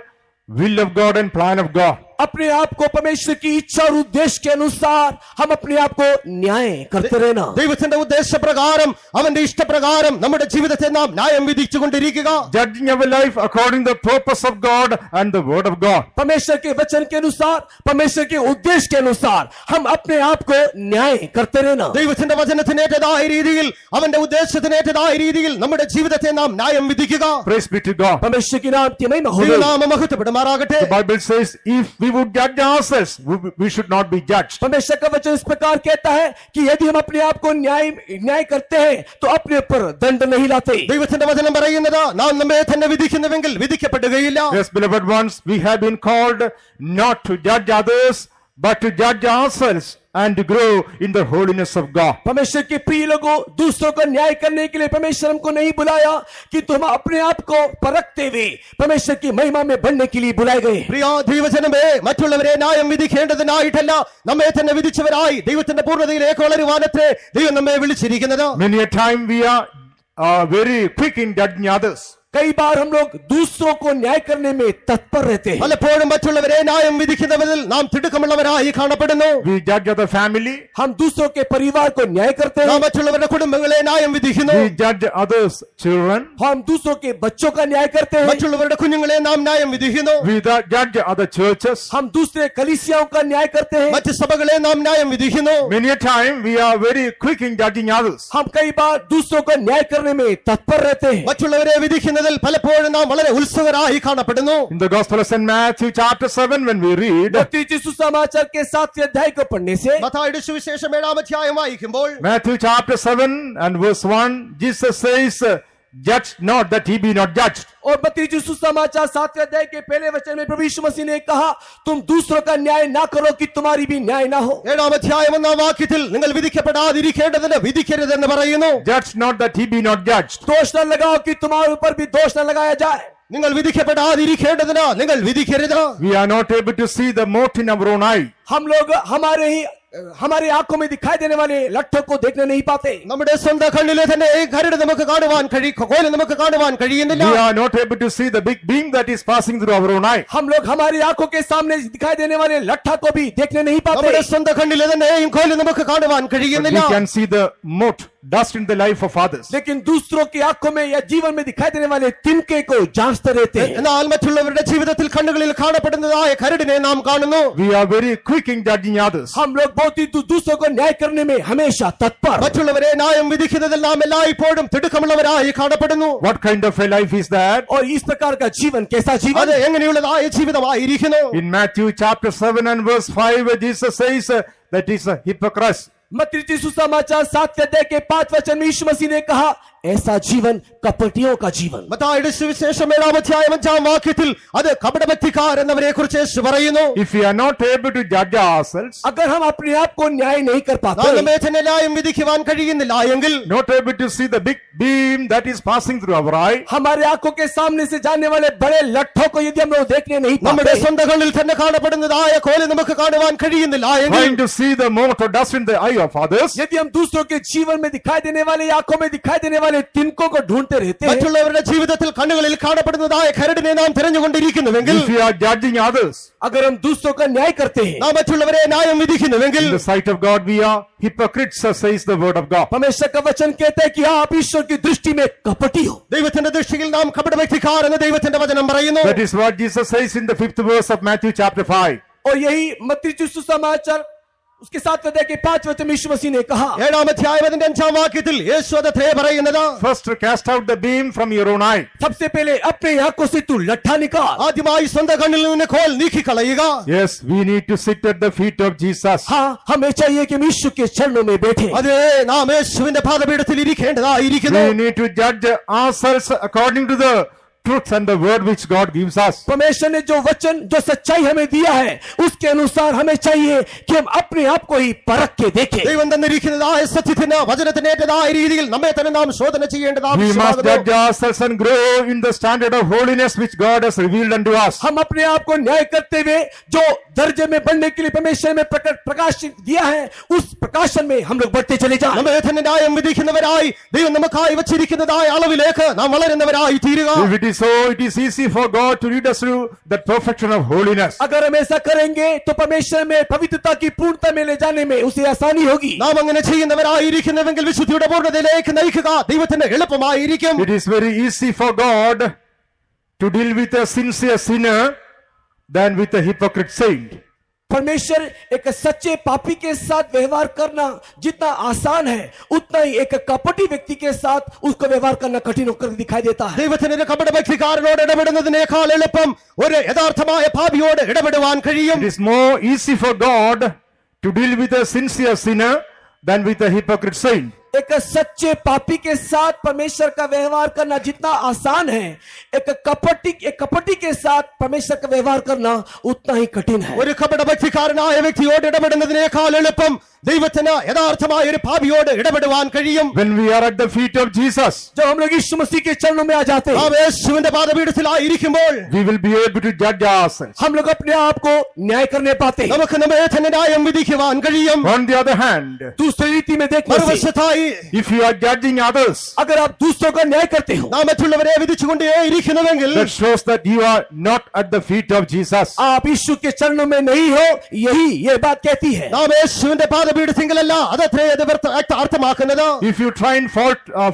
will of God and plan of God. अपने आप को परमेश्वर की इच्छा और उद्देश्य के अनुसार हम अपने आप को न्याय करते रहना। ദൈവത്തിന്റെ ഉദ്ദേശപ്രകാരം അവന്റെ ഇഷ്ടപ്രകാരം നമ്മുടെ ജീവിതത്തെ നാം ന്യായം വിധിച്ചുകൊണ്ടിരിക്കുക. Judging our life according to the purpose of God and the word of God. परमेश्वर के वचन के अनुसार, परमेश्वर के उद्देश्य के अनुसार हम अपने आप को न्याय करते रहना। ദൈവത്തിന്റെ വചനത്തിനേറ്റതായ രീതിയിൽ അവന്റെ ഉദ്ദേശത്തിനേറ്റതായ രീതിയിൽ നമ്മുടെ ജീവിതത്തെ നാം ന്യായം വിധിക്കുക. Praise be to God. परमेश्वर की नाम की महिमा हो। ദൈവനാമം മഹത്വപ്പെടുമാറാകട്ടെ. The Bible says if we would judge ourselves, we should not be judged. परमेश्वर का वचन इस प्रकार कहता है कि यदि हम अपने आप को न्याय करते हैं तो अपने ऊपर दंड नहीं लाते। ദൈവത്തിന്റെ വചനം പറയുന്നത് നാം നമ്മെ തന്നെ വിധിക്കുന്നുവെങ്കിൽ വിധിക്കപ്പെടുകയില്ല. Yes, beloved ones, we have been called not to judge others, but to judge ourselves and to grow in the holiness of God. परमेश्वर के प्रिय लोगों, दूसरों का न्याय करने के लिए परमेश्वर हमको नहीं बुलाया कि तुम अपने आप को परखते हुए परमेश्वर की महिमा में बढ़ने के लिए बुलाए गए। പ്രിയ ദൈവജനമേ, മറ്റുള്ളവരെ ന്യായം വിധിക്കേണ്ടതിനായിട്ടല്ല, നമ്മെ തന്നെ വിധിച്ചവരായി ദൈവത്തിന്റെ പൂർണ്ണതയിലേക്ക് വളരുവാനത്രേ ദൈവം നമ്മെ വിളിച്ചിരിക്കുന്നത്. Many a time we are very quick in judging others. कई बार हम लोग दूसरों को न्याय करने में तत्पर रहते हैं। പലപ്പോഴും മറ്റുള്ളവരെ ന്യായം വിധിക്കുന്നതിൽ നാം തിടുക്കമുള്ളവരായി കാണപ്പെടുന്നു. We judge other family. हम दूसरों के परिवार को न्याय करते നാം हैं। മറ്റുള്ളവരുടെ കുടുംബങ്ങളെ ന്യായം വിധിക്കുന്നു. We judge others' children. हम दूसरों के बच्चों का न्याय करते हैं। മറ്റുള്ളവരുടെ കുഞ്ഞുങ്ങളെ നാം ന്യായം വിധിക്കുന്നു. We judge other churches. हम दूसरे कलीसियाओं का न्याय करते हैं। മറ്റ് സഭകളെ നാം ന്യായം വിധിക്കുന്നു. Many a time we are very quick in judging others. हम कई बार दूसरों का न्याय करने में तत्पर रहते हैं। മറ്റുള്ളവരെ വിധിക്കുന്നതിൽ പലപ്പോഴും നാം വളരെ ഉത്സുകരായി കാണപ്പെടുന്നു. In the Gospel of St. Matthew chapter 7 when we read, मत्ती सुसमाचार के 7वें अध्याय को पढ़ने से മത്തായിയുടെ സുവിശേഷം 7-ാം അധ്യായം വായിക്കുമ്പോൾ Matthew chapter 7 and verse 1, Jesus says, judge not that he be not judged. और मत्ती सुसमाचार 7वें अध्याय के पहले वचन में प्रभु यीशु मसीह ने कहा, तुम दूसरों का न्याय ना करो कि तुम्हारी भी न्याय ना हो। 7-ാം അധ്യായം 1-ാം വാക്യത്തിൽ നിങ്ങൾ വിധിക്കപ്പെടാതിരിക്കേണ്ടതിന് വിധിക്കരുതെന്ന് പറയുന്നു. Judge not that he be not judged. दोष न लगाओ कि तुम्हारे ऊपर भी दोष न लगाया जाए। നിങ്ങൾ വിധിക്കപ്പെടാതിരിക്കേണ്ടതിന് നിങ്ങൾ വിധിക്കരുത്. We are not able to see the mote in our own eye. हम लोग हमारी आंखों में दिखाई देने वाले लट्ठों को देखने नहीं पाते। നമ്മുടെ സ്വന്തം കണ്ണിലെ തന്നെ ഈ കരട് നമുക്ക് കാണുവാൻ കോല് നമുക്ക് കാണുവാൻ കഴിയുന്നില്ല. We are not able to see the big beam that is passing through our own eye. हम लोग हमारी आंखों के सामने दिखाई देने वाले लट्ठा को भी देखने नहीं पाते। നമ്മുടെ സ്വന്തം കണ്ണിലെ തന്നെ ഈ കോല് നമുക്ക് കാണുവാൻ But we കഴിയുന്നില്ല. can see the mote, dust in the life of others. लेकिन दूसरों की आंखों में या जीवन में दिखाई देने वाले तिनके को जांचते रहते हैं। എന്നാൽ മറ്റുള്ളവരുടെ ജീവിതത്തിൽ കണ്ണുകളിൽ കാണപ്പെടുന്നതായ കരടിനെ നാം കാണുന്നു. We are very quick in judging others. हम लोग बहुत ही दूसरों को न्याय करने में हमेशा तत्पर। മറ്റുള്ളവരെ ന്യായം വിധിക്കുന്നതിൽ നാം എല്ലായ്പ്പോഴും തിടുക്കമുള്ളവരായി കാണപ്പെടുന്നു. What kind of a life is that? और इस प्रकार का जीवन कैसा जीवन? അത് എങ്ങനെയുള്ളതായ ജീവിതമായിരിക്കുന്നു? In Matthew chapter 7 and verse 5, Jesus says that is a hypocrite. मत्ती सुसमाचार 7वें अध्याय के 5 वचन में यीशु मसीह ने कहा, ऐसा जीवन कपटियों का जीवन। മത്തായിയുടെ സുവിശേഷം 7-ാം അധ്യായം 5-ാം വാക്യത്തിൽ അത് കപടഭക്തിക്കാർ എന്നവരെ കുറിച്ച് യേശു പറയുന്നു. If we are not able to judge ourselves, अगर हम अपने आप को न्याय नहीं कर पाते, നാം നമ്മെ തന്നെ ന്യായം വിധിക്കുവാൻ കഴിയുന്നില്ല എങ്കിൽ, not able to see the big beam that is passing through our eye, हमारे आंखों के सामने से जाने वाले बड़े लट्ठों को यदि हम लोग देखने नहीं നമ്മുടെ पाते, സ്വന്തം കണ്ണിൽ തന്നെ കാണപ്പെടുന്നതായ കോല് നമുക്ക് കാണുവാൻ കഴിയുന്നില്ല എങ്കിൽ, trying to see the mote or dust in the eye of others, यदि हम दूसरों के जीवन में दिखाई देने वाले, आंखों में दिखाई देने वाले तिनकों को ढूंढते रहते हैं, മറ്റുള്ളവരുടെ ജീവിതത്തിൽ കണ്ണുകളിൽ കാണപ്പെടുന്നതായ കരടിനെ നാം തിരഞ്ഞുകൊണ്ടിരിക്കുന്നുവെങ്കിൽ, if we are judging others, अगर हम दूसरों का न्याय करते हैं, നാം മറ്റുള്ളവരെ ന്യായം വിധിക്കുന്നുവെങ്കിൽ, in the sight of God we are hypocrites, says the word of God. परमेश्वर का वचन कहता है कि आप ईश्वर की दृष्टि में कपटी हो। ദൈവത്തിന്റെ ദൃഷ്ടിയിൽ നാം കപടഭക്തിക്കാർ എന്ന് ദൈവത്തിന്റെ വചനം പറയുന്നു. That is what Jesus says in the 5th verse of Matthew chapter 5. और यही मत्ती सुसमाचार उसके 7 अध्याय के 5 वचन में यीशु मसीह ने कहा, 7-ാം അധ്യായം അതിന്റെ 5-ാം വാക്യത്തിൽ യേശു അതത്രേ പറയുന്നത്. First, cast out the beam from your own eye. सबसे पहले अपने आंखों से तू लट्ठा निकाल. ആദ്യമായി സ്വന്തം കണ്ണിൽ നിന്ന് കോൽ നീക്കിക്കളയുക. Yes, we need to sit at the feet of Jesus. हाँ, हमें चाहिए कि हम यीशु के चरणों में बैठे. അതെ, നാം യേശുവിന്റെ പാദപീഠത്തിൽ ഇരിക്കേണ്ടതായിരിക്കുന്നു. We need to judge ourselves according to the truth and the word which God gives us. परमेश्वर ने जो वचन, जो सच्चाई हमें दिया है, उसके अनुसार हमें चाहिए कि हम अपने आप को ही परख के देखें. ദൈവം തന്നിരിക്കുന്നതായ സത്യത്തിന് വചനത്തിനേറ്റതായ രീതിയിൽ നമ്മെ തന്നെ നാം ശോധന ചെയ്യേണ്ടത് We must ആവശ്യമാകുന്നു. judge ourselves and grow in the standard of holiness which God has revealed unto us. हम अपने आप को न्याय करते हुए जो दर्जे में बढ़ने के लिए परमेश्वर में प्रकाश दिया है, उस प्रकाशन में हम लोग बढ़ते चले जाएं. നമ്മെ തന്നെ ന്യായം വിധിക്കുന്നവരായി ദൈവം നമുക്കായി വച്ചിരിക്കുന്നതായ അളവിലേക്ക് നാം വളരുന്നവരായി തീരുക. If it is so, it is easy for God to lead us through that perfection of holiness. अगर हम ऐसा करेंगे तो परमेश्वर में पवित्रता की पूर्णता में ले जाने में उसे आसानी होगी. നാം അങ്ങനെ ചെയ്യുന്നവരായിരിക്കുന്നുവെങ്കിൽ വിശുദ്ധിയുടെ പൂർണ്ണതയിലേക്ക് നയിക്കുക ദൈവത്തിന് എളുപ്പമായിരിക്കും. It is very easy for God to deal with a sincere sinner than with a hypocrite saint. परमेश्वर एक सच्चे पापी के साथ व्यवहार करना जितना आसान है, उतना ही एक कपटी व्यक्ति के साथ उसको व्यवहार करना कठिन होकर दिखाई देता है. ദൈവത്തിന് ഒരു കപട വ്യക്തിക്കാരനോട് ഇടപെടുന്നതിനേക്കാൾ എളുപ്പം ഒരു യഥാർത്ഥമായ പാപിയോട് ഇടപെടുവാൻ കഴിയും. It is more easy for God to deal with a sincere sinner than with a hypocrite saint. एक सच्चे पापी के साथ परमेश्वर का व्यवहार करना जितना आसान है, एक कपटी के साथ परमेश्वर का व्यवहार करना उतना ही कठिन है. ഒരു കപട വ്യക്തിക്കാരനായ വ്യക്തിയോട് ഇടപെടുന്നതിനേക്കാൾ എളുപ്പം ദൈവത്തിന് യഥാർത്ഥമായ ഒരു പാപിയോട് ഇടപെടുവാൻ കഴിയും. When we are at the feet of Jesus, जब हम लोग यीशु मसीह के चरणों में आ जाते നാം हैं, യേശുവിന്റെ പാദപീഠത്തിലായിരിക്കുമ്പോൾ we will be able to judge ourselves. हम लोग अपने आप को न्याय करने पाते हैं. നമുക്ക് നമ്മെ തന്നെ ന്യായം വിധിക്കുവാൻ കഴിയും. On the other hand, दूसरी रीति में देखने से, മറുവശത്തായി if you are judging others, अगर आप दूसरों का न्याय करते हो, നാം മറ്റുള്ളവരെ വിധിച്ചുകൊണ്ടേയിരിക്കുന്നുവെങ്കിൽ that shows that you are not at the feet of Jesus. आप यीशु के चरणों में नहीं हो, यही ये बात कहती है. നാം യേശുവിന്റെ പാദപീഠത്തിങ്കലല്ല, അതത്രേ അത് അർത്ഥമാക്കുന്നത്. If you try and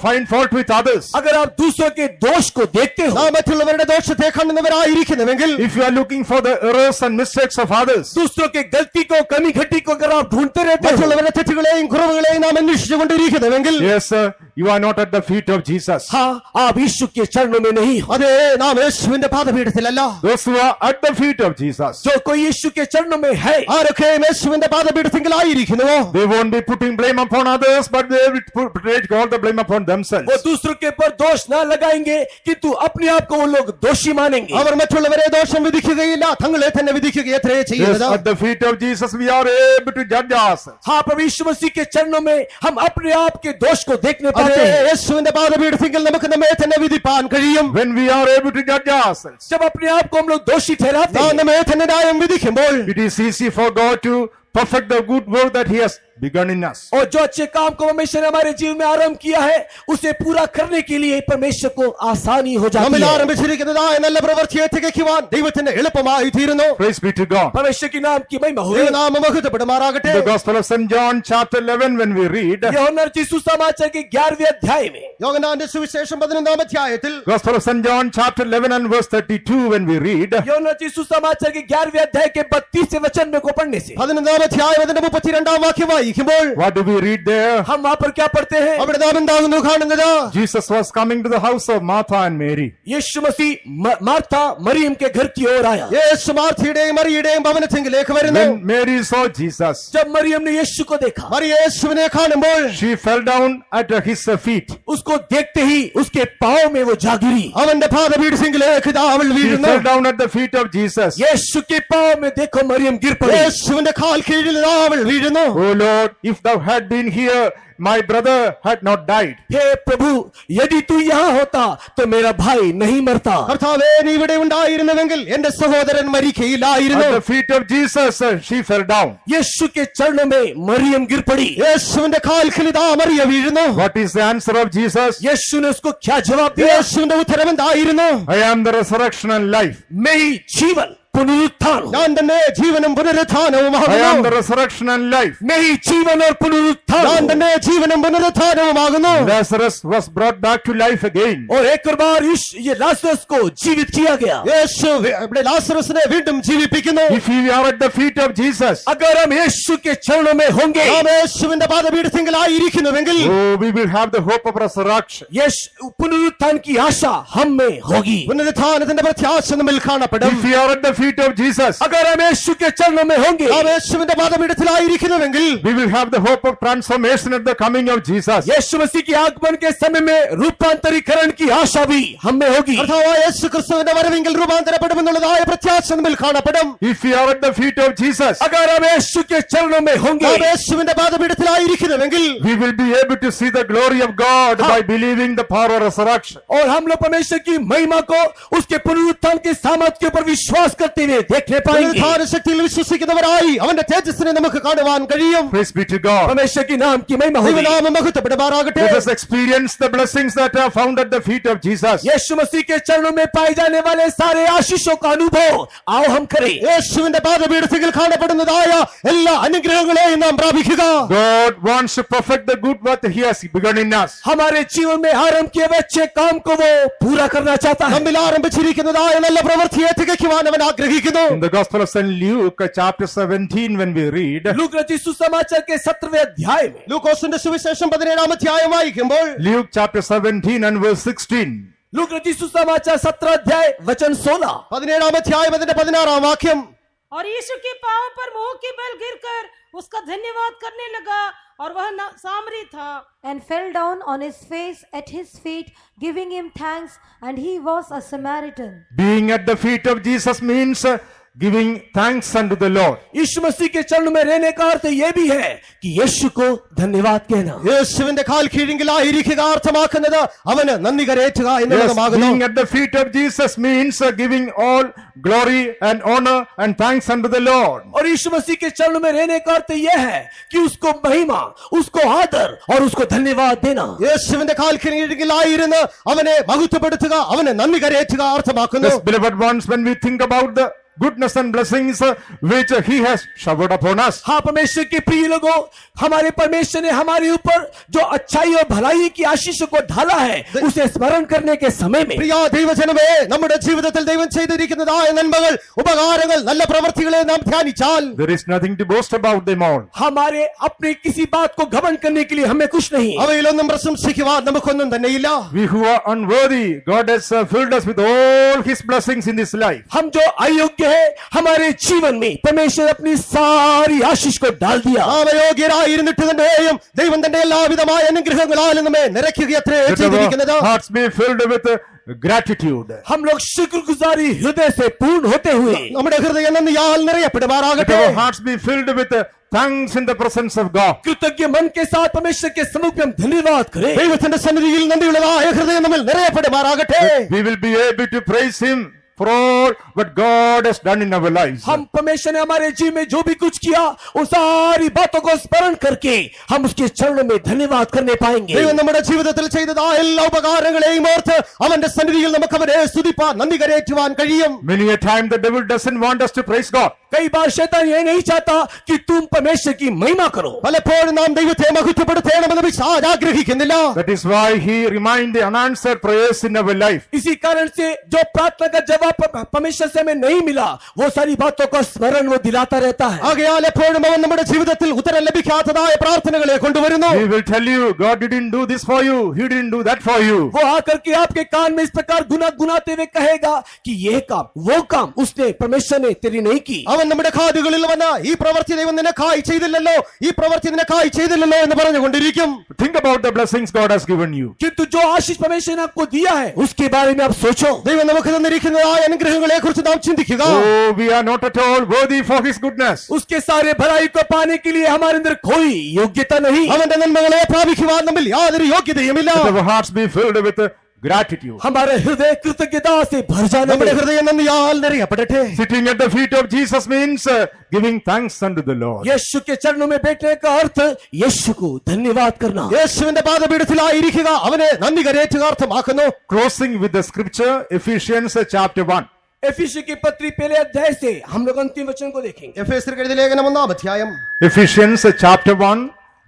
find fault with others, अगर आप दूसरों के दोष को देखते हो, നാം മറ്റുള്ളവരുടെ ദോഷത്തെ കാണുന്നവരായിരിക്കുന്നുവെങ്കിൽ, if you are looking for the errors and mistakes of others, दूसरों के गलती को, कमी घटी को अगर आप ढूंढते रहते हो, മറ്റുള്ളവരുടെ തെറ്റുകളെയും കുറവുകളെയും നാം അന്വേഷിച്ചുകൊണ്ടിരിക്കുന്നുവെങ്കിൽ, yes, sir, you are not at the feet of Jesus. हाँ, आप यीशु के चरणों में नहीं हो. അതേ, നാം യേശുവിന്റെ പാദപീഠത്തിലല്ല. Those who are at the feet of Jesus, जो कोई यीशु के चरणों में है, ആരൊക്കെ യേശുവിന്റെ പാദപീഠത്തിങ്കലായിരിക്കുന്നുവോ, they won't be putting blame upon others, but they will take all the blame upon themselves. वो दूसरों के ऊपर दोष ना लगाएंगे, किंतु अपने आप को वो लोग दोषी मानेंगे. അവർ മറ്റുള്ളവരെ ദോഷം വിധിക്കുകയില്ല, തങ്ങളെ തന്നെ വിധിക്കുകയത്രേ Yes, ചെയ്യുന്നത്. at the feet of Jesus we are able to judge ourselves. हाँ, प्रभु यीशु मसीह के चरणों में हम अपने आप के दोष को देखने അതേ, पाते हैं. യേശുവിന്റെ പാദപീഠത്തിങ്കൽ നമുക്ക് നമ്മെ തന്നെ വിധിപ്പാൻ കഴിയും. When we are able to judge ourselves, जब अपने आप को हम लोग दोषी ठहराते നാം हैं, നമ്മെ തന്നെ ന്യായം വിധിക്കുമ്പോൾ, it is easy for God to perfect the good work that He has begun in us. और जो अच्छे काम को परमेश्वर ने हमारे जीवन में आरंभ किया है, उसे पूरा करने के लिए परमेश्वर को आसानी हो जाती നമ്മിൽ है. ആരംഭിച്ചിരിക്കുന്നതായ നല്ല പ്രവൃത്തിയെ തികയ്ക്കുവാൻ ദൈവത്തിന് എളുപ്പമായി തീരുന്നു. Praise be to God. परमेश्वर के नाम की महिमा हो. ദൈവനാമം മഹത്വപ്പെടുമാറാകട്ടെ. The Gospel of St. John chapter 11, when we read, यूहन्ना रचित सुसमाचार के 11वें अध्याय में, യോഹന്നാന്റെ സുവിശേഷം 11-ാം അധ്യായത്തിൽ Gospel of St. John chapter 11 and verse 32, when we read, यूहन्ना रचित सुसमाचार के 11वें अध्याय के 32वें वचन में को पढ़ने से 11-ാം അധ്യായം അതിന്റെ 32-ാം വാക്യം വായിക്കുമ്പോൾ, what do we read there? हम वहां पर क्या पढ़ते हैं? അവിടെ നാം എന്താകുന്നു കാണുന്നത്? Jesus was coming to the house of Martha and Mary. Yeshu Masih Martha Mariyam के घर की ओर आया. യേശു മാർത്തയുടെയും മറിയയുടെയും ഭവനത്തിങ്കിലേക്ക് വരുന്നു. When Mary saw Jesus, जब मरियम ने यीशु को देखा, മറിയ യേശുവിനെ കാണുമ്പോൾ she fell down at his feet. उसको देखते ही उसके पांव में वो जा गिरी. അവന്റെ പാദപീഠത്തിങ്കിലേക്ക് ഇതാ അവൾ She വീഴുന്നു. fell down at the feet of Jesus. यीशु के पांव में देखो मरियम गिर पड़ी. യേശുവിന്റെ കാൽ കീഴിൽ ഇതാ അവൾ വീഴുന്നു. Oh Lord, if thou had been here, my brother had not died. हे प्रभु, यदि तू यहाँ होता तो मेरा भाई नहीं मरता. കർത്താവേ, നീ ഇവിടെ ഉണ്ടായിരുന്നുവെങ്കിൽ എന്റെ സഹോദരൻ മരിക്കയില്ലായിരുന്നു. At the feet of Jesus, she fell down. यीशु के चरणों में मरियम गिर पड़ी. യേശുവിന്റെ കാൽക്കൽ ഇതാ മറിയ വീഴുന്നു. What is the answer of Jesus? यीशु ने उसको क्या जवाब दिया? യേശുവിന്റെ ഉത്തരം എന്തായിരുന്നു? I am the resurrection and life. मैं ही जीवन पुनरुत्थान हूं। ഞാൻ തന്നെ ജീവനും I am പുനരുത്ഥാനവുമാകുന്നു. the resurrection and life. मैं ही जीवन और पुनरुत्थान ഞാൻ हूं। തന്നെ ജീവനും പുനരുത്ഥാനവുമാകുന്നു. Lazarus was brought back to life again. और एक और बार ये लाजरस को जीवित किया गया। യേശു ഇവിടെ ലാസറസിനെ വീണ്ടും ജീവിപ്പിക്കുന്നു. If we are at the feet of Jesus, अगर हम यीशु के चरणों में होंगे, നാം യേശുവിന്റെ പാദപീഠത്തിങ്കലായിരിക്കുന്നുവെങ്കിൽ oh, we will have the hope of resurrection. यीशु पुनरुत्थान की आशा हम में होगी। പുനരുത്ഥാനത്തിന്റെ പ്രത്യാശ നമ്മിൽ കാണപ്പെടും. If we are at the feet of Jesus, अगर हम यीशु के चरणों में होंगे, നാം യേശുവിന്റെ പാദപീഠത്തിലായിരിക്കുന്നുവെങ്കിൽ we will have the hope of transformation at the coming of Jesus. यीशु मसीह के आगमन के समय में रूपांतरीकरण की आशा भी हम में होगी। കർത്താവായ യേശു ക്രിസ്തുവിന്റെ വരവെങ്കിൽ രൂപാന്തരപ്പെടുമെന്നുള്ളതായ പ്രത്യാശ നമ്മിൽ കാണപ്പെടും. If we are at the feet of Jesus, अगर हम यीशु के चरणों में होंगे, നാം യേശുവിന്റെ പാദപീഠത്തിലായിരിക്കുന്നുവെങ്കിൽ we will be able to see the glory of God by believing the power of resurrection. और हम लोग परमेश्वर की महिमा को उसके पुनरुत्थान के सामर्थ्य के ऊपर विश्वास करते हुए देखने पाएंगे। പുനരുത്ഥാന ശക്തിയിൽ വിശ്വസിക്കുന്നവരായി അവന്റെ തേജസ്സിനെ നമുക്ക് കാണുവാൻ കഴിയും. Praise be to God. परमेश्वर की नाम की महिमा होगी। ദൈവനാമം മഹത്വപ്പെടുമാറാകട്ടെ. Let us experience the blessings that are found at the feet of Jesus. यीशु मसीह के चरणों में पाए जाने वाले सारे आशीषों का अनुभव आओ हम करें। യേശുവിന്റെ പാദപീഠത്തിൽ കാണപ്പെടുന്നതായ എല്ലാ അനുഗ്രഹങ്ങളെയും നാം പ്രാപിക്കുക. God wants to perfect the good work He has begun in us. हमारे जीवन में आरंभ किए हुए अच्छे काम को वो पूरा करना चाहता है। നമ്മിൽ ആരംഭിച്ചിരിക്കുന്നതായ നല്ല പ്രവൃത്തിയെ തികയ്ക്കുവാൻ അവൻ ആഗ്രഹിക്കുന്നു. In the Gospel of St. Luke, chapter 17, when we read, look रचित सुसमाचार के 17वें अध्याय में ലൂക്കോസിന്റെ സുവിശേഷം 17-ാം അധ്യായം വായിക്കുമ്പോൾ Luke chapter 17 and verse 16. Look रचित सुसमाचार 17 अध्याय वचन 16। 17-ാം അധ്യായം അതിന്റെ 16-ാം വാക്യം. और यीशु के पांव पर मुंह के बल गिरकर उसका धन्यवाद करने लगा और वह सामरी था। and fell down on his face at his feet, giving him thanks, and he was a Samaritan. Being at the feet of Jesus means giving thanks unto the Lord. यीशु मसीह के चरणों में रहने का अर्थ यह भी है कि यीशु को धन्यवाद कहना। യേശുവിന്റെ കാൽ കീഴിലായിരിക്കുക അർത്ഥമാക്കുന്നത് അവന് നന്ദി കരേറ്റുക Yes, എന്നുള്ളതുമാകുന്നു. being at the feet of Jesus means giving all glory and honor and thanks unto the Lord. और यीशु मसीह के चरणों में रहने का अर्थ यह है कि उसको महिमा, उसको आदर और उसको धन्यवाद देना। യേശുവിന്റെ കാൽ കീഴിലായിരുന്ന് അവനെ മഹത്വപ്പെടുത്തുക, അവന് നന്ദി കരേറ്റുക അർത്ഥമാക്കുന്നു. Yes, beloved ones, when we think about the goodness and blessings which He has showered upon us, हाँ परमेश्वर के प्रिय लोगों, हमारे परमेश्वर ने हमारे ऊपर जो अच्छाई और भलाई की आशीष को ढाला है, उसे स्मरण करने के समय में പ്രിയ ദൈവജനമേ, നമ്മുടെ ജീവിതത്തിൽ ദൈവം ചെയ്തിരിക്കുന്നതായ നന്മകൾ, ഉപകാരങ്ങൾ, നല്ല പ്രവൃത്തികളെ നാം ധ്യാനിച്ചാൽ there is nothing to boast about them all. हमारे अपने किसी बात को घमंड करने के लिए हमें कुछ नहीं। അവയിലൊന്നും പ്രശംസിക്കുവാൻ നമുക്കൊന്നും തന്നെയില്ല. We who are unworthy, God has filled us with all His blessings in this life. हम जो अयोग्य है, हमारे जीवन में परमेश्वर अपनी सारी आशीष को डाल दिया। നാം അയോഗ്യരായിരുന്നിട്ട് തന്നെയും ദൈവം തന്റെ എല്ലാവിധമായ അനുഗ്രഹങ്ങളാൽ നമ്മെ നിറയ്ക്കുകയത്രേ Let ചെയ്തിരിക്കുന്നത്. our hearts be filled with gratitude. हम लोग शुक्रगुजारी हृदय से पूर्ण होते हुए നമ്മുടെ ഹൃദയം നന്ദിയാൽ Let നിറയപ്പെടുമാറാകട്ടെ. our hearts be filled with thanks in the presence of God. कृतज्ञ मन के साथ परमेश्वर के सम्मुख में हम धन्यवाद करें। ദൈവത്തിന്റെ സന്നിധിയിൽ നന്ദിയുള്ളതായ ഹൃദയം നമ്മിൽ നിറയപ്പെടുമാറാകട്ടെ. We will be able to praise Him for all what God has done in our lives. हम परमेश्वर ने हमारे जीवन में जो भी कुछ किया, उन सारी बातों को स्मरण करके हम उसके चरणों में धन्यवाद करने पाएंगे। ദൈവം നമ്മുടെ ജീവിതത്തിൽ ചെയ്തതായ എല്ലാ ഉപകാരങ്ങളെയും ഓർത്ത് അവന്റെ സന്നിധിയിൽ നമുക്ക് അവനെ സ്തുതിപ്പാൻ, നന്ദി കരേറ്റുവാൻ കഴിയും. Many a time the devil doesn't want us to praise God. कई बार शैतान ये नहीं चाहता कि तुम परमेश्वर की महिमा करो। പലപ്പോഴും നാം ദൈവത്തെ മഹത്വപ്പെടുത്തണമെന്ന് പിശാച് ആഗ്രഹിക്കുന്നില്ല. That is why he reminds the unanswered prayers in our life. इसी कारण से जो प्रार्थना का जवाब परमेश्वर से हमें नहीं मिला, वो सारी बातों का स्मरण वो दिलाता रहता है। ആകയാൽ എപ്പോഴും അവൻ നമ്മുടെ ജീവിതത്തിൽ ഉത്തരം ലഭിക്കാത്തതായ പ്രാർത്ഥനകളെ കൊണ്ടുവരുന്നു. He will tell you, God didn't do this for you, He didn't do that for you. वो आकर के आपके कान में इस प्रकार गुनाते हुए कहेगा कि ये काम, वो काम उसने, परमेश्वर ने तेरी नहीं की। അവൻ നമ്മുടെ കാതുകളിൽ വന്ന ഈ പ്രവൃത്തി ദൈവം നിനക്കായി ചെയ്തില്ലല്ലോ, ഈ പ്രവൃത്തി നിനക്കായി ചെയ്തില്ലല്ലോ എന്ന് പറഞ്ഞുകൊണ്ടിരിക്കും. Think about the blessings God has given you. किंतु जो आशीष परमेश्वर ने आपको दिया है, उसके बारे में आप सोचो। ദൈവം നമുക്ക് തന്നിരിക്കുന്നതായ അനുഗ്രഹങ്ങളെ കുറിച്ച് നാം ചിന്തിക്കുക. Oh, we are not at all worthy for His goodness. उसके सारे भलाई को पाने के लिए हमारे अंदर कोई योग्यता नहीं। അവന്റെ നന്മകളെ പ്രാപിക്കുവാൻ നമ്മിൽ യാതൊരു യോഗ്യതയുമില്ല. Let our hearts be filled with gratitude. हमारे हृदय कृतज्ञता से भर जाने നമ്മുടെ में ഹൃദയം നന്ദിയാൽ നിറയപ്പെടട്ടെ. Sitting at the feet of Jesus means giving thanks unto the Lord. यीशु के चरणों में बैठने का अर्थ यीशु को धन्यवाद करना। യേശുവിന്റെ പാദപീഠത്തിലായിരിക്കുക, അവനെ നന്ദി കരേറ്റുക അർത്ഥമാക്കുന്നു. Closing with the scripture, Ephesians chapter 1. एफिसी की पत्री पहले अध्याय से हम लोग अंतिम वचन को देखेंगे। എഫേസ്യർക്ക് എഴുതിയ ലേഖനം 1-ാം അധ്യായം Ephesians chapter 1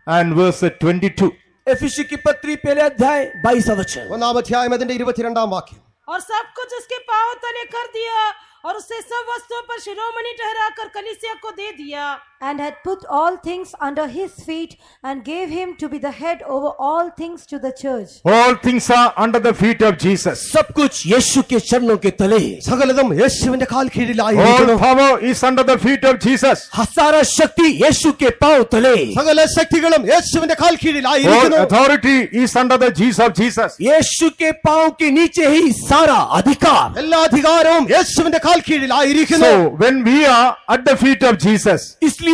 and verse 22. एफिसी की पत्री पहले अध्याय 22वां वचन। 1-ാം അധ്യായം അതിന്റെ 22-ാം വാക്യം। और सब कुछ उसके पांव तले कर दिया और उससे सब वस्तुओं पर शिरोमणि ठहराकर कलीसिया को दे दिया। And had put all things under his feet and gave him to be the head over all things to the church. All things are under the feet of Jesus. सब कुछ यीशु के चरणों के तले। സകലതും യേശുവിന്റെ കാൽ All കീഴിലായിരിക്കുന്നു। power is under the feet of Jesus. सारा शक्ति यीशु के पांव तले। സകല ശക്തികളും യേശുവിന്റെ കാൽ All കീഴിലായിരിക്കുന്നു। authority is under the Jesus of Jesus. यीशु के पांव के नीचे ही सारा अधिकार। എല്ലാ അധികാരവും യേശുവിന്റെ കാൽ കീഴിലായിരിക്കുന്നു। So when we are at the feet of Jesus, इसलिए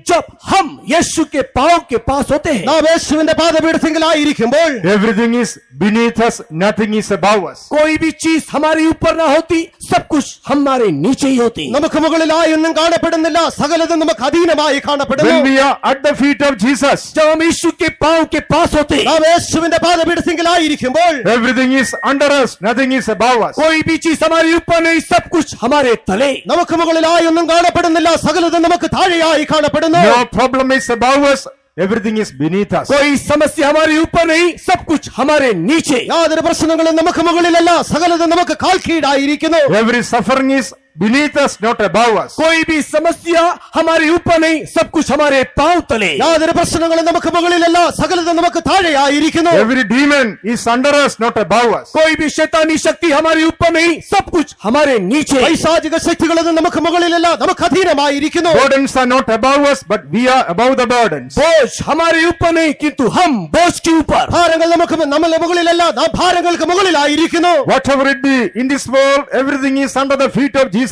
जब हम यीशु के पांव के पास होते हैं, നാം യേശുവിന്റെ പാദപീഠത്തിലായിരിക്കുമ്പോൾ everything is beneath us, nothing is above us. कोई भी चीज हमारे ऊपर ना होती, सब कुछ हमारे नीचे ही होती। നമുക്ക് മുകളിലായി ഒന്നും കാണപ്പെടുന്നില്ല, സകലതും നമുക്ക് അധീനമായി കാണപ്പെടുന്നു। When we are at the feet of Jesus, जब हम यीशु के पांव के पास होते, നാം യേശുവിന്റെ പാദപീഠത്തിലായിരിക്കുമ്പോൾ everything is under us, nothing is above us. कोई भी चीज हमारे ऊपर नहीं, सब कुछ हमारे तले। നമുക്ക് മുകളിലായി ഒന്നും കാണപ്പെടുന്നില്ല, സകലതും നമുക്ക് താഴെയായി കാണപ്പെടുന്നു। No problem is above us, everything is beneath us. कोई समस्या हमारे ऊपर नहीं, सब कुछ हमारे नीचे। യാതൊരു പ്രശ്നങ്ങളും നമുക്ക് മുകളിലല്ല, സകലതും നമുക്ക് കാൽ കീഴായിരിക്കുന്നു। Every suffering is beneath us, not above us. कोई भी समस्या हमारे ऊपर नहीं, सब कुछ हमारे पांव तले। യാതൊരു പ്രശ്നങ്ങളും നമുക്ക് മുകളിലല്ല, സകലതും നമുക്ക് താഴെയായിരിക്കുന്നു। Every demon is under us, not above us. कोई भी शैतानी शक्ति हमारे ऊपर नहीं, सब कुछ हमारे नीचे। പൈശാചിക ശക്തികളൊന്നും നമുക്ക് മുകളിലല്ല, നമുക്ക് അധീനമായിരിക്കുന്നു। Burdens are not above us, but we are above the burdens. बोझ हमारे ऊपर नहीं, किंतु हम बोझ के ऊपर। ഭാരങ്ങൾ നമുക്ക് നമ്മളെ മുകളിലല്ല, നാം ഭാരങ്ങൾക്ക് മുകളിലായിരിക്കുന്നു। Whatever it be in this world, everything is under the feet of Jesus.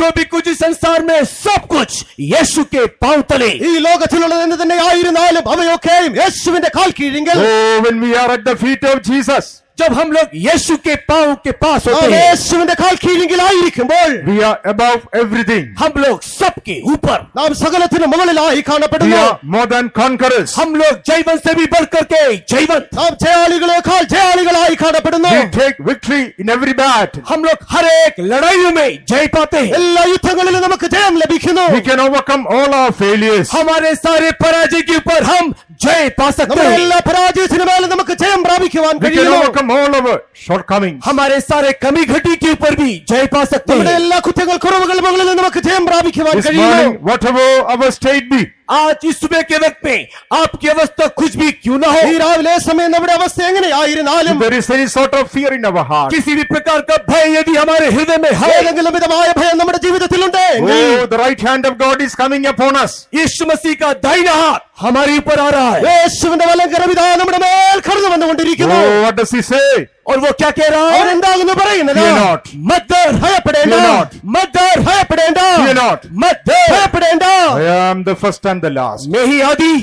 जो भी कुछ इस संसार में, सब कुछ यीशु के पांव तले। ഈ ലോകത്തിലുള്ളത് എന്ത് തന്നെ ആയിരുന്നാലും അവയൊക്കെയും യേശുവിന്റെ കാൽ കീഴിങ്കിൽ Oh, when we are at the feet of Jesus, जब हम लोग यीशु के पांव के पास നാം होते हैं, യേശുവിന്റെ കാൽ കീഴിലായിരിക്കുമ്പോൾ we are above everything. हम लोग सबके ऊपर। നാം സകലത്തിന് മുകളിലായി We കാണപ്പെടുന്നു। are more than conquerors. हम लोग जयवंत से भी बढ़ करके जयवंत। നാം ജയാളികളെക്കാൾ ജയാളികളായി കാണപ്പെടുന്നു। We take victory in every battle. हम लोग हर एक लड़ाइयों में जय पाते हैं। എല്ലാ യുദ്ധങ്ങളിലും നമുക്ക് ജയം ലഭിക്കുന്നു। We can overcome all our failures. हमारे सारे पराजय के ऊपर हम जय पा सकते നമ്മുടെ हैं। എല്ലാ പരാജയത്തിനു മേലും നമുക്ക് ജയം പ്രാപിക്കുവാൻ We can കഴിയുന്നു। overcome all our shortcomings. हमारे सारे कमी घटी के ऊपर भी जय पा सकते നമ്മുടെ हैं। എല്ലാ കുറ്റങ്ങൾ കുറവുകൾ മുകളിൽ നമുക്ക് ജയം പ്രാപിക്കുവാൻ This കഴിയുന്നു। morning, whatever our state be, आज इस सुबह के वक्त में आपकी अवस्था कुछ भी क्यों ना हो, ഈ രാവിലെ സമയം നമ്മുടെ അവസ്ഥ എങ്ങനെയായിരുന്നാലും if there is any sort of fear in our heart, किसी भी प्रकार का भय यदि हमारे हृदय में है, ഏതെങ്കിലും വിധമായ ഭയം നമ്മുടെ ജീവിതത്തിലുണ്ട് oh, the right hand of God is coming upon us. यीशु मसीह का दाहिना हाथ हमारे ऊपर आ रहा है। യേശുവിന്റെ വലങ്കരവിധാ നമ്മുടെ മേൽ കടന്നു വന്നുകൊണ്ടിരിക്കുന്നു। Oh, what does he say? और वो क्या कह रहा അവൻ है? എന്താകുന്നു പറയുന്നത്? Fear not. मत डर, ഭയപ്പെടേണ്ട, Fear not. मत डर, ഭയപ്പെടേണ്ട, Fear not. मत डर। ഭയപ്പെടേണ്ട। I am the first and the last. मैं ही आदि,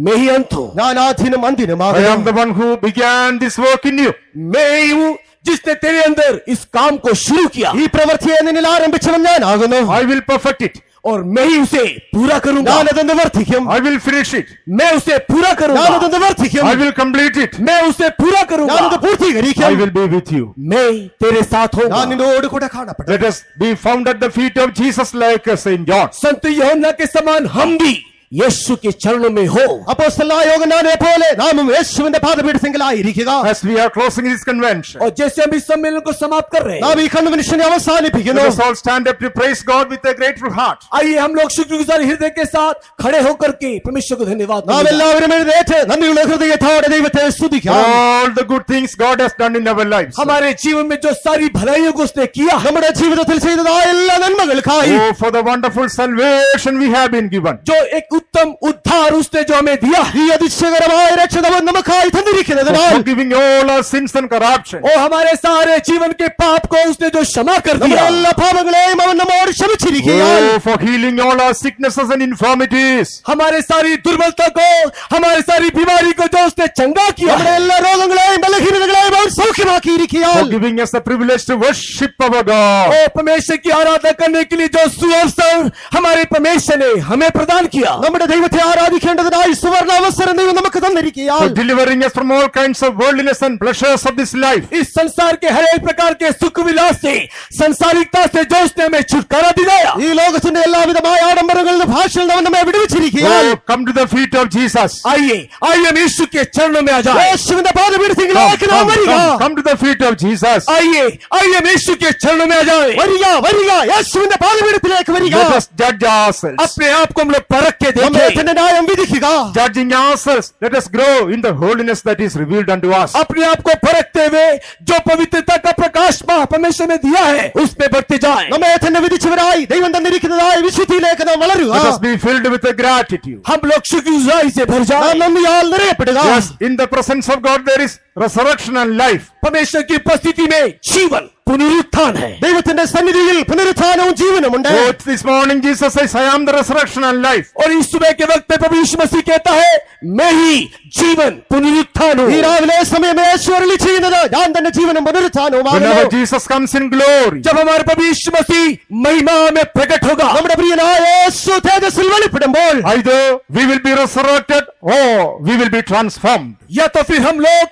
मैं ही अंत हूँ। ഞാൻ ആദ്യനും I am അന്ത്യനുമാകുന്നു। the one who began this work in you. मैं ही हूँ जिसने तेरे अंदर इस काम को शुरू किया, ഈ പ്രവൃത്തിയെ നിന്നിൽ ആരംഭിച്ചവൻ ഞാനാകുന്നു। I will perfect it. और मैं ही उसे पूरा करूंगा। ഞാനത് നിവർത്തിക്കും, I will finish it. मैं उसे पूरा ഞാനത് करूंगा। നിവർത്തിക്കും, I will complete it. मैं उसे पूरा ഞാനത് करूंगा। പൂർത്തീകരിക്കും। I will be with you. मैं तेरे साथ ഞാൻ हूँ। നിന്നോട് കൂടെ കാണപ്പെടും। Let us be found at the feet of Jesus like Saint John. संत यूहन्ना के समान हम भी यीशु के चरणों में हो। അപ്പോസ്തലനായ യോഹന്നാനെ പോലെ നാമും യേശുവിന്റെ പാദപീഠത്തിലായിരിക്കുക। As we are closing this convention, और जैसे हम इस सम्मेलन को समाप्त कर रहे हैं, നാം ഈ കൺവെൻഷനെ അവസാനിപ്പിക്കുന്നു। let us all stand up to praise God with a grateful heart. आइए हम लोग शुक्रगुजार हृदय के साथ खड़े होकर के परमेश्वर को धन्यवाद നാം दें। എല്ലാവരും എഴുന്നേറ്റ് നന്ദിയുള്ള ഹൃദയത്തോടെ ദൈവത്തെ സ്തുതിക്കാം। All the good things God has done in our lives. हमारे जीवन में जो सारी भलाइयों को उसने किया, നമ്മുടെ ജീവിതത്തിൽ ചെയ്തതായ എല്ലാ നന്മകൾക്കായി, Oh, for the wonderful salvation we have been given. जो एक उत्तम उद्धार उसने जो हमें दिया, ഈ അതിശയകരമായ രക്ഷകൻ നമുക്കായി തന്നിരിക്കുന്നതിനാൽ, For forgiving all our sins and corruption. और हमारे सारे जीवन के पाप को उसने जो क्षमा कर നമ്മുടെ दिया, എല്ലാ പാപങ്ങളെയും അവൻ നമ്മോട് ക്ഷമിച്ചിരിക്കുകയാൽ, Oh, for healing all our sicknesses and infirmities. हमारे सारी दुर्बलता को, हमारे सारी बीमारी को जो उसने चंगा किया, നമ്മുടെ എല്ലാ രോഗങ്ങളെയും ബലഹീനതകളെയും അവൻ സൗഖ്യമാക്കി ഇടയാക്കിയിരിക്കുകയാൽ for giving us the privilege to worship our God. ओ परमेश्वर की आराधना करने के लिए जो सुअवसर हमारे परमेश्वर ने हमें प्रदान किया, നമ്മുടെ ദൈവത്തെ ആരാധിക്കേണ്ടതിനായി സുവർണ അവസരം ദൈവം നമുക്ക് തന്നിരിക്കുകയാൽ For delivering us from all kinds of worldliness and pleasures of this life. इस संसार के हर एक प्रकार के सुख विलास से, संसारिकता से जो उसने हमें छुटकारा दिलाया। ഈ ലോകത്തിന്റെ എല്ലാവിധമായ ആഡംബരങ്ങളിൽ നിന്ന് ഭാഷയിൽ അവൻ നമ്മെ വിടുവിച്ചിരിക്കുകയാൽ Oh, come to the feet of Jesus. आइए आइए हम यीशु के चरणों में आ जाए। യേശുവിന്റെ പാദപീഠത്തിലേക്ക് നാം വരിക. Come to the feet of Jesus. आइए आइए हम यीशु के चरणों में आ जाए। വരിക വരിക യേശുവിന്റെ പാദപീഠത്തിലേക്ക് വരിക. Let us judge ourselves. अपने आप को हम लोग परख के നമ്മെ देखें, തന്നെ ന്യായം വിധിക്കുക. Judging ourselves, let us grow in the holiness that is revealed unto us. अपने आप को परखते हुए जो पवित्रता का प्रकाश परमेश्वर ने दिया है उसमें बढ़ते जाए। നമ്മെ തന്നെ വിധിച്ചവരായി ദൈവം തന്നിരിക്കുന്നതായ വിശുദ്ധിയിലേക്ക് നാം വളരുക. Let us be filled with the gratitude. हम लोग शुक्रगुजारी से भर നാം जाए। നന്ദിയാൽ നിറയപ്പെടുക. Yes, in the presence of God there is resurrection and life. परमेश्वर की उपस्थिति में जीवन पुनरुत्थान है। ദൈവത്തിന്റെ സന്നിധിയിൽ പുനരുത്ഥാനവും ജീവനുമുണ്ട്. Both this morning Jesus says, I am the resurrection and life. और इस सुबह के वक्त में प्रभु यीशु मसीह कहता है, मैं ही जीवन पुनरुत्थान हूँ। ഈ രാവിലെ സമയം യേശു അരുളി ചെയ്യുന്നത് ഞാൻ തന്നെ ജീവനും പുനരുത്ഥാനവുമാകുന്നു. Whenever Jesus comes in glory, जब हमारे प्रभु यीशु मसीह महिमा में प्रकट होगा, നമ്മുടെ പ്രിയനായ യേശു തേജസ്സിൽ വെളിപ്പെടുമ്പോൾ either we will be resurrected or we will be transformed. या तो फिर हम लोग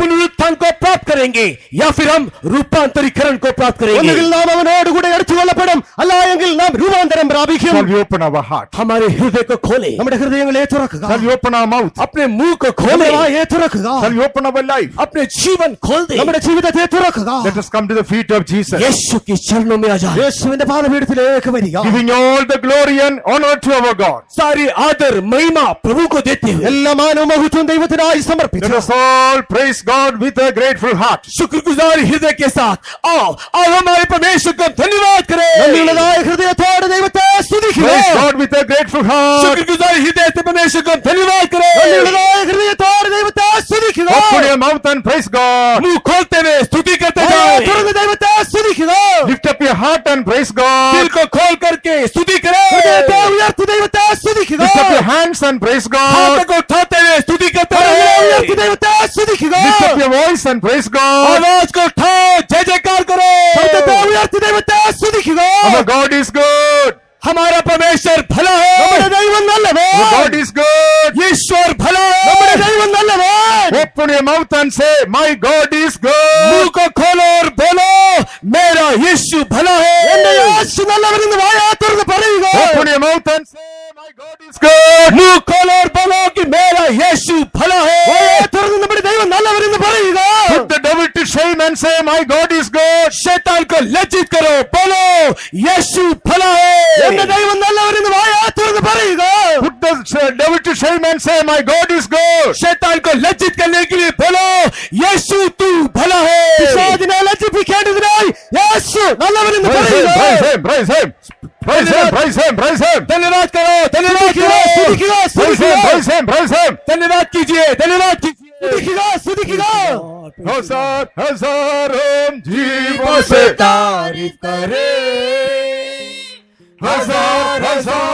पुनरुत्थान को प्राप्त करेंगे या फिर हम रूपांतरीकरण को प्राप्त करेंगे। ഒന്നുകിൽ നാം അവനോടുകൂടെ എടുത്തുകൊള്ളപ്പെടും, അല്ല എങ്കിൽ നാം രൂപാന്തരം പ്രാപിക്കും. Shall we open our heart? हमारे हृदय को खोले, നമ്മുടെ ഹൃദയങ്ങളെ തുറക്കുക. Shall we open our mouth? अपने मुंह को खोले, നമ്മുടെ വായെ തുറക്കുക. Shall we open our life? अपने जीवन खोल दे। നമ്മുടെ ജീവിതത്തെ തുറക്കുക. Let us come to the feet of Jesus, यीशु के चरणों में आ जाए। യേശുവിന്റെ പാദപീഠത്തിലേക്ക് വരിക. giving all the glory and honor to our God. सारी आदर महिमा प्रभु को देते हुए എല്ലാ മാനവും മഹത്വവും ദൈവത്തിനായി Let സമർപ്പിച്ചു. us all praise God with a grateful heart. शुक्रगुजार हृदय के साथ आओ और हमारे परमेश्वर को धन्यवाद करें। നന്ദിയുള്ളതായ ഹൃദയത്തോടെ ദൈവത്തെ സ്തുതിക്കുക. Praise God with a grateful heart. शुक्रगुजार हृदय से परमेश्वर को धन्यवाद करें। നന്ദിയുള്ളതായ ഹൃദയത്തോടെ ദൈവത്തെ സ്തുതിക്കുക. Open your mouth and praise God. मुंह खोलते हुए स्तुति करते വായെ जाए। തുറന്ന് ദൈവത്തെ സ്തുതിക്കുക. Lift up your heart and praise दिल God. को खोल करके स्तुति ഹൃദയത്തെ करें। ഉയർത്തി ദൈവത്തെ സ്തുതിക്കുക. Lift up your hands and praise हाथ God. को उठाते हुए स्तुति करते കരങ്ങളെ ഉയർത്തി रहे। ദൈവത്തെ സ്തുതിക്കുക. Lift up your voice and praise God. आवाज को उठाओ, जय जयकार ശബ്ദത്തെ करो। ഉയർത്തി ദൈവത്തെ സ്തുതിക്കുക. Our God is good. हमारा परमेश्वर भला നമ്മുടെ है। ദൈവം നല്ലവൻ. Our God is good. ईश्वर भला നമ്മുടെ है। ദൈവം നല്ലവൻ. Open your mouth and say, my God is मुंह good. को खोलो और बोलो, मेरा यीशु भला എന്റെ है। യേശു നല്ലവനെന്ന് വായെ തുറന്ന് പറയുക. Open your mouth and say, my God is good. मुंह खोलो और बोलो कि मेरा यीशु भला വായെ है। തുറന്ന് നമ്മുടെ ദൈവം നല്ലവനെന്ന് പറയുക. Put the devil to shame and say, my God is good. शैतान को लज्जित करो, बोलो यीशु भला എന്റെ है। ദൈവം നല്ലവനെന്ന് വായെ തുറന്ന് പറയുക. Put the devil to shame and say, my God is good. शैतान को लज्जित करने के लिए बोलो यीशु तू भला है। പിശാചിനെ ലജ്ജിപ്പിക്കേണ്ടതിനായി യേശു നല്ലവനെന്ന് Praise him, പറയുക. praise him, praise him. Praise him, praise him, praise him. धन्यवाद करो, धन्यवाद സ്തുതിക്കുക, करो, സ്തുതിക്കുക, Praise him, സ്തുതിക്കുക. praise him, praise him. धन्यवाद कीजिए, धन्यवाद कीजिए। സ്തുതിക്കുക, സ്തുതിക്കുക. हजारों जीवों से तारीफ करे, हजार हजार